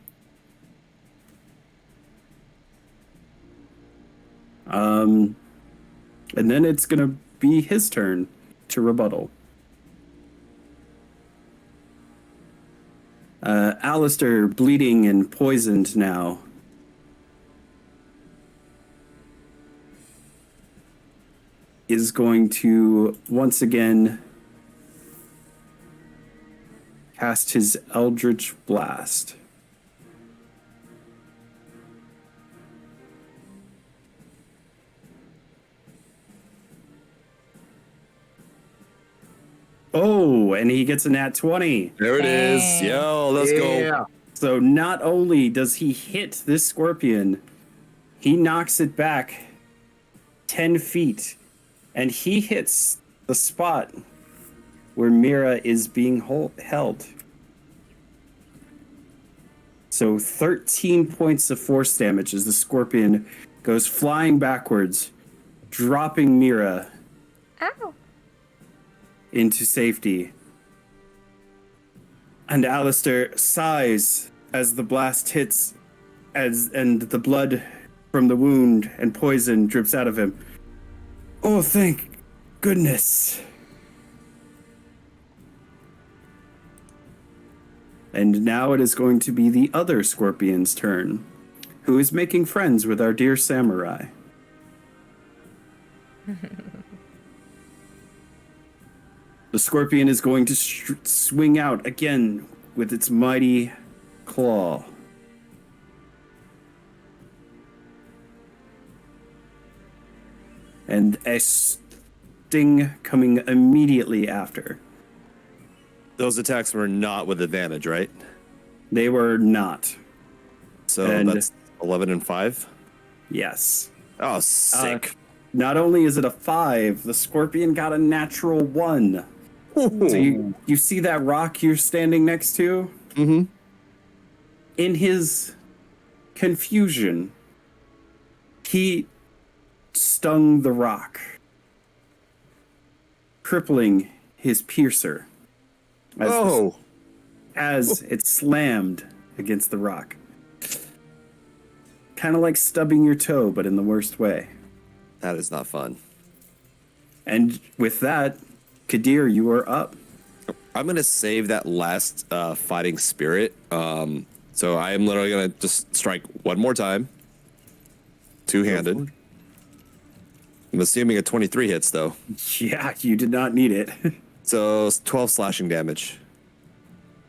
And then it's going to be his turn to rebuttal. Alistair, bleeding and poisoned now. Is going to once again cast his Eldritch Blast. Oh, and he gets a nat 20. There it is. Dang. Yo, let's go. So not only does he hit this scorpion, he knocks it back 10 feet. And he hits the spot where Mira is being held. So 13 points of force damage as the scorpion goes flying backwards, dropping Mira Ow. into safety. And Alistair sighs as the blast hits and the blood from the wound and poison drips out of him. Oh, thank goodness. And now it is going to be the other scorpion's turn, who is making friends with our dear samurai. The scorpion is going to swing out again with its mighty claw. And a sting coming immediately after. Those attacks were not with advantage, right? They were not. So And- that's 11 and 5. Yes. Oh, sick. Not only is it a 5, the scorpion got a natural 1. So you see that rock you're standing next to? Mm-hmm. In his confusion, he stung the rock, crippling his piercer as it slammed against the rock. Kind of like stubbing your toe, but in the worst way. That is not fun. And with that, Kadir, you are up. I'm going to save that last fighting spirit. So I am literally going to just strike one more time. Two-handed. I'm assuming a 23 hits, though. Yeah, you did not need it. So 12 slashing damage.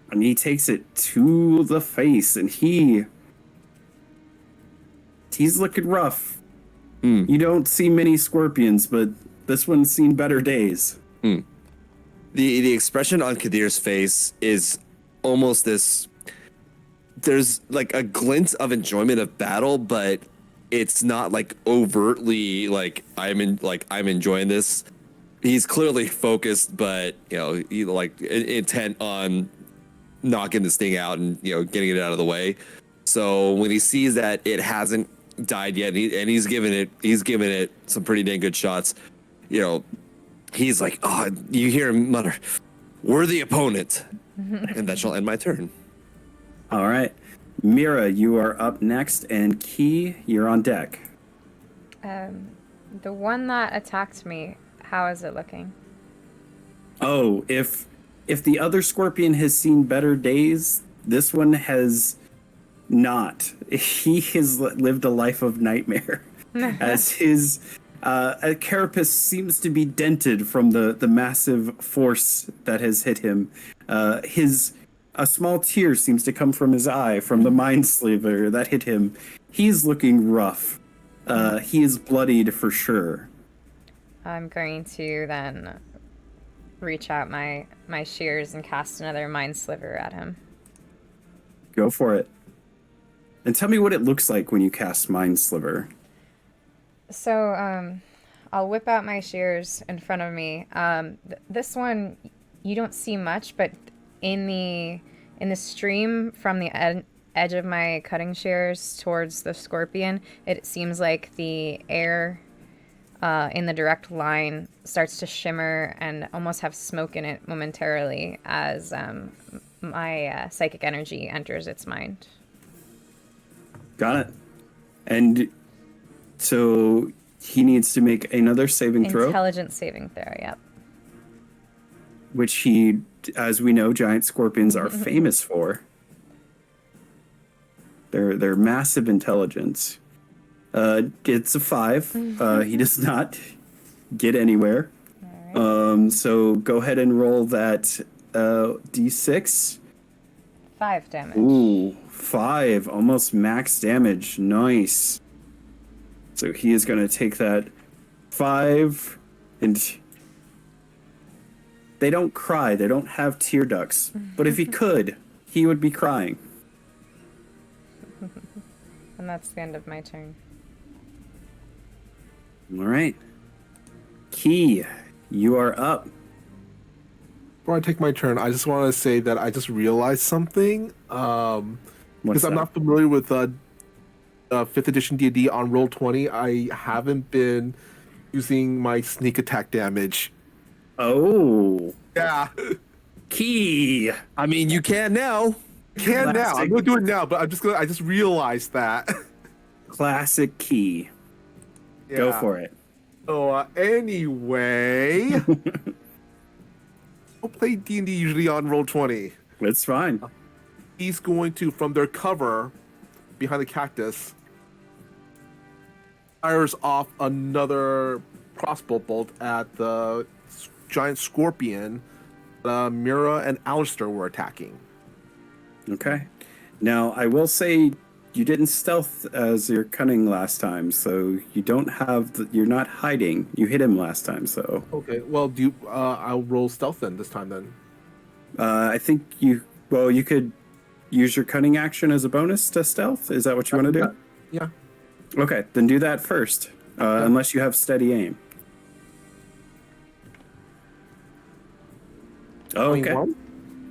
And he takes it to the face, and he's looking rough. You don't see many scorpions, but this one's seen better days. The expression on Kadir's face is almost this. There's like a glint of enjoyment of battle, but it's not like overtly like I'm enjoying this. He's clearly focused, but he like intent on knocking this thing out and getting it out of the way. So when he sees that it hasn't died yet, and he's given it some pretty dang good shots, he's like, oh, you hear him mutter, "Worthy opponent," and that shall end my turn. All right. Mira, you are up next, and Key, you're on deck. The one that attacked me, how is it looking? Oh, if the other scorpion has seen better days, this one has not. He has lived a life of nightmare, as his carapace seems to be dented from the massive force that has hit him. A small tear seems to come from his eye from the mind sliver that hit him. He's looking rough. He is bloodied for sure. I'm going to then reach out my shears and cast another mind sliver at him. Go for it. And tell me what it looks like when you cast Mind Sliver. So, I'll whip out my shears in front of me. This one, you don't see much, but in the stream from the edge of my cutting shears towards the scorpion, it seems like the air in the direct line starts to shimmer and almost have smoke in it momentarily as my psychic energy enters its mind. Got it. And so he needs to make another saving throw. Intelligence saving throw, yep. Which he, as we know, giant scorpions are famous for. Their massive intelligence. It's a 5. He does not get anywhere. All right. So go ahead and roll that d6. 5 damage. Ooh, 5. Almost max damage. Nice. So he is going to take that 5, and they don't cry. They don't have tear ducts. But if he could, he would be crying. And that's the end of my turn. All right. Key, you are up. Before I take my turn, I just want to say that I just realized something. Because I'm not familiar with 5th edition D&D on Roll20. I haven't been using my sneak attack damage. Oh. Yeah. Key. I mean, you can now. Can now. I'm going to do it now, but I just realized that. Classic Key. Yeah. Go for it. So anyway, I'll play D&D usually on Roll20. It's fine. He's going to, from their cover behind the cactus, fires off another crossbow bolt at the giant scorpion Mira and Alistair were attacking. Okay. Now, I will say you didn't stealth as your cunning last time, so you don't have... you're not hiding. You hit him last time, so... Okay, well, I'll roll stealth then this time then. I think you could use your cunning action as a bonus to stealth. Is that what you want to do? Yeah. Okay, then do that first, unless you have steady aim. Okay, 21?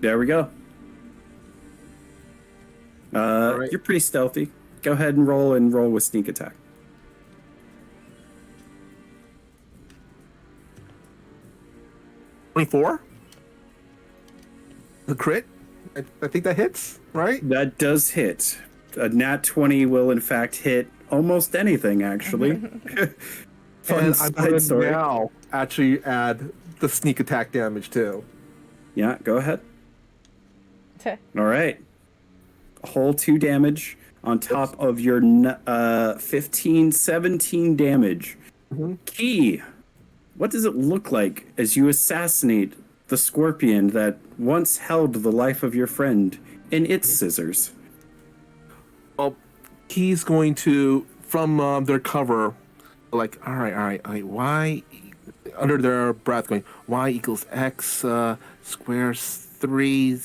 there we go. right. You're pretty stealthy. Go ahead and roll with sneak attack. 24? The crit? I think that hits, right? That does hit. A nat 20 will in fact hit almost anything, actually. Fun And I'm side going to story. now actually add the sneak attack damage too. Yeah, go ahead. All right. A whole 2 damage on top of your 15, 17 damage. Key, what does it look like as you assassinate the scorpion that once held the life of your friend in its scissors? Well, he's going to, from their cover, like, all right, y, under their breath, going, y equals x squares 3,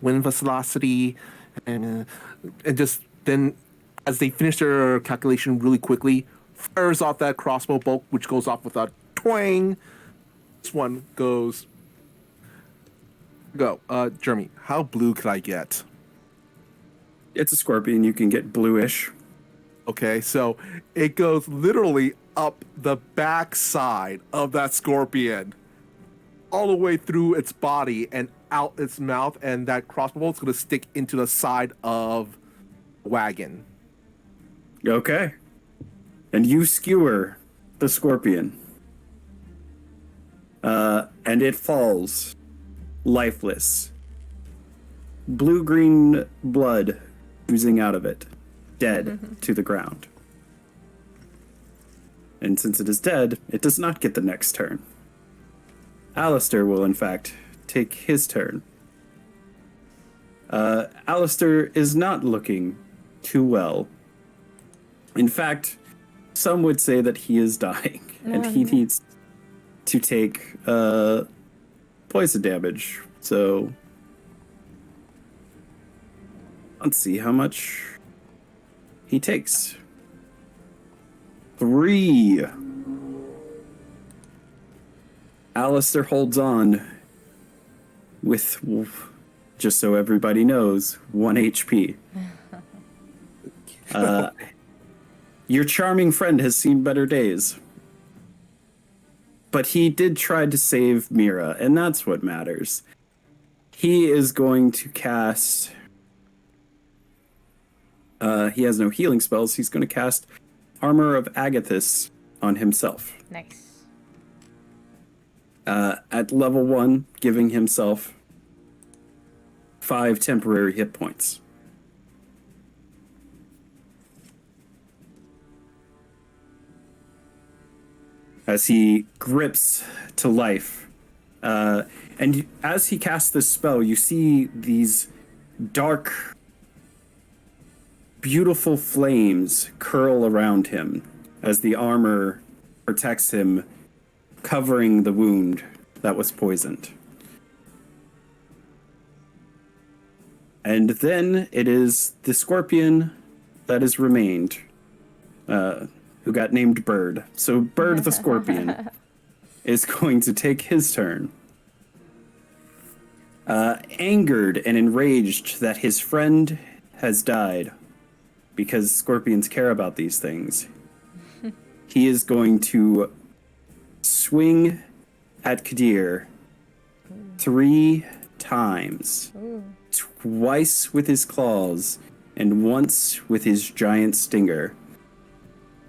wind velocity, and just then, as they finish their calculation really quickly, fires off that crossbow bolt, which goes off with a twang. This one goes. Go, Jeremy. How blue could I get? It's a scorpion. You can get bluish. Okay, so it goes literally up the backside of that scorpion, all the way through its body and out its mouth, and that crossbow bolt's going to stick into the side of the wagon. Okay. And you skewer the scorpion. And it falls lifeless. Blue-green blood oozing out of it, dead to the ground. And since it is dead, it does not get the next turn. Alistair will, in fact, take his turn. Alistair is not looking too well. In fact, some would say that he is dying, and he needs to take poison damage. So let's see how much he takes. 3. Alistair holds on with, just so everybody knows, 1 HP. Your charming friend has seen better days. But he did try to save Mira, and that's what matters. He is going to cast... he has no healing spells. He's going to cast Armor of Agathis on himself. Nice. At level 1, giving himself 5 temporary hit points. As he grips to life. And as he casts this spell, you see these dark, beautiful flames curl around him as the armor protects him, covering the wound that was poisoned. And then it is the scorpion that has remained, who got named Bird. So Bird the scorpion is going to take his turn. Angered and enraged that his friend has died, because scorpions care about these things, he is going to swing at Kadir 3 times. Ooh. Twice with his claws and once with his giant stinger.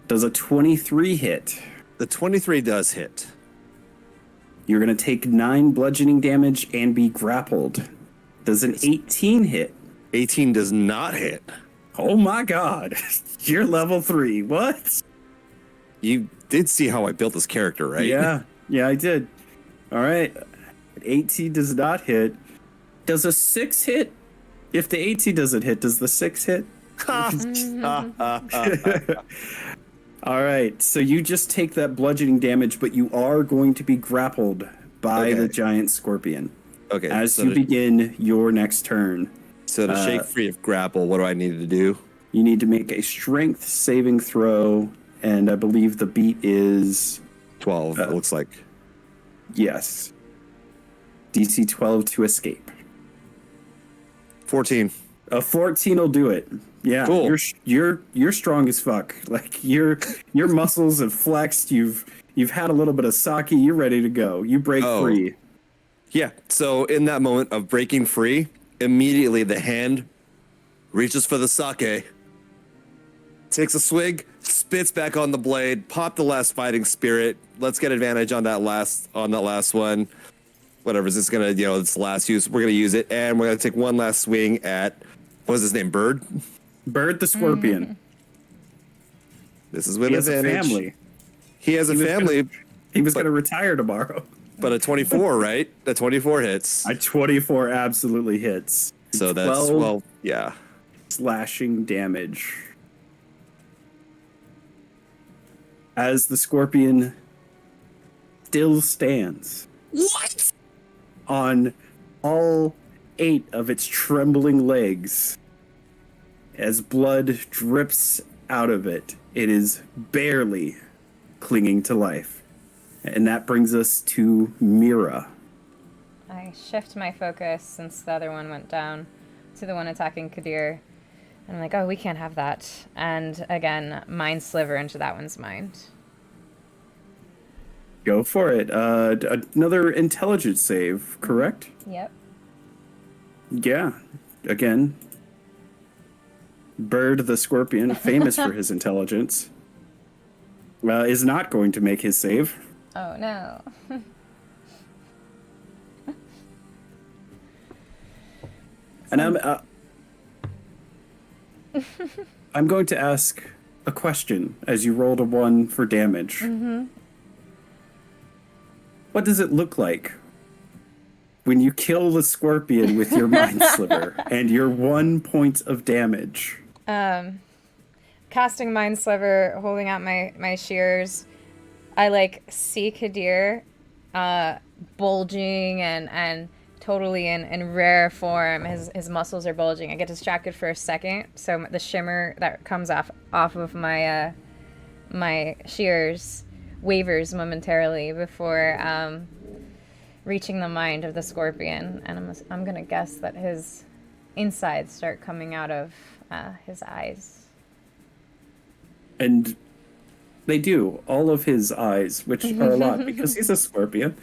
Does a 23 hit? The 23 does hit. You're going to take 9 bludgeoning damage and be grappled. Does an 18 hit? 18 does not hit. Oh my god. You're level 3. What? You did see how I built this character, right? Yeah, I did. All right. 18 does not hit. Does a 6 hit? If the 18 doesn't hit, does the 6 hit? All right, so you just take that bludgeoning damage, but you are going to be grappled by the giant scorpion. Okay. As so you to, begin your next turn, so to shake free of grapple, what do I need to do? you need to make a strength saving throw, and I believe the beat is 12. It looks like. yes, DC 12 to escape. 14. A 14 will do it. Yeah, Cool. you're strong as fuck. Like your muscles have flexed. You've had a little bit of sake. You're ready to go. You break free. Yeah. So in that moment of breaking free, immediately the hand reaches for the sake, takes a swig, spits back on the blade, pop the last fighting spirit. Let's get advantage on that last one. Whatever, it's gonna, it's the last use. We're gonna use it, and we're gonna take one last swing at what's his name? Bird? Bird the scorpion. This is with He has a advantage. family. He has a family, He was going to retire tomorrow. but a 24, right? A 24 hits. A 24 absolutely hits. So that's 12 yeah. slashing damage. As the scorpion still stands. What? On all 8 of its trembling legs. As blood drips out of it, it is barely clinging to life. And that brings us to Mira. I shift my focus since the other one went down to the one attacking Kadir. And I'm like, oh, we can't have that. And again, mind sliver into that one's mind. Go for it. Another intelligence save, correct? Yep. Yeah. Again, Bird the Scorpion, famous for his intelligence, is not going to make his save. Oh, no. And I'm going to ask a question as you rolled a 1 for damage. Mm-hmm. What does it look like when you kill the scorpion with your mind sliver and your 1 point of damage? Casting mind sliver, holding out my shears, I see Kadir bulging and totally in rare form. His muscles are bulging. I get distracted for a second, so the shimmer that comes off of my my shears wavers momentarily before reaching the mind of the scorpion, and I'm gonna guess that his insides start coming out of his eyes. And they do. All of his eyes, which are a lot because he's a scorpion.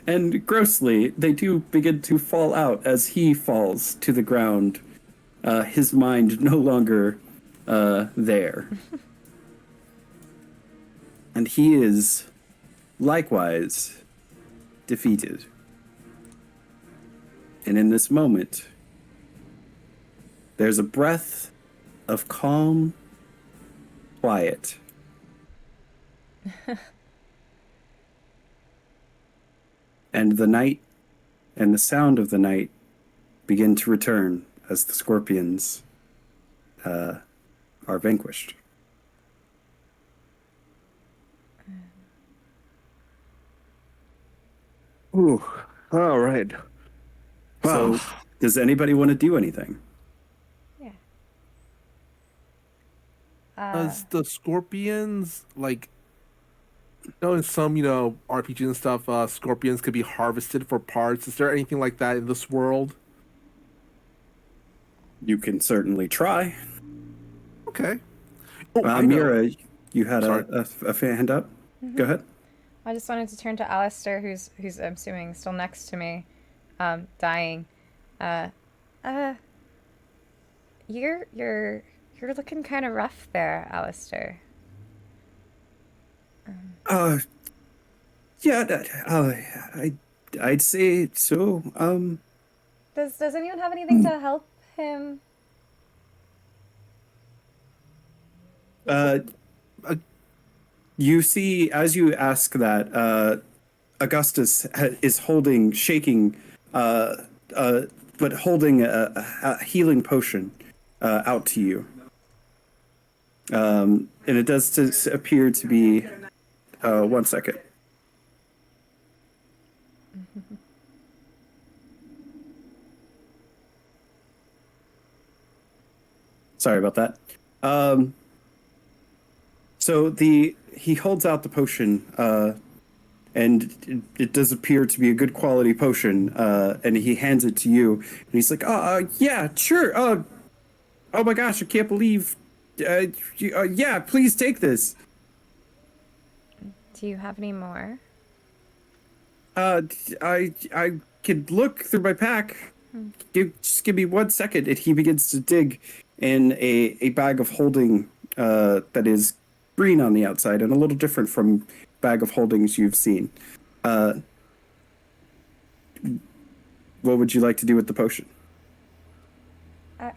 And grossly, they do begin to fall out as he falls to the ground. His mind no longer there. And he is likewise defeated. And in this moment, there's a breath of calm quiet. And the night and the sound of the night begin to return as the scorpions are vanquished. Ooh. All right. Wow. So, does anybody want to do anything? Yeah. Does the scorpions in some RPGs and stuff, scorpions could be harvested for parts? Is there anything like that in this world? You can certainly try. Okay. Oh, I know. Mira, you had Sorry. a hand up. Mm-hmm. Go ahead. I just wanted to turn to Alistair, who's I'm assuming still next to me, dying. You're looking kind of rough there, Alistair. Yeah, I'd say so. Does anyone have anything to help him? You see, as you ask that, Augustus is shaking, but holding a healing potion out to you. And it does appear to be. 1 second. Sorry about that. So he holds out the potion, and it does appear to be a good quality potion. And he hands it to you, and he's like, yeah, sure. Oh my gosh, I can't believe. Yeah, please take this. Do you have any more? I could look through my pack. Just give me 1 second. And he begins to dig in a bag of holding that is green on the outside and a little different from bag of holdings you've seen. What would you like to do with the potion?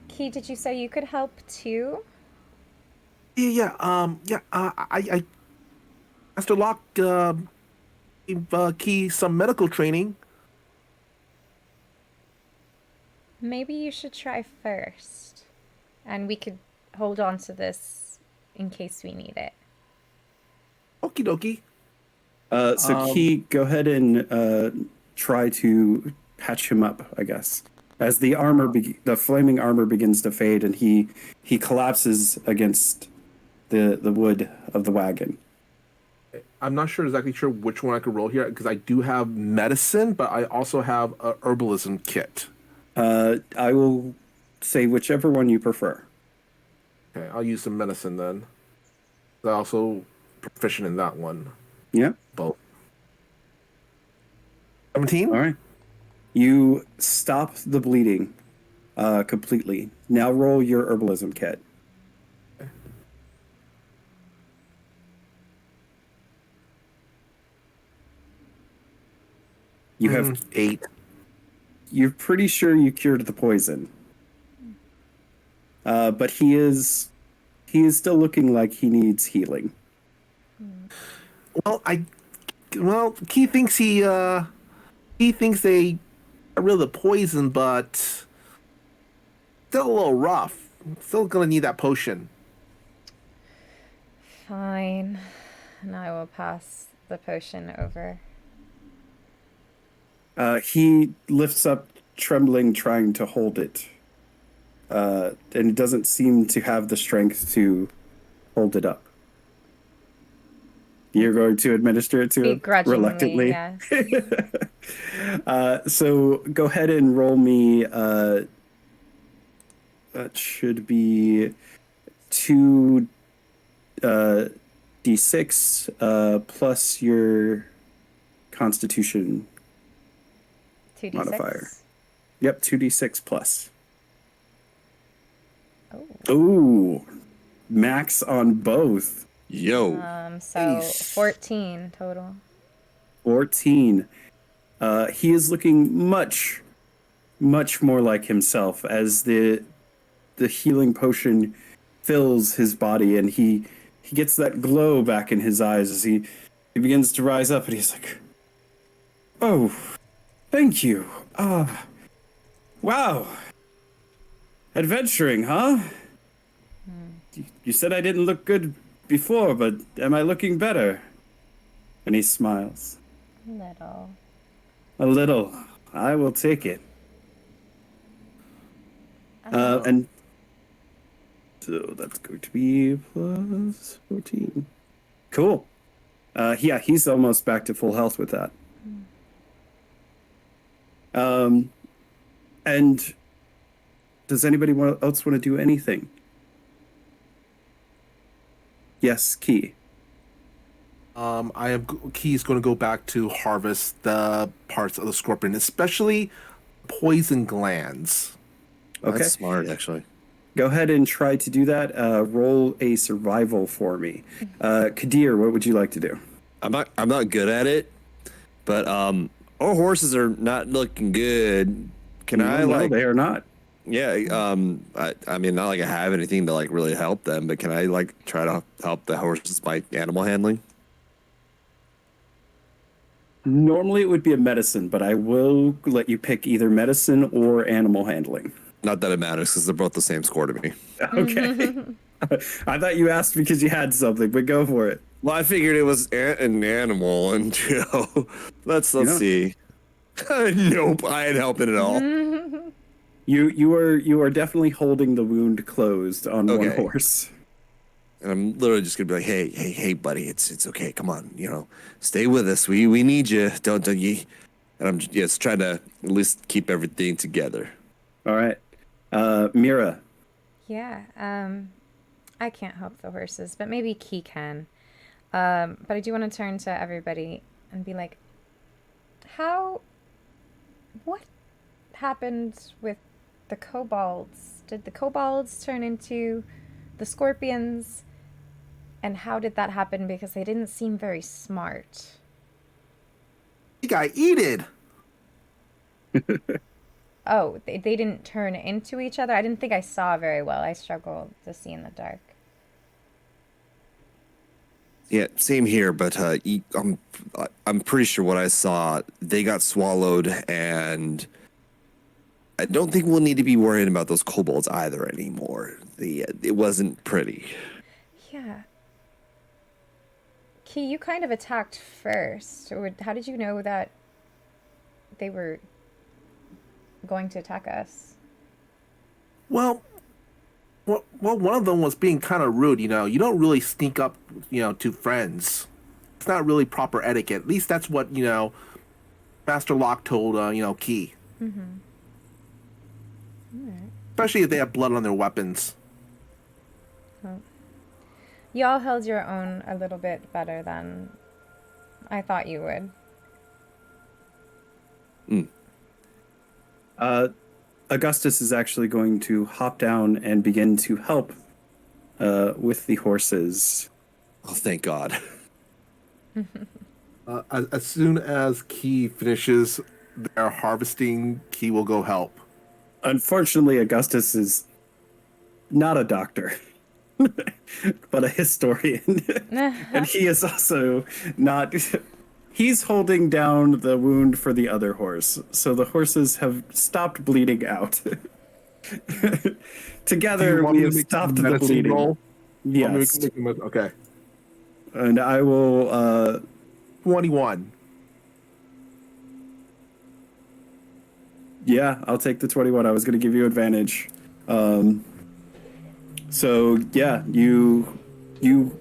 Key, did you say you could help too? I Master Locke gave Key some medical training. Maybe you should try first. And we could hold on to this in case we need it. Okie dokie. So Key, go ahead and try to patch him up, I guess. As the armor, the flaming armor begins to fade, and he collapses against the wood of the wagon. I'm not exactly sure which one I could roll here because I do have medicine, but I also have a herbalism kit. I will say whichever one you prefer. Okay, I'll use some medicine then. I'm also proficient in that one. Yeah. Both. 17? All right. You stop the bleeding completely. Now roll your herbalism kit. Okay. You have 8. You're pretty sure you cured the poison. But he is still looking like he needs healing. Well, Key thinks they got rid of the poison, but still a little rough. Still gonna need that potion. Fine. And I will pass the potion over. He lifts up, trembling, trying to hold it. And doesn't seem to have the strength to hold it up. You're going to administer it to him reluctantly. Yes. So go ahead and roll me. That should be 2 d6 plus your Constitution 2d6. modifier. Yep, 2d6 plus. Oh. Ooh, max on both. Yo. So 14 total. 14. He is looking much more like himself as the healing potion fills his body, and he gets that glow back in his eyes as he begins to rise up, and he's like, "Oh, thank you. Wow. Adventuring, huh? You said I didn't look good before, but am I looking better?" And he smiles. Little. A little. I will take it. And so that's going to be plus 14. Cool. Yeah, he's almost back to full health with that. And does anybody else want to do anything? Yes, Key. Key's going to go back to harvest the parts of the scorpion, especially poison glands. Okay. That's smart, actually. Go ahead and try to do that. Roll a survival for me. Kadir, what would you like to do? I'm not good at it, but our horses are not looking good. Can I No, they are not. Yeah, I mean, not like I have anything to like really help them, but can I like try to help the horses by animal handling? Normally it would be a medicine, but I will let you pick either medicine or animal handling. Not that it matters because they're both the same score to me. Okay. I thought you asked because you had something, but go for it. Well, I figured it was an animal, and let's see. Nope, I ain't helping at all. You are definitely holding the wound closed on one Okay. horse. And I'm literally just gonna be like, hey, buddy, it's okay. Come on, stay with us. We need you. Don't you? And I'm just trying to at least keep everything together. All right. Mira. Yeah. I can't help the horses, but maybe Key can. But I do want to turn to everybody and be like, what happened with the kobolds? Did the kobolds turn into the scorpions? And how did that happen? Because they didn't seem very smart. He got eated. Oh, they didn't turn into each other? I didn't think I saw very well. I struggled to see in the dark. Yeah, same here. But I'm pretty sure what I saw, they got swallowed, and I don't think we'll need to be worrying about those kobolds either anymore. It wasn't pretty. Yeah. Key, you kind of attacked first. How did you know that they were going to attack us? Well, one of them was being kind of rude. You don't really sneak up, to friends. It's not really proper etiquette. At least that's what Master Locke told Key. Mm-hmm. All right. Especially if they have blood on their weapons. Well, y'all held your own a little bit better than I thought you would. Augustus is actually going to hop down and begin to help with the horses. Oh, thank God. As soon as Key finishes their harvesting, Key will go help. Unfortunately, Augustus is not a doctor, but a historian. And he is also not... He's holding down the wound for the other horse, so the horses have stopped bleeding out. Together, we have stopped the bleeding. Roll? Yes. Okay. And I will... 21. Yeah, I'll take the 21. I was going to give you advantage. So, yeah, you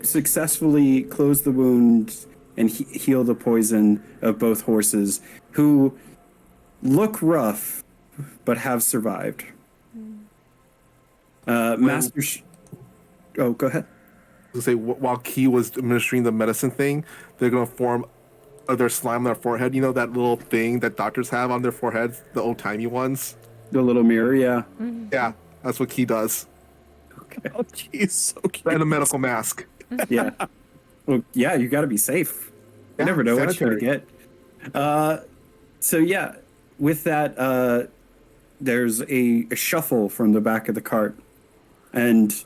successfully close the wound and heal the poison of both horses, who look rough, but have survived. Master... Oh, go ahead. To say, while Key was administering the medicine thing, they're going to form their slime on their forehead. You know that little thing that doctors have on their foreheads, the old-timey ones? The little mirror, yeah. Mm-hmm. Yeah, that's what Key does. Okay. Oh, jeez, so cute. And a medical mask. Yeah. Well, yeah, you got to be safe. You Yeah, never know what you're sanitary. going to get. So, yeah, with that, there's a shuffle from the back of the cart, and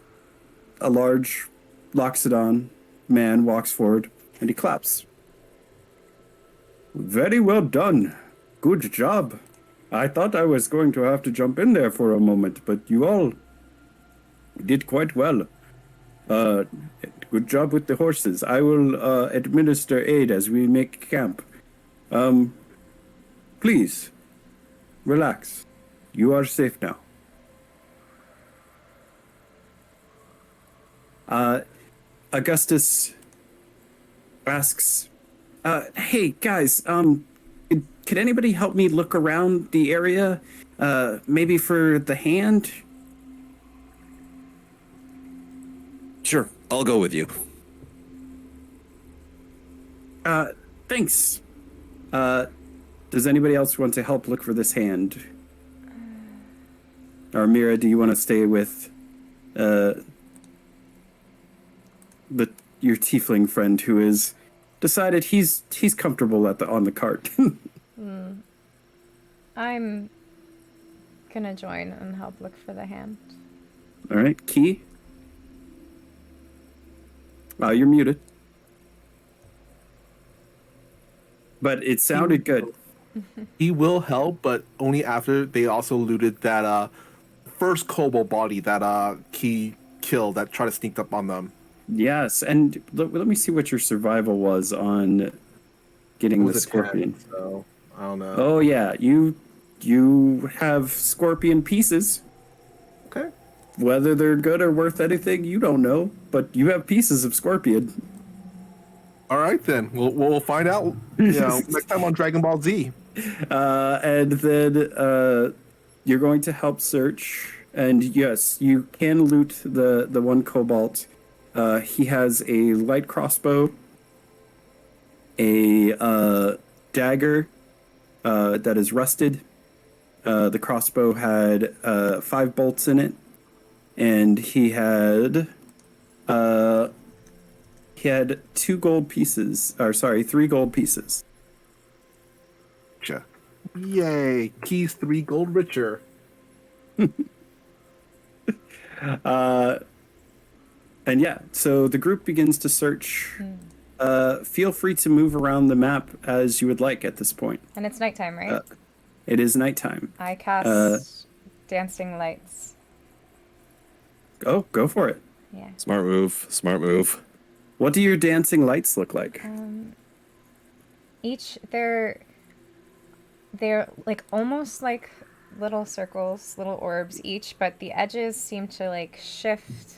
a large Loxodon man walks forward, and he claps. Very well done. Good job. I thought I was going to have to jump in there for a moment, but you all did quite well. Good job with the horses. I will administer aid as we make camp. Please, relax. You are safe now. Augustus asks, hey, guys, could anybody help me look around the area? Maybe for the hand? Sure, I'll go with you. Thanks. Does anybody else want to help look for this hand? Or Mira, do you want to stay with your tiefling friend who has decided he's comfortable on the cart? I'm gonna join and help look for the hand. All right, Key. You're muted. But it sounded good. He will help, but only after they also looted that first kobold body that Key killed that tried to sneak up on them. Yes, and let me see what your survival was on getting the It was a 10, scorpion. so I don't know. Oh yeah, you you have scorpion pieces. Okay. Whether they're good or worth anything, you don't know, but you have pieces of scorpion. All right then. We'll find out. Next time on Dragon Ball Z. And then you're going to help search. And yes, you can loot the one cobalt. He has a light crossbow, a dagger that is rusted. The crossbow had 5 bolts in it, and he had 2 gold pieces. Or sorry, 3 gold pieces. Gotcha. Yay! Keys 3 gold richer. And yeah, so the group begins to search. Feel free to move around the map as you would like at this point. And it's nighttime, right? It is nighttime. I cast dancing lights. Oh, go for it. Yeah. Smart move. Smart move. What do your dancing lights look like? Each they're like almost like little circles, little orbs each, but the edges seem to like shift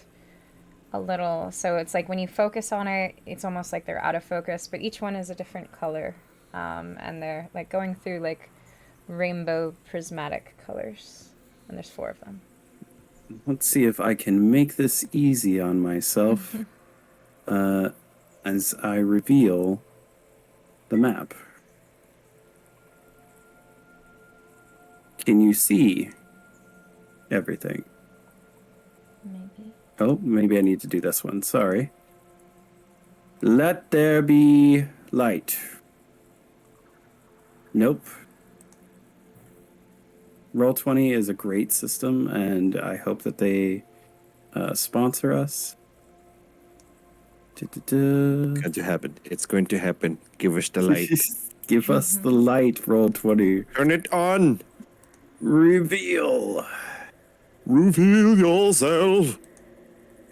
a little. So it's like when you focus on it, it's almost like they're out of focus, but each one is a different color. And they're like going through like rainbow prismatic colors. And there's 4 of them. Let's see if I can make this easy on myself as I reveal the map. Can you see everything? Maybe. Oh, maybe I need to do this one. Sorry. Let there be light. Nope. Roll20 is a great system, and I hope that they sponsor us. Going to happen. It's going to happen. Give us the light. Give us the light, Roll20. Turn it on. Reveal. Reveal yourself.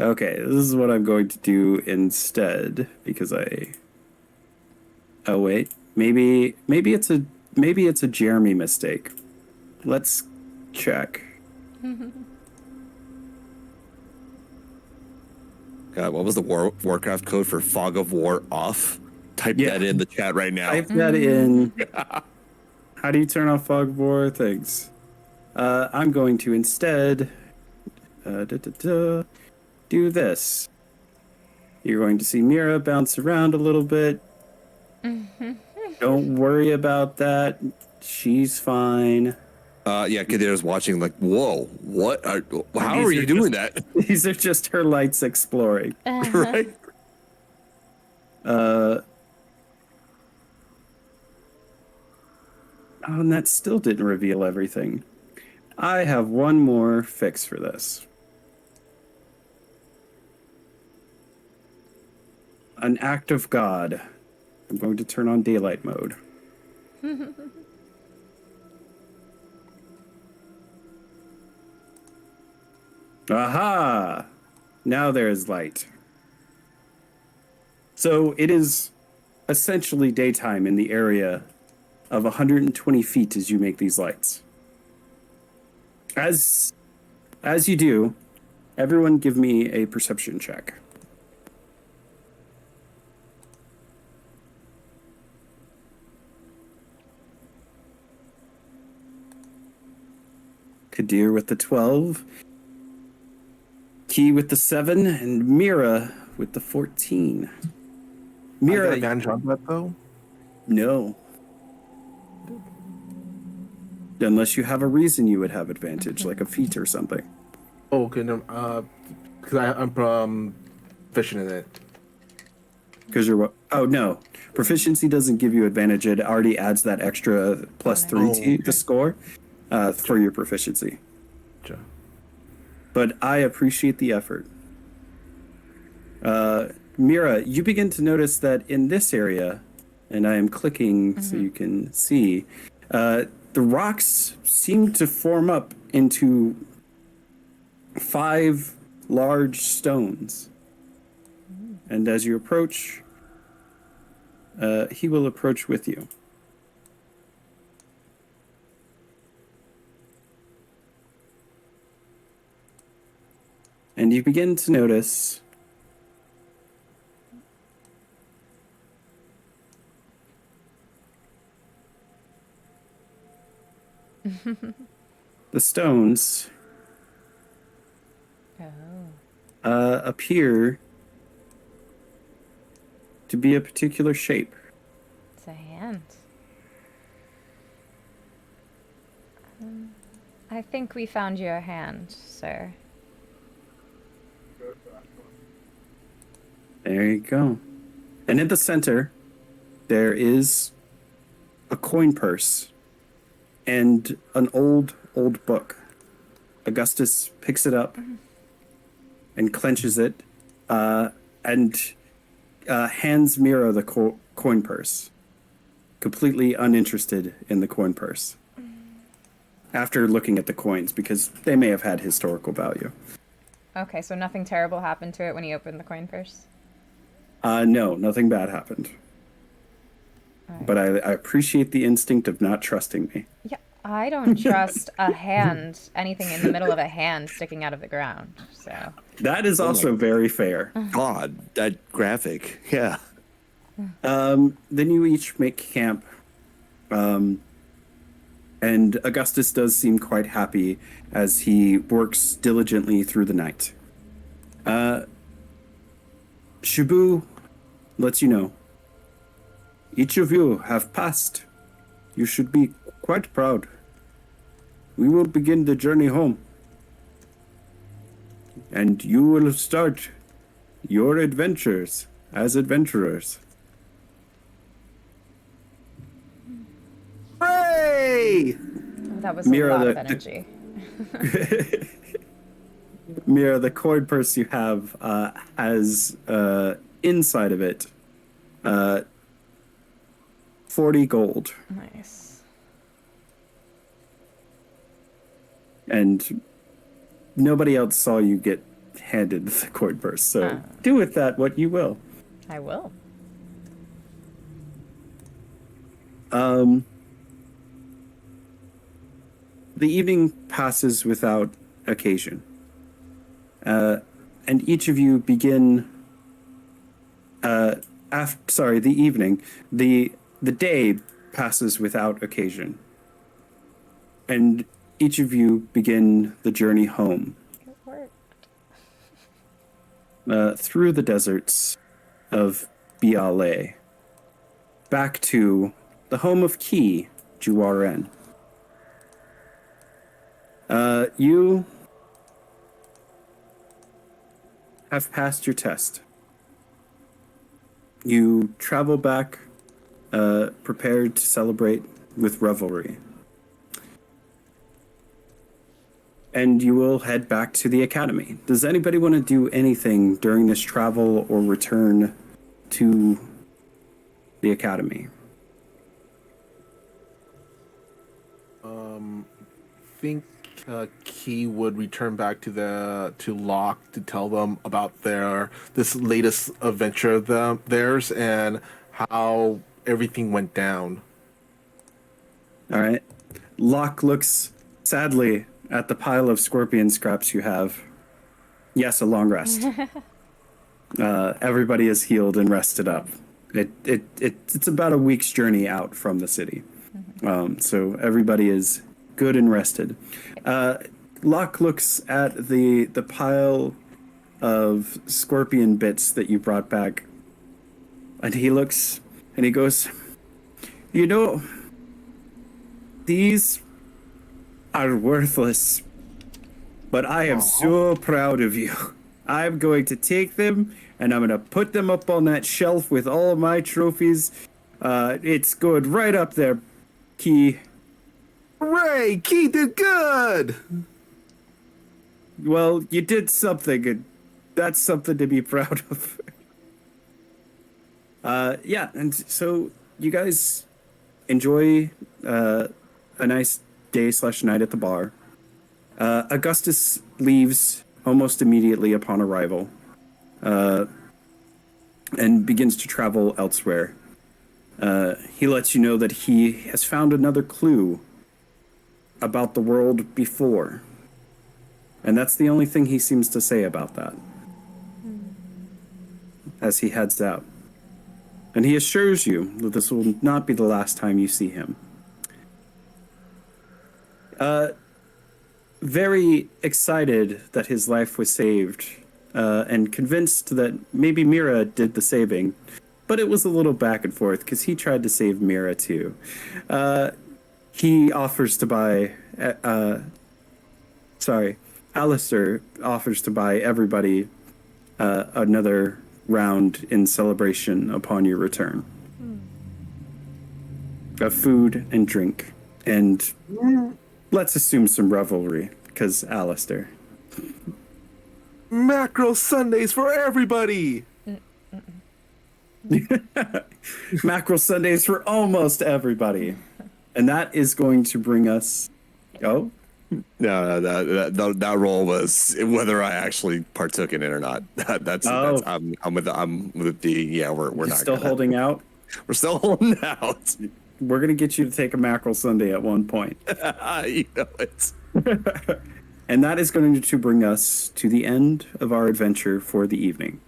Okay, this is what I'm going to do instead because oh wait, maybe it's a Jeromy mistake. Let's check. God, what was the Warcraft code for fog of war off? Type that in the chat right now. Type that in. How do you turn off fog of war things? I'm going to instead do this. You're going to see Mira bounce around a little bit. Don't worry about that. She's fine. Yeah, Kadir's watching like, whoa, what? How are you doing that? These are just her lights exploring. Right? Oh, and that still didn't reveal everything. I have one more fix for this. An act of God. I'm going to turn on daylight mode. Aha! Now there is light. So it is essentially daytime in the area of 120 feet as you make these lights. As you do, everyone give me a perception check. Kadir with the 12, Key with the 7, and Mira with the 14. Mira, I got advantage on that though. no. Unless you have a reason you would have advantage, like a feat or something. Oh, okay. No, because I'm proficient in it. Because you're what? Oh, no. Proficiency doesn't give you advantage. It already adds that extra +3 to the score for your proficiency. Gotcha. But I appreciate the effort. Mira, you begin to notice that in this area, and I am clicking so you can see, the rocks seem to form up into 5 large stones. And as you approach, he will approach with you. And you begin to notice the stones appear to be a particular shape. It's a hand. I think we found your hand, sir. There you go. And in the center, there is a coin purse and an old book. Augustus picks it up and clenches it and hands Mira the coin purse, completely uninterested in the coin purse. After looking at the coins, because they may have had historical value. Okay, so nothing terrible happened to it when he opened the coin purse? No, nothing bad happened. Right. But I appreciate the instinct of not trusting me. Yeah, I don't trust a hand, anything in the middle of a hand sticking out of the ground, so... That is also very fair. God, that graphic. Yeah. Then you each make camp. And Augustus does seem quite happy as he works diligently through the night. Shibu lets you know. Each of you have passed. You should be quite proud. We will begin the journey home. And you will start your adventures as adventurers. Hooray! Oh, that was Mira, a lot of the- energy. Mira, the coin purse you have has inside of it 40 gold. Nice. And nobody else saw you get handed the coin purse, so do with that what you will. I will. The evening passes without occasion. And each of you begin the evening. The day passes without occasion. And each of you begin the journey home. It worked. Through the deserts of Biale, back to the home of Ki, Juaren. You have passed your test. You travel back, prepared to celebrate with revelry. And you will head back to the academy. Does anybody want to do anything during this travel or return to the academy? I think Key would return back to Locke to tell them about this latest adventure of theirs and how everything went down. All right. Locke looks sadly at the pile of scorpion scraps you have. Yes, a long rest. Everybody is healed and rested up. It's about a week's journey out from the city. So everybody is good and rested. Locke looks at the pile of scorpion bits that you brought back, and he looks and he goes, "You know, these are worthless, but I am so proud of you. I'm going to take them and I'm going to put them up on that shelf with all of my trophies. It's good right up there, Key. Hooray! Key did good! Well, you did something, and that's something to be proud of." Yeah, and so you guys enjoy a nice day/night at the bar. Augustus leaves almost immediately upon arrival and begins to travel elsewhere. He lets you know that he has found another clue about the world before. And that's the only thing he seems to say about that as he heads out. And he assures you that this will not be the last time you see him. Very excited that his life was saved, and convinced that maybe Mira did the saving, but it was a little back and forth because he tried to save Mira too. He offers to buy, Alistair offers to buy everybody another round in celebration upon your return of food and drink, and let's assume some revelry, because Alistair. Macro Sundays for everybody. Mackerel Sundays for almost everybody. And that is going to bring us... Oh? No, that role was whether I actually partook in it or not. I'm with the yeah. We're You're not still gonna, holding out? We're still holding out. We're going to get you to take a Mackerel Sunday at one point. You know it. And that is going to bring us to the end of our adventure for the evening.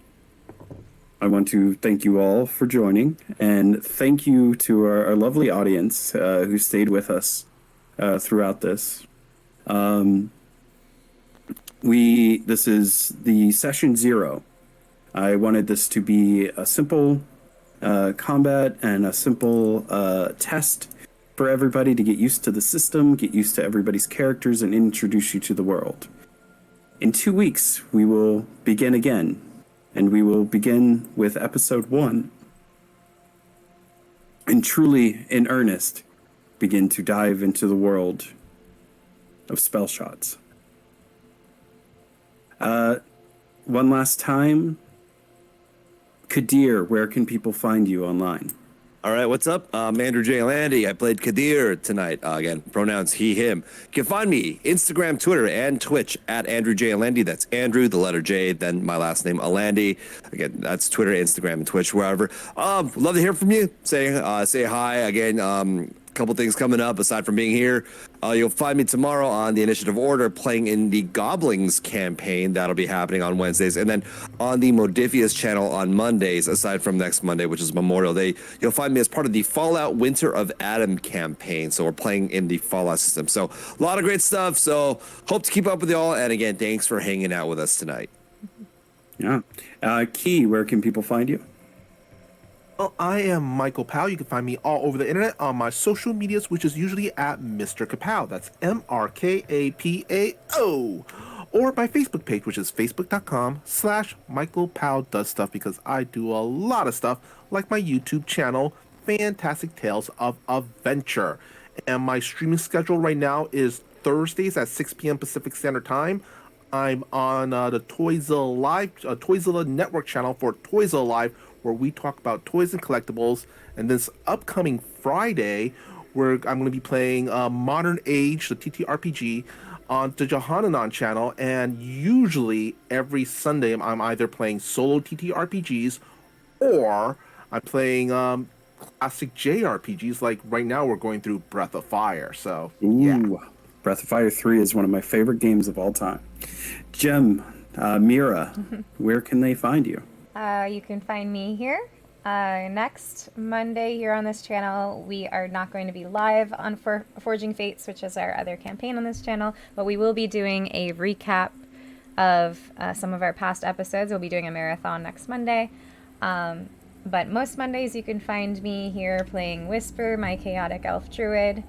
I want to thank you all for joining, and thank you to our lovely audience who stayed with us throughout this. This is the session 0. I wanted this to be a simple combat and a simple test for everybody to get used to the system, get used to everybody's characters, and introduce you to the world. In 2 weeks, we will begin again, and we will begin with episode 1, and truly, in earnest, begin to dive into the world of spell shots. One last time, Kadir, where can people find you online? All right, what's up? I'm Andrew J. Landy. I played Kadir tonight. Again, pronouns he, him. You can find me Instagram, Twitter, and Twitch at Andrew J. Landy. That's Andrew, the letter J, then my last name, Alandy. Again, that's Twitter, Instagram, and Twitch, wherever. Love to hear from you. Say hi. Again, couple things coming up aside from being here. You'll find me tomorrow on the Initiative Order playing in the Goblins campaign. That'll be happening on Wednesdays. And then on the Modifius channel on Mondays, aside from next Monday, which is Memorial Day, you'll find me as part of the Fallout Winter of Adam campaign. So we're playing in the Fallout system. So a lot of great stuff. So hope to keep up with y'all. And again, thanks for hanging out with us tonight. Yeah. Key, where can people find you? Well, I am Michael Powell. You can find me all over the internet on my social medias, which is usually at Mr. Kapow. That's MrKapao. Or my Facebook page, which is facebook.com/Michael Powell Does Stuff, because I do a lot of stuff, like my YouTube channel, Fantastic Tales of Adventure. And my streaming schedule right now is Thursdays at 6 p.m. Pacific Standard Time. I'm on the Toyzilla Network channel for Toyzilla Live, where we talk about toys and collectibles. And this upcoming Friday, where I'm going to be playing Modern Age, the TTRPG, on the Johananon channel. And usually every Sunday, I'm either playing solo TTRPGs or I'm playing classic JRPGs. Like right now, we're going through Breath of Fire. So, yeah. Breath of Fire 3 is one of my favorite games of all time. Jem, Mira, where can they find you? You can find me here. Next Monday here on this channel, we are not going to be live on Forging Fates, which is our other campaign on this channel, but we will be doing a recap of some of our past episodes. We'll be doing a marathon next Monday. But most Mondays you can find me here playing Whisper, my chaotic elf druid,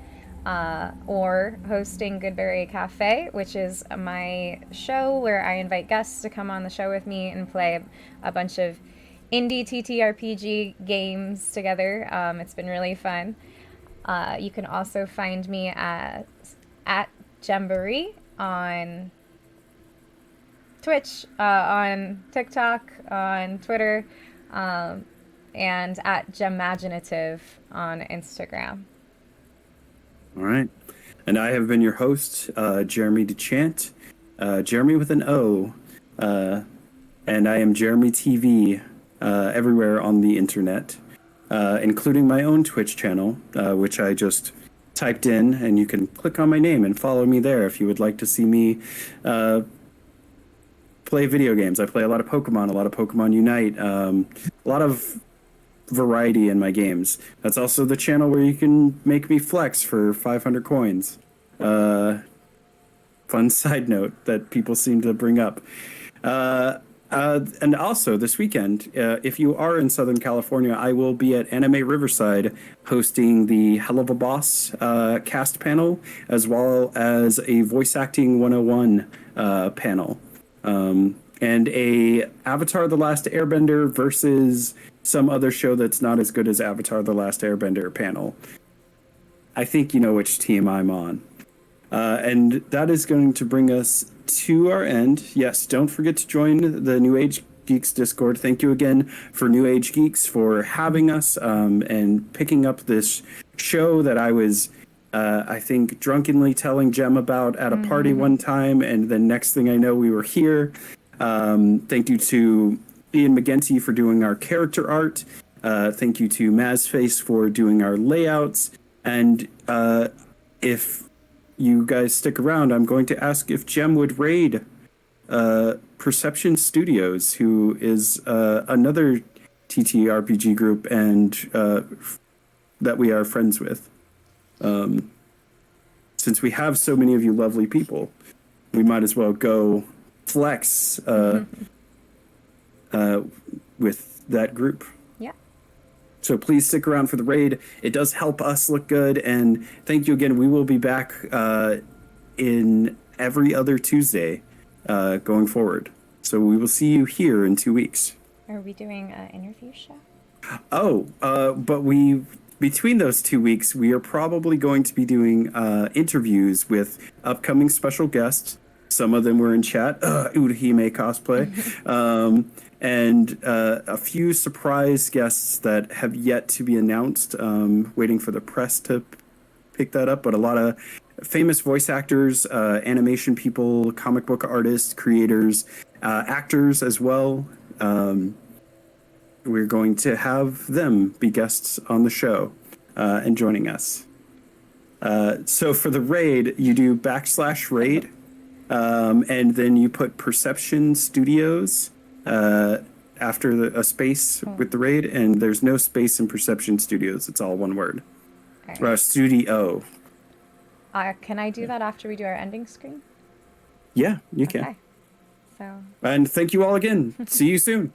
or hosting Goodberry Cafe, which is my show where I invite guests to come on the show with me and play a bunch of indie TTRPG games together. It's been really fun. You can also find me at Jamboree on Twitch, on TikTok, on Twitter, and at Gemaginative on Instagram. All right. And I have been your host, Jeromy DeChant, Jeromy with an O, and I am JeromyTV everywhere on the internet, including my own Twitch channel, which I just typed in, and you can click on my name and follow me there if you would like to see me play video games. I play a lot of Pokemon Unite, a lot of variety in my games. That's also the channel where you can make me flex for 500 coins. Fun side note that people seem to bring up. And also this weekend, if you are in Southern California, I will be at Anime Riverside hosting the Hell of a Boss cast panel, as well as a Voice Acting 101 panel. And a Avatar The Last Airbender versus some other show that's not as good as Avatar The Last Airbender panel. I think you know which team I'm on. And that is going to bring us to our end. Yes, don't forget to join the New Age Geeks Discord. Thank you again for New Age Geeks for having us and picking up this show that I was, I think, drunkenly telling Jem about at a party one time. And then next thing I know, we were here. Thank you to Ian McGinty for doing our character art. Thank you to Mazface for doing our layouts. And if you guys stick around, I'm going to ask if Jem would raid Perception Studios, who is another TTRPG group and that we are friends with. Since we have so many of you lovely people, we might as well go flex with that group. Yeah. So please stick around for the raid. It does help us look good. And thank you again. We will be back in every other Tuesday going forward. So we will see you here in 2 weeks. Are we doing an interview show? Oh, but between those 2 weeks, we are probably going to be doing interviews with upcoming special guests. Some of them were in chat, Urahime cosplay, and a few surprise guests that have yet to be announced, waiting for the press to pick that up, but a lot of famous voice actors, animation people, comic book artists, creators, actors as well. We're going to have them be guests on the show and joining us. So for the raid, you do /raid. And then you put Perception Studios after a space with the raid, and there's no space in Perception Studios. It's all one word. Right. Studio. Can I do that after we do our ending screen? Yeah, you can. Okay. So. And thank you all again. See you soon.